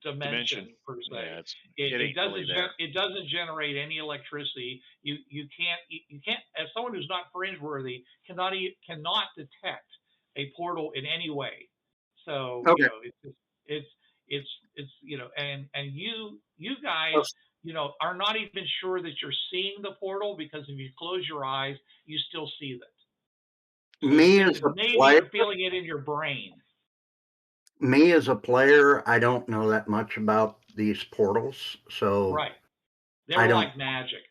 dimension per se. Yeah, it doesn't really it doesn't generate any electricity. You can't as someone who's not fringeworthy cannot detect a portal in any way. So Okay. it's and you guys are not even sure that you're seeing the portal, because if you close your eyes you still see that. So Me as a maybe player, you're feeling it in your brain. me as a player, I don't know that much about these portals, so Right. They're like magic.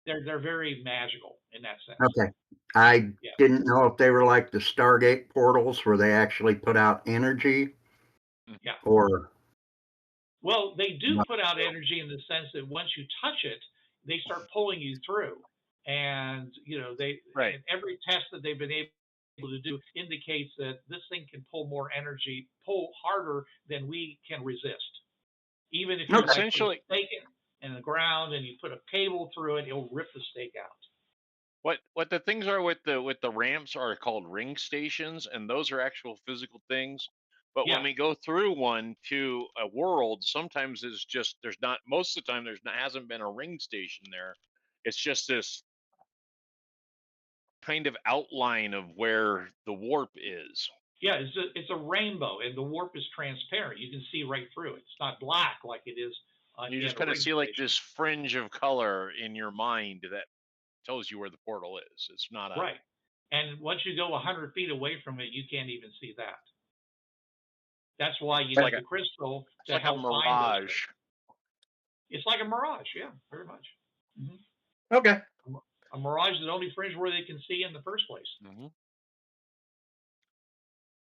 They're very magical in that sense. Okay. I didn't know if they were like the Stargate portals where they actually put out energy. Yeah. Or well, they do put out energy in the sense that once you touch it, they start pulling you through. And and every test that they've been able to do indicates that this thing can pull more energy, pull harder than we can resist. Even if you essentially put a stake in the ground and you put a cable through it, it'll rip the stake out. What the things are with the ramps are called ring stations, and those are actual physical things. But when we go through one to a world, sometimes it's just most of the time hasn't been a ring station there. It's just this kind of outline of where the warp is. Yeah, it's a rainbow, and the warp is transparent. You can see right through it. It's not black like it is. You just kind of see like this fringe of color in your mind that tells you where the portal is. It's not right. And once you go 100 feet away from it, you can't even see that. That's why you need the crystal to help find those things. It's like a mirage, yeah, very much. Mm-hmm. Okay. A mirage that only Fringeworthy can see in the first place. Mm-hmm.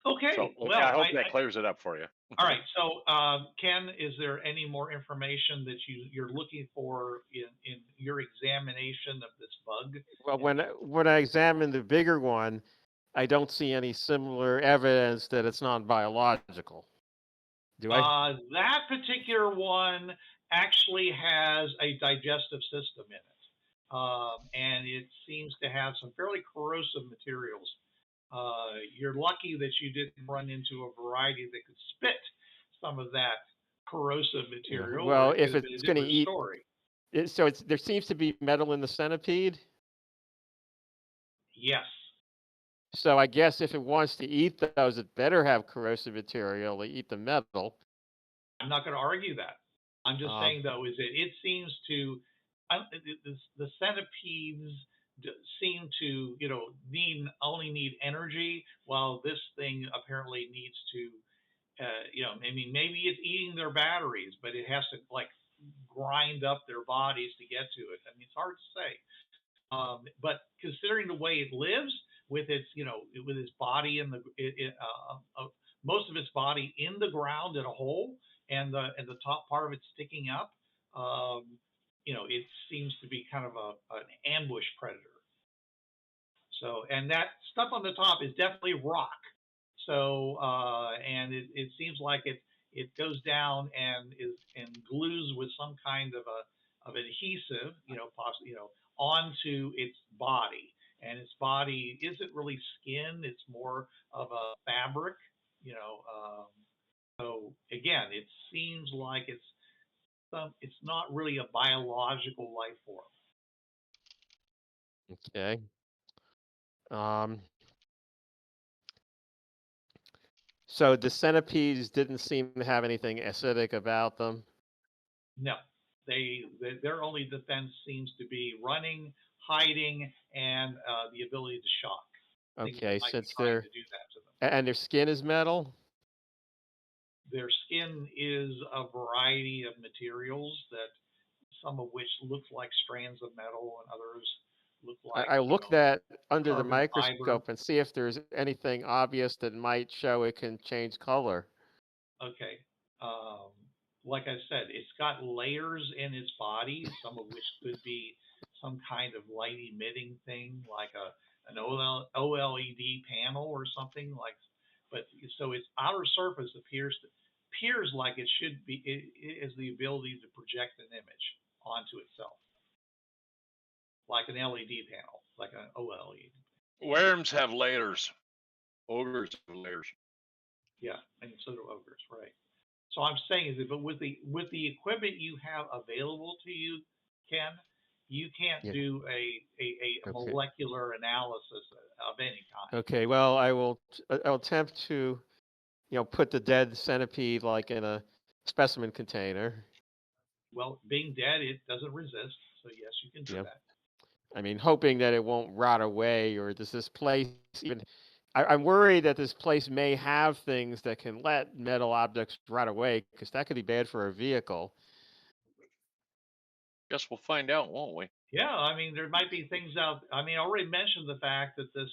Okay. So, well, I hope that clears it up for you. All right. So, Ken, is there any more information that you're looking for in your examination of this bug? Well, when I examine the bigger one, I don't see any similar evidence that it's non-biological. Do I? That particular one actually has a digestive system in it, and it seems to have some fairly corrosive materials. You're lucky that you didn't run into a variety that could spit some of that corrosive material. Well, if it's going to eat, there seems to be metal in the centipede. Yes. So I guess if it wants to eat those, it better have corrosive material to eat the metal. I'm not going to argue that. I'm just saying, though, is that it seems to the centipedes seem to only need energy, while this thing apparently needs to maybe it's eating their batteries, but it has to like grind up their bodies to get to it. I mean, it's hard to say. But considering the way it lives with its with its body and most of its body in the ground in a hole, and the top part of it sticking up. It seems to be kind of an ambush predator. So, and that stuff on the top is definitely rock. So, and it seems like it goes down and glues with some kind of adhesive, possibly, onto its body. And its body isn't really skin; it's more of a fabric, So again, it seems like it's not really a biological life form. Okay. So the centipedes didn't seem to have anything acidic about them. No, their only defense seems to be running, hiding, and the ability to shock. Okay, since trying to do that to them. And their skin is metal. Their skin is a variety of materials that some of which look like strands of metal and others look like. I look that under the carbon microscope fiber. and see if there's anything obvious that might show it can change color. Okay. Like I said, it's got layers in its body, some of which could be some kind of light emitting thing, like an OLED panel or something like. But so its outer surface appears like it should be. It has the ability to project an image onto itself, like an LED panel, like an OLED. Worms have layers. Ogres have layers. Yeah, and so do ogres, right? So I'm saying is that, but with the equipment you have available to you, Ken, you can't do a molecular analysis of any kind. Okay, well, I'll attempt to, put the dead centipede like in a specimen container. Well, being dead, it doesn't resist, so yes, you can do that. I mean, hoping that it won't rot away, or does this place even? I'm worried that this place may have things that can let metal objects rot away, because that could be bad for a vehicle. Guess we'll find out, won't we? Yeah, I mean, there might be things out. I mean, I already mentioned the fact that this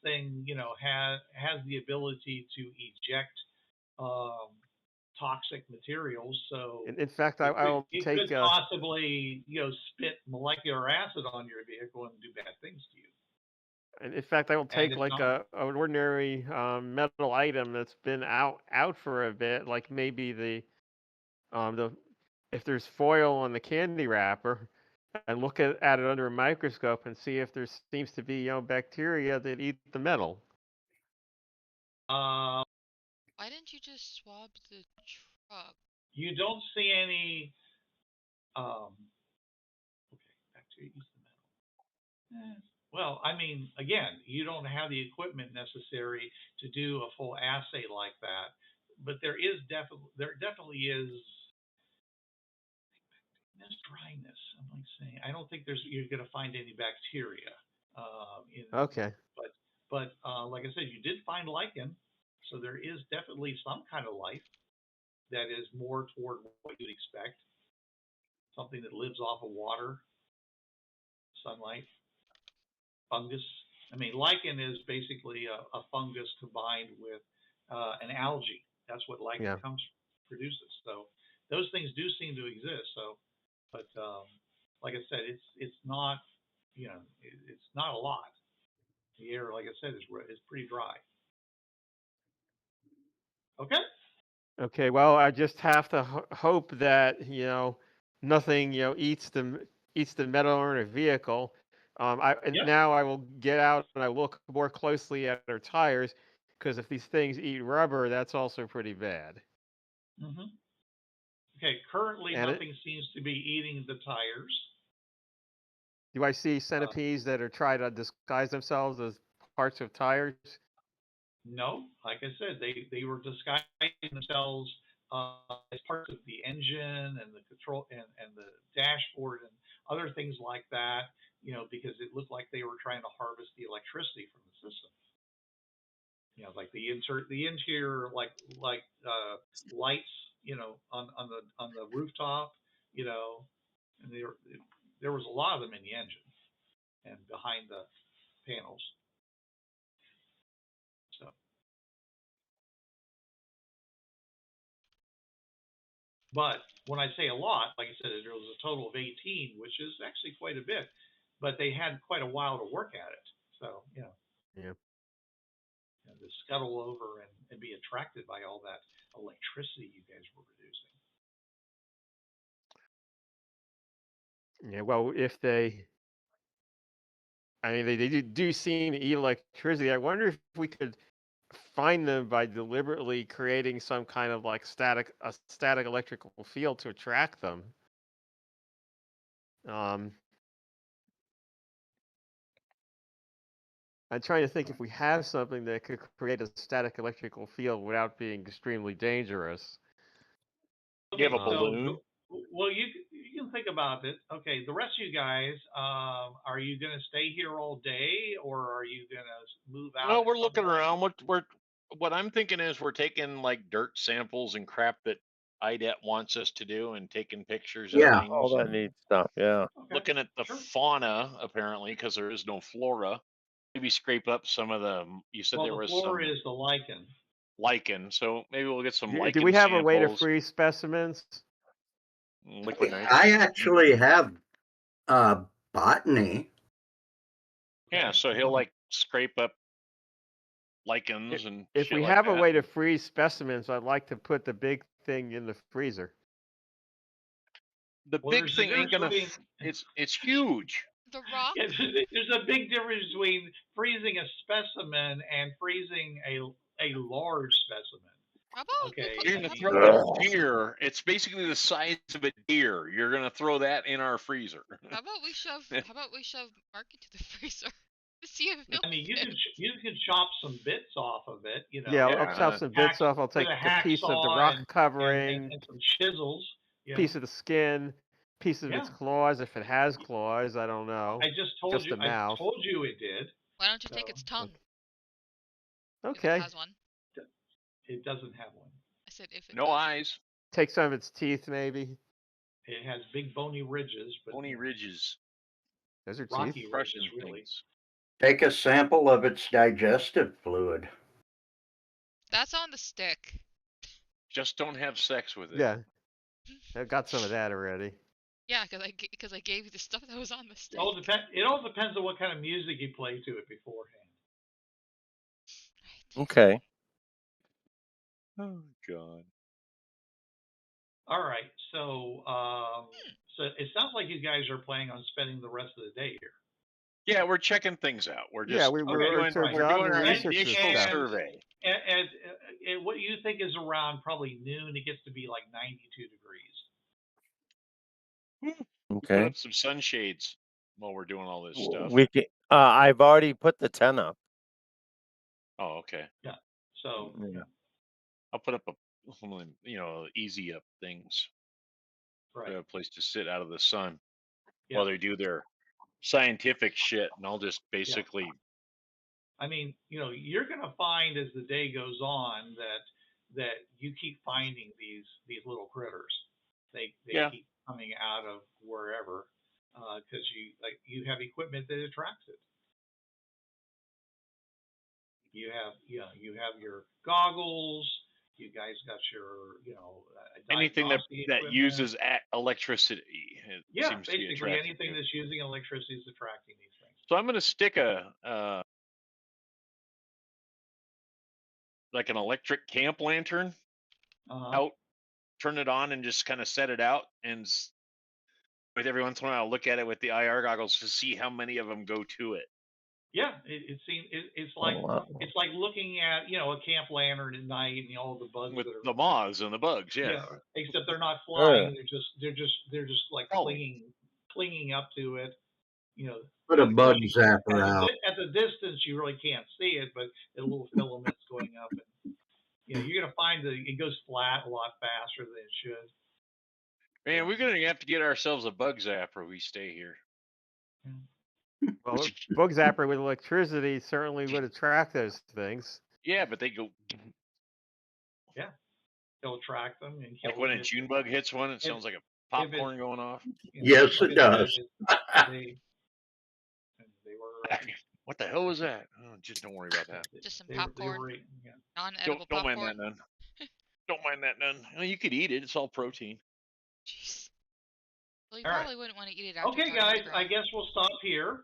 thing, has the ability to eject toxic materials. So in fact, I'll it take. Could possibly, spit molecular acid on your vehicle and do bad things to you. And in fact, I will take like an ordinary metal item that's been out for a bit, like maybe the if there's foil on the candy wrapper, and look at it under a microscope and see if there seems to be bacteria that eat the metal. Why didn't you just swab the truck? You don't see any. Okay, bacteria eats the metal. Well, I mean, again, you don't have the equipment necessary to do a full assay like that, but there definitely is. There's dryness. I'm like saying, I don't think you're going to find any bacteria. Okay. But like I said, you did find lichen, so there is definitely some kind of life that is more toward what you'd expect. Something that lives off of water, sunlight, fungus. I mean, lichen is basically a fungus combined with an algae. That's what lichen produces. So those things do seem to exist. So, but like I said, it's not, it's not a lot. The air, like I said, is pretty dry. Okay. Okay. Well, I just have to hope that nothing eats the metal in a vehicle. Now I will get out and I look more closely at our tires, because if these things eat rubber, that's also pretty bad. Mm-hmm. Okay. Currently, nothing seems to be eating the tires. Do I see centipedes that are trying to disguise themselves as parts of tires? No, like I said, they were disguising themselves as parts of the engine and the control and the dashboard and other things like that, because it looked like they were trying to harvest the electricity from the system. Like the interior, like lights, on the rooftop, and there was a lot of them in the engine and behind the panels. So, But when I say a lot, like I said, there was a total of 18, which is actually quite a bit. But they had quite a while to work at it. So, Yeah. to scuttle over and be attracted by all that electricity you guys were producing. Yeah. Well, if they do seem to eat electricity. I wonder if we could find them by deliberately creating some kind of like static electrical field to attract them. I'm trying to think if we have something that could create a static electrical field without being extremely dangerous. You have a Okay, balloon? Well, you can think about it. Okay, the rest of you guys, are you going to stay here all day, or are you going to move out? Well, at we're some looking point? around. What I'm thinking is we're taking like dirt samples and crap that IDET wants us to do, and taking pictures of Yeah. All things, that and neat stuff. Yeah. Okay, looking at the sure. fauna apparently, because there is no flora. Maybe scrape up some of the. You said there the was flora some is the lichen. lichen, so maybe we'll get some Do lichen we have a way to samples. freeze specimens? Liquid nitrogen. I actually have botany. Yeah, so he'll like scrape up lichens and If shit we like have a that. way to freeze specimens, I'd like to put the big thing in the freezer. The Well, big thing ain't gonna. It's huge. The rock. There's a big difference between freezing a specimen and freezing a large specimen. How about Okay, You're gonna how throw about- a deer. It's basically the size of a deer. You're gonna throw that in our freezer. How about we shove Mark into the freezer to see if he'll I mean, fit. you can chop some bits off of it, Yeah, Yeah, I'll chop some bits off. I'll take with a a piece of the hacksaw rock and covering, some chisels. piece of the skin, piece of its Yeah. claws if it has claws. I don't know. I just told Just you. the mouth. I told you it did. Why don't you take its tongue? If Okay. it has one. It doesn't have one. I said if it no does. eyes, Take some of its teeth, maybe. It has big bony ridges, but bony ridges, Those are rocky teeth. ridges, crushing really. things. Take a sample of its digestive fluid. That's on the stick. Just don't have sex with it. Yeah, I've got some of that already. Yeah, because I gave you the stuff that was on the stick. It all depends on what kind of music you play to it beforehand. Right. Okay. Oh God. All right, so so it sounds like you guys are planning on spending the rest of the day here. Yeah, we're checking things out. We're just Yeah, we're doing, it's our we're job doing to our research this initial stuff. survey. And what you think is around probably noon, it gets to be like 92 degrees. Put Okay. up some sunshades while we're doing all this stuff. We can. I've already put the tent up. Oh, okay. Yeah. So Yeah. I'll put up easy up things. right. A place to sit out of the sun Yeah. while they do their scientific shit, and I'll just basically. I mean, you're going to find as the day goes on that you keep finding these little critters. They keep coming out of wherever because you have equipment that attracts it. You have your goggles. You guys got your Anything that equipment. uses electricity. Yeah, seems to be basically attracting anything you. that's using electricity is attracting these things. So I'm going to stick a like an electric camp lantern out, turn it on, and just kind of set it out, and with every once in a while I'll look at it with the IR goggles to see how many of them go to it. Yeah, it seems it's like it's like looking at a camp lantern at night and all the bugs with that are the moths and the bugs. Yeah. Except they're not flying. Oh. They're just like clinging up to it. Put a bug zapper at out. At the distance, you really can't see it, but the little filaments going up, and you're gonna find that it goes flat a lot faster than it should. Man, we're gonna have to get ourselves a bug zapper. We stay here. Well, bug zapper with electricity certainly would attract those things. Yeah, but they go. Yeah, they'll attract them and kill Like when them. a June bug hits one, it sounds like a popcorn going off. Yes, it does. They were. What the hell was that? Oh, just don't worry about that. Just some popcorn. Yeah. Non-edible Don't popcorn. mind that none. Don't mind that none. Well, you could eat it. It's all protein. Jeez. Well, you All right. probably wouldn't want to eat it after Okay, it's already guys, been I grown. guess we'll stop here.